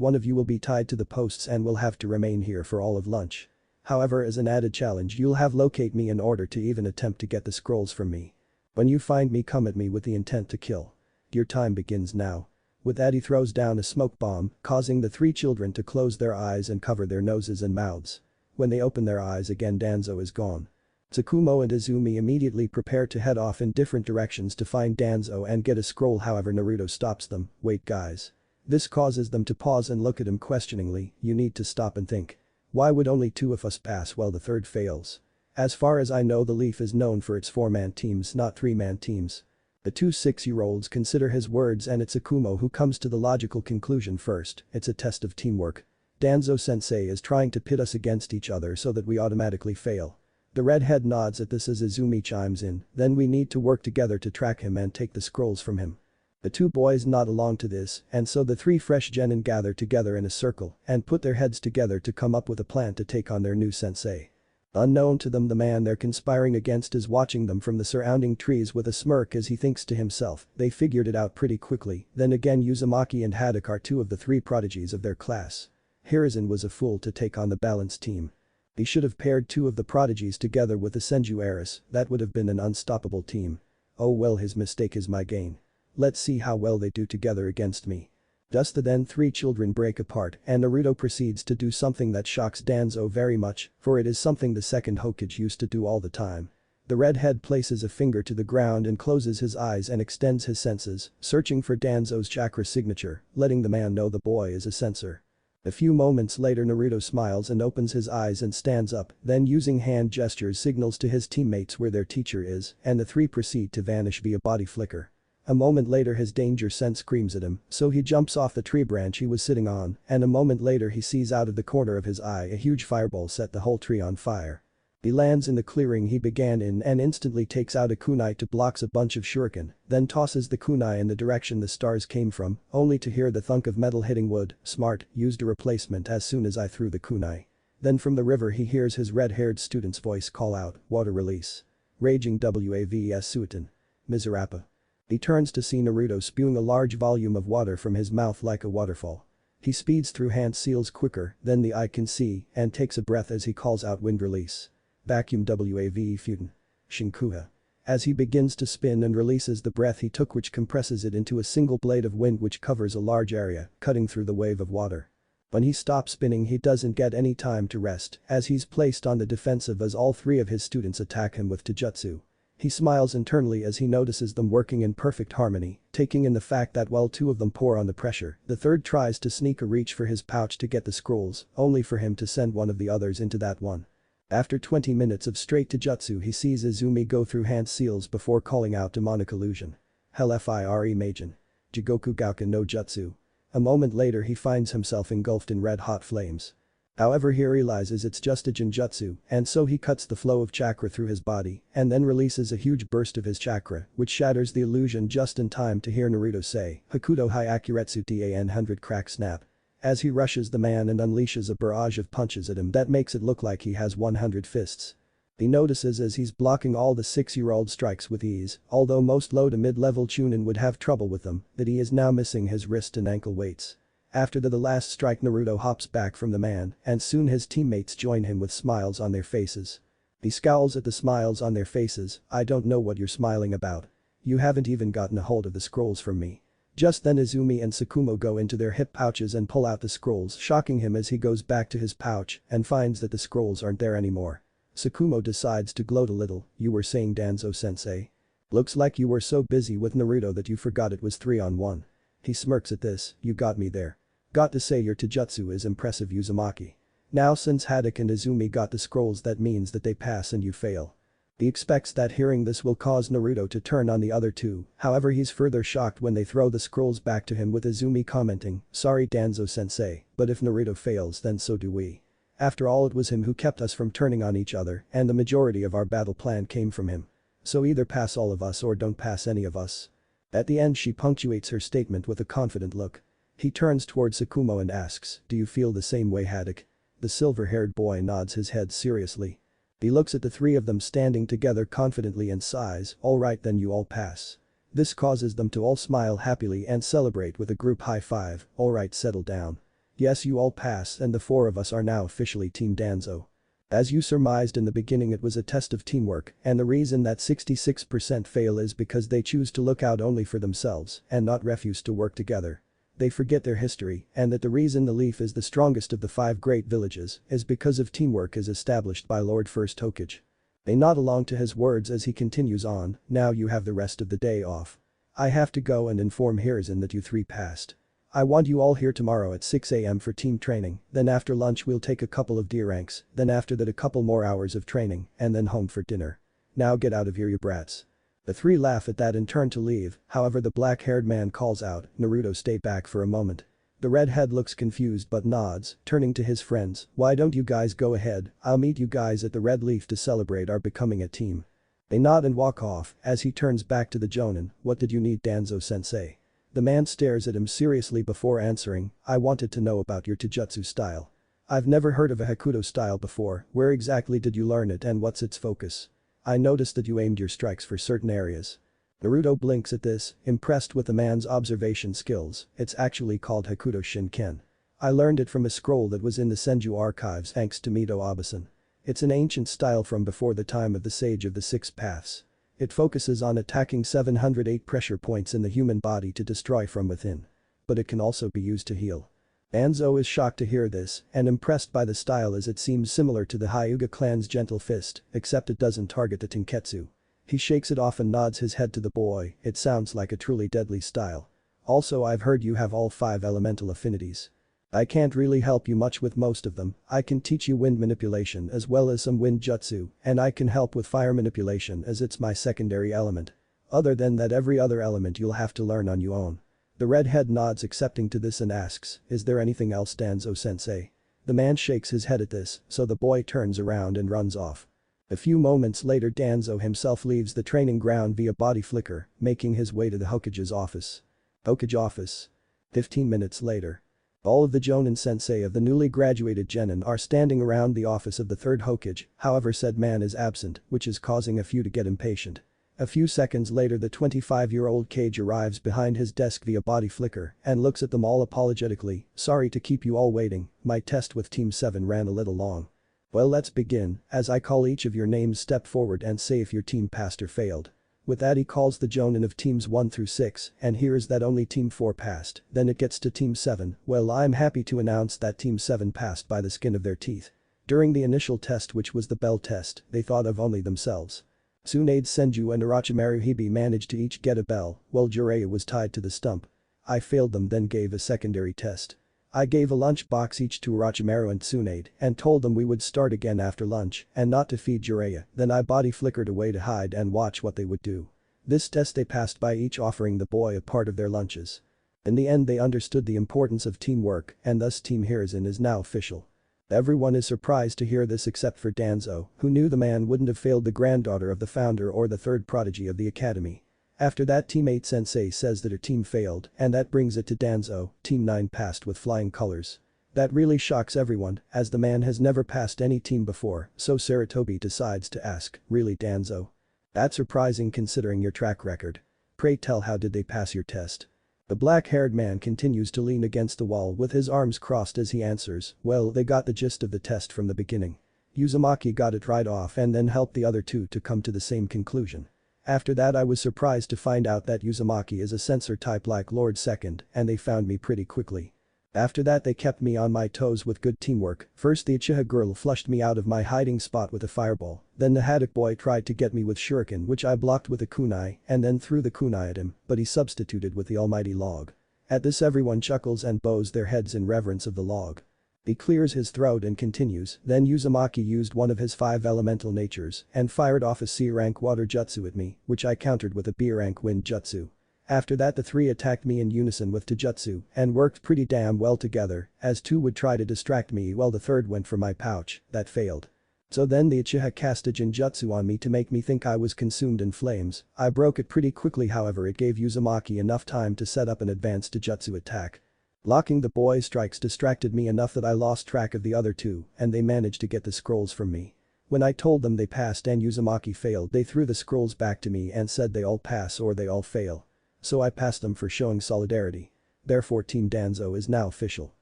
Speaker 1: one of you will be tied to the posts and will have to remain here for all of lunch. However, as an added challenge, you'll have locate me in order to even attempt to get the scrolls from me. When you find me, come at me with the intent to kill. Your time begins now." With that, he throws down a smoke bomb, causing the 3 children to close their eyes and cover their noses and mouths. When they open their eyes again, Danzo is gone. Tsukumo and Izumi immediately prepare to head off in different directions to find Danzo and get a scroll. However, Naruto stops them. "Wait, guys." This causes them to pause and look at him questioningly. "You need to stop and think. Why would only 2 of us pass while the third fails? As far as I know, the Leaf is known for its 4-man teams, not 3-man teams." The 2 6-year-olds consider his words, and it's Tsukumo who comes to the logical conclusion first. "It's a test of teamwork. Danzo-sensei is trying to pit us against each other so that we automatically fail." The redhead nods at this as Izumi chimes in, "Then we need to work together to track him and take the scrolls from him." The 2 boys nod along to this, and so the 3 fresh genin gather together in a circle and put their heads together to come up with a plan to take on their new sensei. Unknown to them, the man they're conspiring against is watching them from the surrounding trees with a smirk as he thinks to himself, "They figured it out pretty quickly." Then again, Uzumaki and Haddock are 2 of the 3 prodigies of their class. Hiruzen was a fool to take on the balanced team. He should have paired 2 of the prodigies together with the Senju heiress. That would have been an unstoppable team. Oh well, his mistake is my gain. Let's see how well they do together against me. Just then 3 children break apart and Naruto proceeds to do something that shocks Danzo very much, for it is something the second Hokage used to do all the time. The redhead places a finger to the ground and closes his eyes and extends his senses, searching for Danzo's chakra signature, letting the man know the boy is a sensor. A few moments later, Naruto smiles and opens his eyes and stands up, then using hand gestures signals to his teammates where their teacher is, and the 3 proceed to vanish via body flicker. A moment later, his danger sense screams at him, so he jumps off the tree branch he was sitting on, and a moment later he sees out of the corner of his eye a huge fireball set the whole tree on fire. He lands in the clearing he began in and instantly takes out a kunai to blocks a bunch of shuriken, then tosses the kunai in the direction the stars came from, only to hear the thunk of metal hitting wood. "Smart, used a replacement as soon as I threw the kunai." Then from the river he hears his red-haired student's voice call out, "Water release. Raging WAVS Suiton. Miserapa." He turns to see Naruto spewing a large volume of water from his mouth like a waterfall. He speeds through hand seals quicker than the eye can see and takes a breath as he calls out, "Wind release. Vacuum WAVE Futon. Shinkuha." As he begins to spin and releases the breath he took, which compresses it into a single blade of wind which covers a large area, cutting through the wave of water. When he stops spinning, he doesn't get any time to rest as he's placed on the defensive as all 3 of his students attack him with taijutsu. He smiles internally as he notices them working in perfect harmony, taking in the fact that while 2 of them pour on the pressure, the third tries to sneak a reach for his pouch to get the scrolls, only for him to send one of the others into that one. After 20 minutes of straight taijutsu, he sees Izumi go through hand seals before calling out demonic illusion. "Hell fire Majin. Jigoku Gauken no Jutsu." A moment later he finds himself engulfed in red-hot flames. However, he realizes it's just a genjutsu, and so he cuts the flow of chakra through his body and then releases a huge burst of his chakra, which shatters the illusion just in time to hear Naruto say, "Hakuto Hai Akuretsu Dan 100 crack snap." As he rushes the man and unleashes a barrage of punches at him that makes it look like he has 100 fists. He notices as he's blocking all the 6-year-old strikes with ease, although most low to mid-level chunin would have trouble with them, that he is now missing his wrist and ankle weights. After the last strike, Naruto hops back from the man and soon his teammates join him with smiles on their faces. He scowls at the smiles on their faces. "I don't know what you're smiling about. You haven't even gotten a hold of the scrolls from me." Just then Izumi and Tsukumo go into their hip pouches and pull out the scrolls, shocking him as he goes back to his pouch and finds that the scrolls aren't there anymore. Tsukumo decides to gloat a little. "You were saying, Danzo-sensei?" Looks like you were so busy with Naruto that you forgot it was 3-on-1. He smirks at this, you got me there. Got to say your taijutsu is impressive Uzumaki. Now since Haddock and Izumi got the scrolls that means that they pass and you fail. He expects that hearing this will cause Naruto to turn on the other two, however he's further shocked when they throw the scrolls back to him with Izumi commenting, sorry Danzo-sensei, but if Naruto fails then so do we. After all it was him who kept us from turning on each other and the majority of our battle plan came from him. So either pass all of us or don't pass any of us. At the end she punctuates her statement with a confident look. He turns towards Sakumo and asks, do you feel the same way Haddock? The silver-haired boy nods his head seriously. He looks at the three of them standing together confidently and sighs, alright then you all pass. This causes them to all smile happily and celebrate with a group high five, alright settle down. Yes you all pass and the four of us are now officially Team Danzo. As you surmised in the beginning it was a test of teamwork and the reason that 66% fail is because they choose to look out only for themselves and not refuse to work together. They forget their history and that the reason the Leaf is the strongest of the 5 great villages is because of teamwork as established by Lord First Hokage. They nod along to his words as he continues on, now you have the rest of the day off. I have to go and inform Hiruzen that you 3 passed. I want you all here tomorrow at 6 AM for team training, then after lunch we'll take a couple of D ranks, then after that a couple more hours of training, and then home for dinner. Now get out of here you brats. The 3 laugh at that and turn to leave, however the black-haired man calls out, Naruto stay back for a moment. The redhead looks confused but nods, turning to his friends, why don't you guys go ahead, I'll meet you guys at the Red Leaf to celebrate our becoming a team. They nod and walk off, as he turns back to the Jonin, what did you need Danzo-sensei? The man stares at him seriously before answering, I wanted to know about your taijutsu style. I've never heard of a Hakuto style before, where exactly did you learn it and what's its focus? I noticed that you aimed your strikes for certain areas. Naruto blinks at this, impressed with the man's observation skills, it's actually called Hakuto Shinken. I learned it from a scroll that was in the Senju archives thanks to Mito Abasan. It's an ancient style from before the time of the Sage of the Six Paths. It focuses on attacking 708 pressure points in the human body to destroy from within. But it can also be used to heal. Danzo is shocked to hear this and impressed by the style as it seems similar to the Hyuga clan's Gentle Fist, except it doesn't target the Tenketsu. He shakes it off and nods his head to the boy, it sounds like a truly deadly style. Also I've heard you have all 5 elemental affinities. I can't really help you much with most of them, I can teach you wind manipulation as well as some wind jutsu, and I can help with fire manipulation as it's my secondary element. Other than that every other element you'll have to learn on your own. The redhead nods accepting to this and asks, is there anything else Danzo-sensei? The man shakes his head at this, so the boy turns around and runs off. A few moments later Danzo himself leaves the training ground via body flicker, making his way to the Hokage's office. Hokage office. 15 minutes later. All of the Jonin sensei of the newly graduated genin are standing around the office of the 3rd Hokage, however said man is absent, which is causing a few to get impatient. A few seconds later the 25-year-old Kage arrives behind his desk via body flicker and looks at them all apologetically, sorry to keep you all waiting, my test with Team 7 ran a little long. Well let's begin, as I call each of your names step forward and say if your team passed or failed. With that he calls the Jonin of teams 1 through 6 and hears that only team 4 passed, then it gets to team 7, well I'm happy to announce that team 7 passed by the skin of their teeth. During the initial test which was the bell test, they thought of only themselves. Tsunade Senju and Orochimaru Hibi managed to each get a bell, while Jiraiya was tied to the stump. I failed them then gave a secondary test. I gave a lunch box each to Orochimaru and Tsunade and told them we would start again after lunch and not to feed Jiraiya, then I body flickered away to hide and watch what they would do. This test they passed by each offering the boy a part of their lunches. In the end they understood the importance of teamwork and thus Team Hiruzen is now official. Everyone is surprised to hear this except for Danzo, who knew the man wouldn't have failed the granddaughter of the founder or the 3rd prodigy of the academy. After that Team 8 sensei says that her team failed and that brings it to Danzo, Team 9 passed with flying colors. That really shocks everyone as the man has never passed any team before, so Saratobi decides to ask, really Danzo? That's surprising considering your track record. Pray tell how did they pass your test? The black-haired man continues to lean against the wall with his arms crossed as he answers, well they got the gist of the test from the beginning. Uzumaki got it right off and then helped the other 2 to come to the same conclusion. After that I was surprised to find out that Uzumaki is a censor type like Lord Second and they found me pretty quickly. After that they kept me on my toes with good teamwork. First the Uchiha girl flushed me out of my hiding spot with a fireball, then the Haddock boy tried to get me with shuriken which I blocked with a kunai and then threw the kunai at him, but he substituted with the almighty log. At this everyone chuckles and bows their heads in reverence of the log. He clears his throat and continues, then Uzumaki used one of his 5 elemental natures and fired off a C-rank water jutsu at me, which I countered with a B-rank wind jutsu. After that the 3 attacked me in unison with Taijutsu and worked pretty damn well together, as 2 would try to distract me while the 3rd went for my pouch, that failed. So then the Uchiha cast a Jinjutsu on me to make me think I was consumed in flames. I broke it pretty quickly, however it gave Uzumaki enough time to set up an advanced Taijutsu attack. Blocking the boy's strikes distracted me enough that I lost track of the other 2 and they managed to get the scrolls from me. When I told them they passed and Uzumaki failed, they threw the scrolls back to me and said they all pass or they all fail. So I passed them for showing solidarity. Therefore Team Danzo is now official.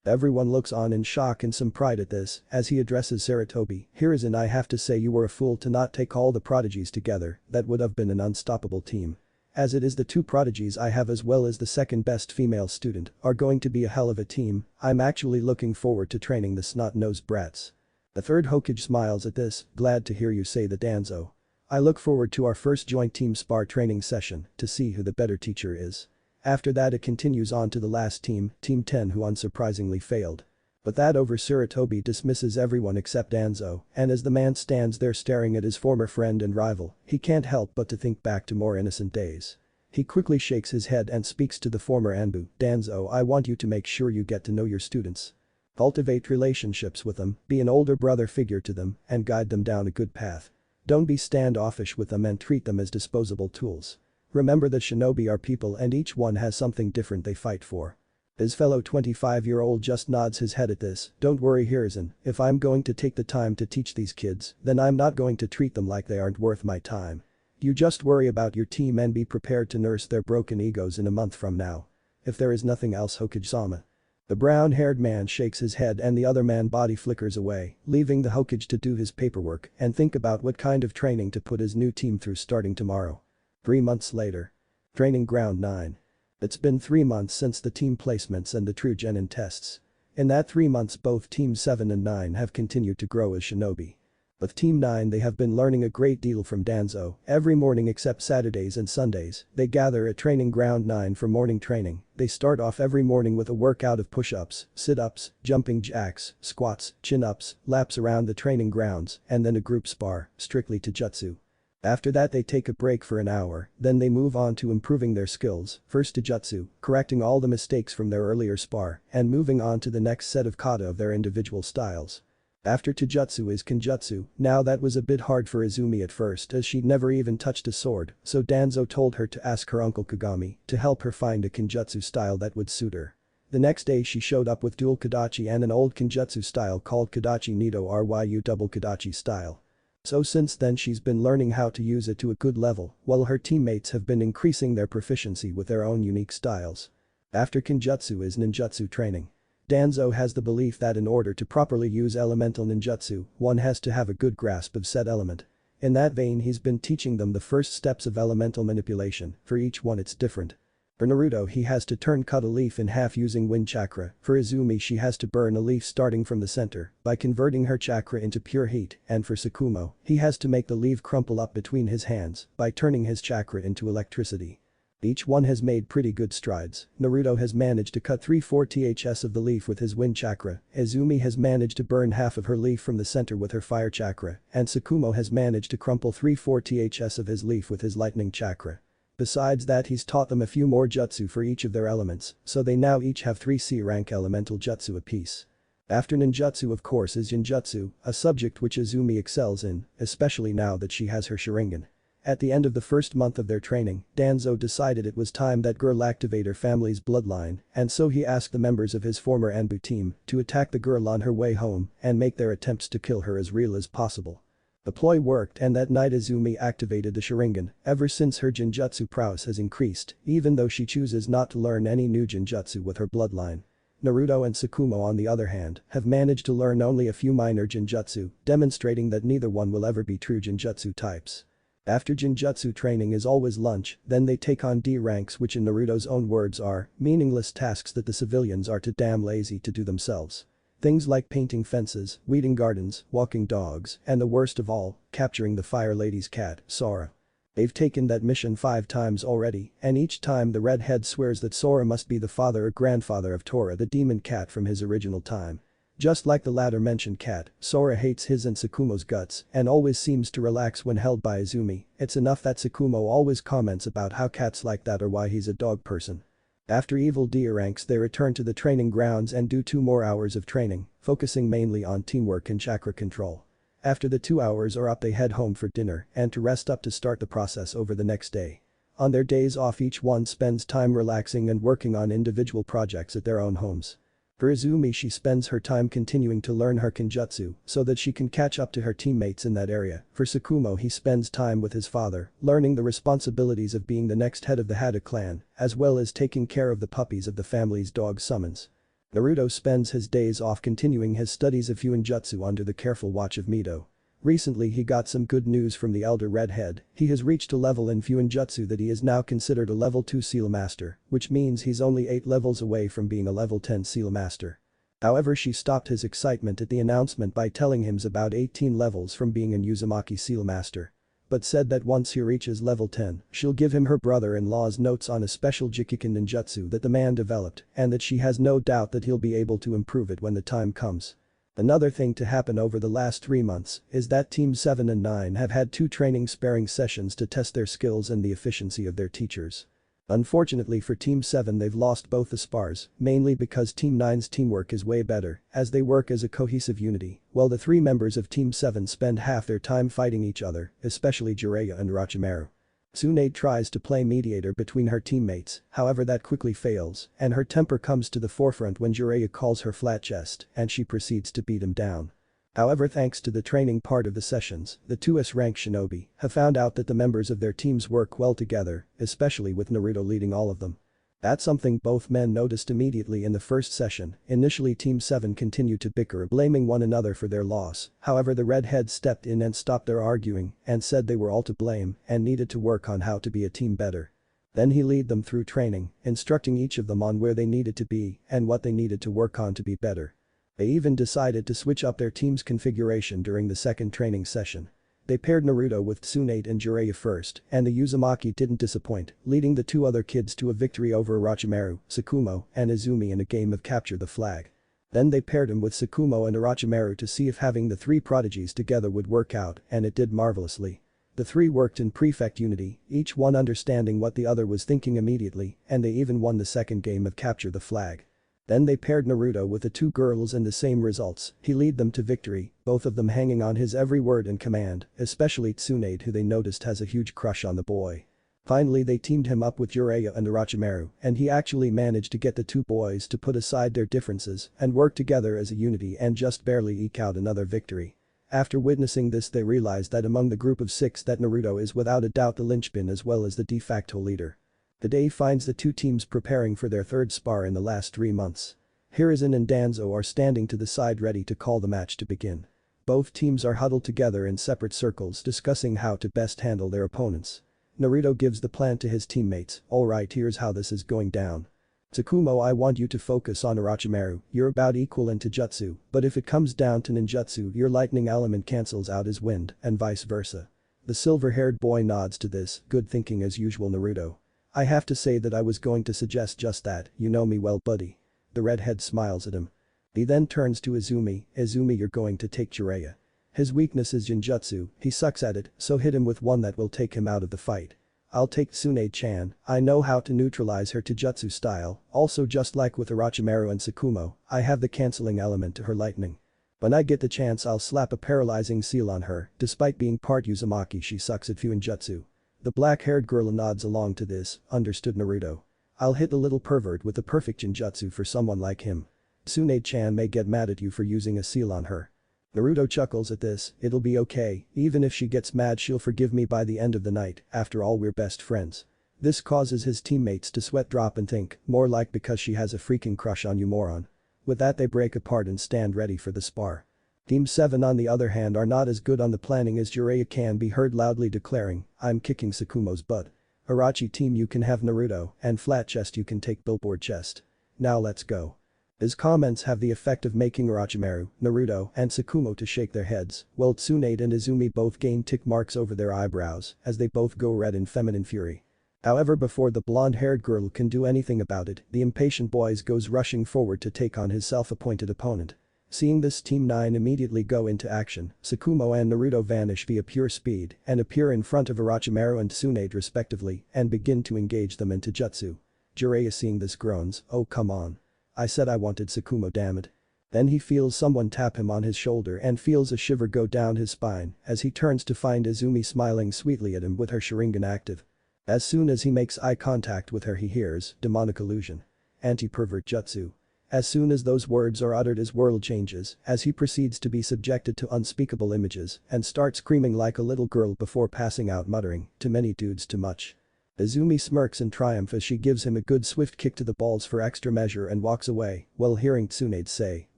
Speaker 1: Everyone looks on in shock and some pride at this, as he addresses Sarutobi. Hiruzen, I have to say you were a fool to not take all the prodigies together, that would have been an unstoppable team. As it is, the 2 prodigies I have as well as the 2nd best female student are going to be a hell of a team. I'm actually looking forward to training the snot-nosed brats. The 3rd Hokage smiles at this, glad to hear you say that, Danzo. I look forward to our first joint team spar training session to see who the better teacher is. After that it continues on to the last team, Team 10, who unsurprisingly failed. But that over, Sarutobi dismisses everyone except Danzo, and as the man stands there staring at his former friend and rival, he can't help but to think back to more innocent days. He quickly shakes his head and speaks to the former Anbu. Danzo, I want you to make sure you get to know your students. Cultivate relationships with them, be an older brother figure to them, and guide them down a good path. Don't be standoffish with them and treat them as disposable tools. Remember that shinobi are people and each one has something different they fight for. His fellow 25-year-old just nods his head at this. Don't worry, Hiruzen, if I'm going to take the time to teach these kids, then I'm not going to treat them like they aren't worth my time. You just worry about your team and be prepared to nurse their broken egos in a month from now. If there is nothing else, Hokage-sama. The brown-haired man shakes his head and the other man body flickers away, leaving the Hokage to do his paperwork and think about what kind of training to put his new team through starting tomorrow. 3 months later. Training Ground 9. It's been 3 months since the team placements and the true genin tests. In that 3 months both Team 7 and 9 have continued to grow as shinobi. With Team 9 they have been learning a great deal from Danzo. Every morning except Saturdays and Sundays, they gather at Training Ground 9 for morning training. They start off every morning with a workout of push-ups, sit-ups, jumping jacks, squats, chin-ups, laps around the training grounds, and then a group spar, strictly Taijutsu. After that they take a break for an hour, then they move on to improving their skills, first Taijutsu, correcting all the mistakes from their earlier spar, and moving on to the next set of kata of their individual styles. After Taijutsu is Kenjutsu. Now that was a bit hard for Izumi at first as she'd never even touched a sword, so Danzo told her to ask her uncle Kagami to help her find a Kenjutsu style that would suit her. The next day she showed up with dual Kadachi and an old Kenjutsu style called Kadachi Nito Ryu double Kadachi style. So since then she's been learning how to use it to a good level, while her teammates have been increasing their proficiency with their own unique styles. After Kenjutsu is Ninjutsu training. Danzo has the belief that in order to properly use elemental ninjutsu, one has to have a good grasp of said element. In that vein he's been teaching them the first steps of elemental manipulation, for each one it's different. For Naruto he has to cut a leaf in half using wind chakra, for Izumi she has to burn a leaf starting from the center by converting her chakra into pure heat, and for Tsukumo, he has to make the leaf crumple up between his hands by turning his chakra into electricity. Each one has made pretty good strides. Naruto has managed to cut 3/4 ths of the leaf with his wind chakra, Izumi has managed to burn half of her leaf from the center with her fire chakra, and Tsukumo has managed to crumple 3/4 ths of his leaf with his lightning chakra. Besides that he's taught them a few more jutsu for each of their elements, so they now each have 3 C-rank elemental jutsu apiece. After ninjutsu of course is Jinjutsu, a subject which Izumi excels in, especially now that she has her Sharingan. At the end of the first month of their training, Danzo decided it was time that girl activate her family's bloodline, and so he asked the members of his former Anbu team to attack the girl on her way home and make their attempts to kill her as real as possible. The ploy worked and that night Izumi activated the Sharingan. Ever since her Jinjutsu prowess has increased, even though she chooses not to learn any new Jinjutsu with her bloodline. Naruto and Tsukumo on the other hand have managed to learn only a few minor Jinjutsu, demonstrating that neither one will ever be true Jinjutsu types. After Jinjutsu training is always lunch, then they take on D ranks, which in Naruto's own words are meaningless tasks that the civilians are too damn lazy to do themselves. Things like painting fences, weeding gardens, walking dogs, and the worst of all, capturing the Fire Lady's cat, Sora. They've taken that mission 5 times already, and each time the redhead swears that Sora must be the father or grandfather of Tora, the demon cat from his original time. Just like the latter mentioned cat, Sora hates his and Tsukumo's guts and always seems to relax when held by Izumi. It's enough that Tsukumo always comments about how cats like that or why he's a dog person. After Evil D ranks, they return to the training grounds and do 2 more hours of training, focusing mainly on teamwork and chakra control. After the 2 hours are up, they head home for dinner and to rest up to start the process over the next day. On their days off, each one spends time relaxing and working on individual projects at their own homes. For Izumi, she spends her time continuing to learn her kenjutsu so that she can catch up to her teammates in that area. For Tsukumo, he spends time with his father, learning the responsibilities of being the next head of the Hada clan, as well as taking care of the puppies of the family's dog summons. Naruto spends his days off continuing his studies of Fuinjutsu under the careful watch of Mito. Recently he got some good news from the elder redhead. He has reached a level in Fuinjutsu that he is now considered a level 2 seal master, which means he's only 8 levels away from being a level 10 seal master. However, she stopped his excitement at the announcement by telling him he's about 18 levels from being an Uzumaki seal master. But said that once he reaches level 10, she'll give him her brother-in-law's notes on a special Jikiken ninjutsu that the man developed, and that she has no doubt that he'll be able to improve it when the time comes. Another thing to happen over the last 3 months is that Team 7 and 9 have had 2 training sparring sessions to test their skills and the efficiency of their teachers. Unfortunately for Team 7, they've lost both the spars, mainly because Team 9's teamwork is way better, as they work as a cohesive unity, while the 3 members of Team 7 spend half their time fighting each other, especially Jiraiya and Orochimaru. Tsunade tries to play mediator between her teammates, however that quickly fails, and her temper comes to the forefront when Jiraiya calls her flat chest, and she proceeds to beat him down. However, thanks to the training part of the sessions, the 2S rank shinobi have found out that the members of their teams work well together, especially with Naruto leading all of them. That's something both men noticed immediately in the first session. Initially Team 7 continued to bicker, blaming one another for their loss. However, the redhead stepped in and stopped their arguing and said they were all to blame and needed to work on how to be a team better. Then he led them through training, instructing each of them on where they needed to be and what they needed to work on to be better. They even decided to switch up their team's configuration during the second training session. They paired Naruto with Tsunade and Jiraiya first, and the Uzumaki didn't disappoint, leading the 2 other kids to a victory over Orochimaru, Tsukumo, and Izumi in a game of capture the flag. Then they paired him with Tsukumo and Orochimaru to see if having the 3 prodigies together would work out, and it did marvelously. The 3 worked in perfect unity, each one understanding what the other was thinking immediately, and they even won the second game of capture the flag. Then they paired Naruto with the 2 girls and the same results. He led them to victory, both of them hanging on his every word and command, especially Tsunade, who they noticed has a huge crush on the boy. Finally they teamed him up with Jiraiya and Orochimaru, and he actually managed to get the 2 boys to put aside their differences and work together as a unity and just barely eke out another victory. After witnessing this, they realized that among the group of 6 that Naruto is without a doubt the linchpin as well as the de facto leader. The day finds the 2 teams preparing for their 3rd spar in the last 3 months. Hiruzen and Danzo are standing to the side ready to call the match to begin. Both teams are huddled together in separate circles discussing how to best handle their opponents. Naruto gives the plan to his teammates. "Alright, here's how this is going down. Tsukumo, I want you to focus on Orochimaru, you're about equal in Taijutsu, but if it comes down to ninjutsu your lightning element cancels out his wind, and vice versa." The silver-haired boy nods to this, good thinking as usual Naruto. "I have to say that I was going to suggest just that, you know me well buddy." The redhead smiles at him. He then turns to Izumi. "Izumi, you're going to take Jiraiya. His weakness is Jinjutsu, he sucks at it, so hit him with one that will take him out of the fight. I'll take Tsunade-chan, I know how to neutralize her Taijutsu style, also just like with Orochimaru and Tsukumo, I have the cancelling element to her lightning. When I get the chance I'll slap a paralyzing seal on her, despite being part Uzumaki she sucks at Fuinjutsu." The black-haired girl nods along to this, understood Naruto. "I'll hit the little pervert with the perfect Jinjutsu for someone like him. Tsunade-chan may get mad at you for using a seal on her." Naruto chuckles at this. "It'll be okay, even if she gets mad she'll forgive me by the end of the night, after all we're best friends." This causes his teammates to sweat drop and think, more like because she has a freaking crush on you moron. With that they break apart and stand ready for the spar. Team 7 on the other hand are not as good on the planning as Jiraiya can be heard loudly declaring, I'm kicking Tsukumo's butt. Orochi team you can have Naruto, and flat chest you can take billboard chest. Now let's go. His comments have the effect of making Orochimaru, Naruto, and Tsukumo to shake their heads, while Tsunade and Izumi both gain tick marks over their eyebrows as they both go red in feminine fury. However, before the blonde-haired girl can do anything about it, the impatient boys goes rushing forward to take on his self-appointed opponent. Seeing this, Team 9 immediately go into action. Tsukumo and Naruto vanish via pure speed and appear in front of Orochimaru and Tsunade respectively and begin to engage them into jutsu. Jiraiya seeing this groans, oh come on. I said I wanted Tsukumo, damn it. Then he feels someone tap him on his shoulder and feels a shiver go down his spine as he turns to find Izumi smiling sweetly at him with her Sharingan active. As soon as he makes eye contact with her he hears, demonic illusion. Anti-pervert jutsu. As soon as those words are uttered his world changes as he proceeds to be subjected to unspeakable images and starts screaming like a little girl before passing out muttering, too many dudes too much. Izumi smirks in triumph as she gives him a good swift kick to the balls for extra measure and walks away while hearing Tsunade say,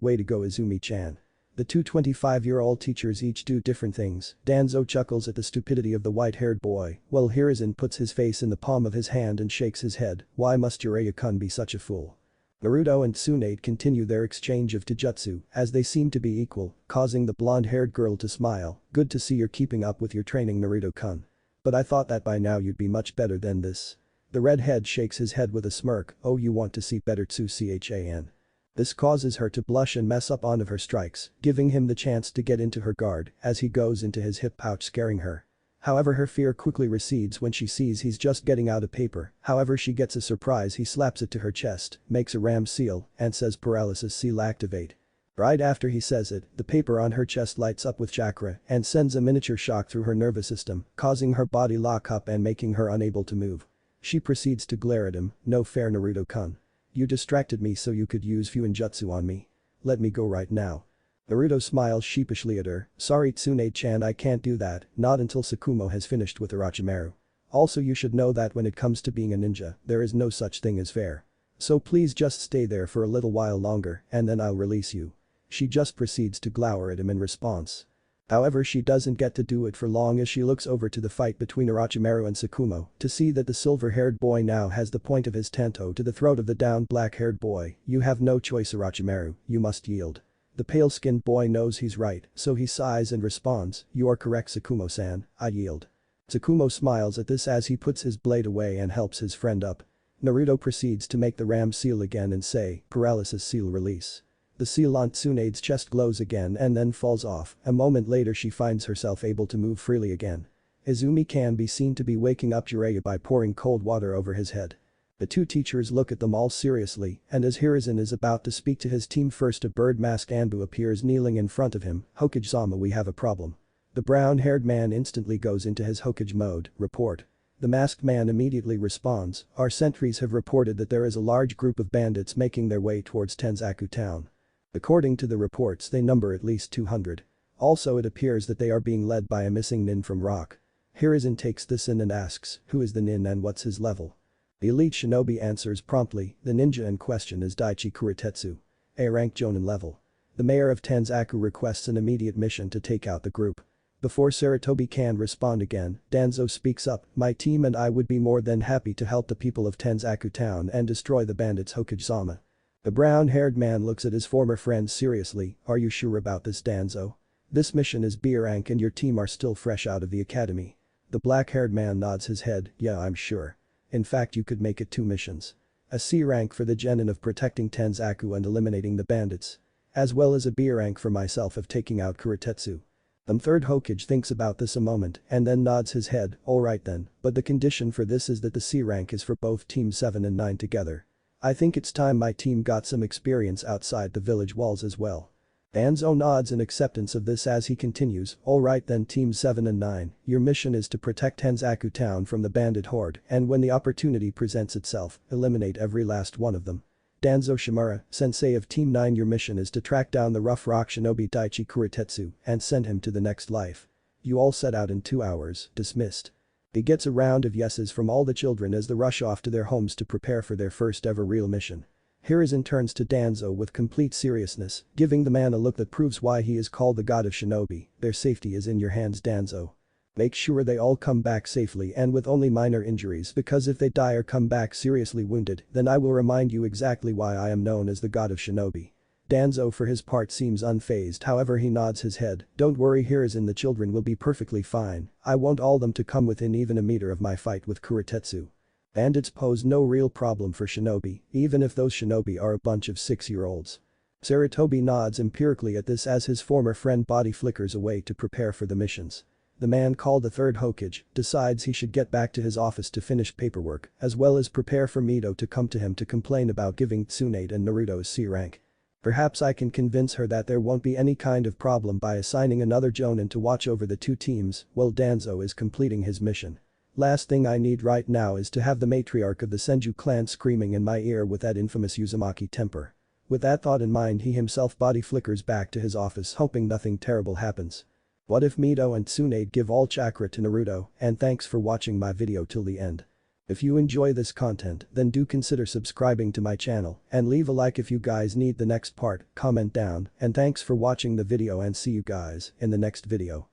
Speaker 1: way to go Izumi-chan. The two 25-year-old teachers each do different things. Danzo chuckles at the stupidity of the white-haired boy while Hiruzen puts his face in the palm of his hand and shakes his head, why must Jiraiya-kun be such a fool? Naruto and Tsunade continue their exchange of taijutsu as they seem to be equal, causing the blonde-haired girl to smile, good to see you're keeping up with your training Naruto-kun. But I thought that by now you'd be much better than this. The redhead shakes his head with a smirk, oh you want to see better Tsu-chan. This causes her to blush and mess up one of her strikes, giving him the chance to get into her guard as he goes into his hip pouch scaring her. However, her fear quickly recedes when she sees he's just getting out of paper, however she gets a surprise, he slaps it to her chest, makes a ram seal, and says paralysis seal activate. Right after he says it, the paper on her chest lights up with chakra and sends a miniature shock through her nervous system, causing her body lock up and making her unable to move. She proceeds to glare at him, no fair Naruto-kun. You distracted me so you could use Fuinjutsu on me. Let me go right now. Naruto smiles sheepishly at her, sorry Tsunade-chan I can't do that, not until Tsukumo has finished with Orochimaru. Also you should know that when it comes to being a ninja, there is no such thing as fair. So please just stay there for a little while longer and then I'll release you. She just proceeds to glower at him in response. However, she doesn't get to do it for long as she looks over to the fight between Orochimaru and Tsukumo to see that the silver-haired boy now has the point of his tanto to the throat of the down black-haired boy. You have no choice Orochimaru, you must yield. The pale-skinned boy knows he's right, so he sighs and responds, you are correct Tsukumo-san, I yield. Tsukumo smiles at this as he puts his blade away and helps his friend up. Naruto proceeds to make the ram seal again and say, paralysis seal release. The seal on Tsunade's chest glows again and then falls off, a moment later she finds herself able to move freely again. Izumi can be seen to be waking up Jiraiya by pouring cold water over his head. The two teachers look at them all seriously and as Hiruzen is about to speak to his team first a bird-masked Anbu appears kneeling in front of him, Hokage-sama we have a problem. The brown-haired man instantly goes into his Hokage mode, report. The masked man immediately responds, our sentries have reported that there is a large group of bandits making their way towards Tenzaku town. According to the reports they number at least 200. Also it appears that they are being led by a missing nin from Rock. Hiruzen takes this in and asks, who is the nin and what's his level? The elite shinobi answers promptly, the ninja in question is Daichi Kuritetsu. A rank jonin level. The mayor of Tenzaku requests an immediate mission to take out the group. Before Saratobi can respond again, Danzo speaks up, my team and I would be more than happy to help the people of Tenzaku town and destroy the bandits Hokage-sama. The brown-haired man looks at his former friend seriously, are you sure about this Danzo? This mission is B rank and your team are still fresh out of the academy. The black-haired man nods his head, yeah I'm sure. In fact you could make it 2 missions. A C rank for the genin of protecting Tenzaku and eliminating the bandits. As well as a B rank for myself of taking out Kuritetsu. The third Hokage thinks about this a moment and then nods his head, alright then, but the condition for this is that the C rank is for both team 7 and 9 together. I think it's time my team got some experience outside the village walls as well. Danzo nods in acceptance of this as he continues, alright then team 7 and 9, your mission is to protect Tenzaku town from the bandit horde and when the opportunity presents itself, eliminate every last one of them. Danzo Shimura, sensei of team 9 your mission is to track down the rough rock shinobi Daichi Kuritetsu and send him to the next life. You all set out in 2 hours, dismissed. He gets a round of yeses from all the children as they rush off to their homes to prepare for their first ever real mission. Hiruzen turns to Danzo with complete seriousness, giving the man a look that proves why he is called the god of shinobi. Their safety is in your hands, Danzo. Make sure they all come back safely and with only minor injuries, because if they die or come back seriously wounded, then I will remind you exactly why I am known as the god of shinobi. Danzo for his part seems unfazed, however he nods his head. Don't worry, Hiruzen, the children will be perfectly fine. I want all them to come within even a meter of my fight with Kurotetsu. And it's posed no real problem for shinobi, even if those shinobi are a bunch of 6-year-olds. Sarutobi nods empirically at this as his former friend body flickers away to prepare for the missions. The man called the third Hokage decides he should get back to his office to finish paperwork, as well as prepare for Mito to come to him to complain about giving Tsunade and Naruto's C rank. Perhaps I can convince her that there won't be any kind of problem by assigning another Jonin to watch over the two teams while Danzo is completing his mission. Last thing I need right now is to have the matriarch of the Senju clan screaming in my ear with that infamous Uzumaki temper. With that thought in mind, he himself body flickers back to his office, hoping nothing terrible happens. What if Mito and Tsunade give all chakra to Naruto? And thanks for watching my video till the end. If you enjoy this content, then do consider subscribing to my channel and leave a like if you guys need the next part, comment down, and thanks for watching the video and see you guys in the next video.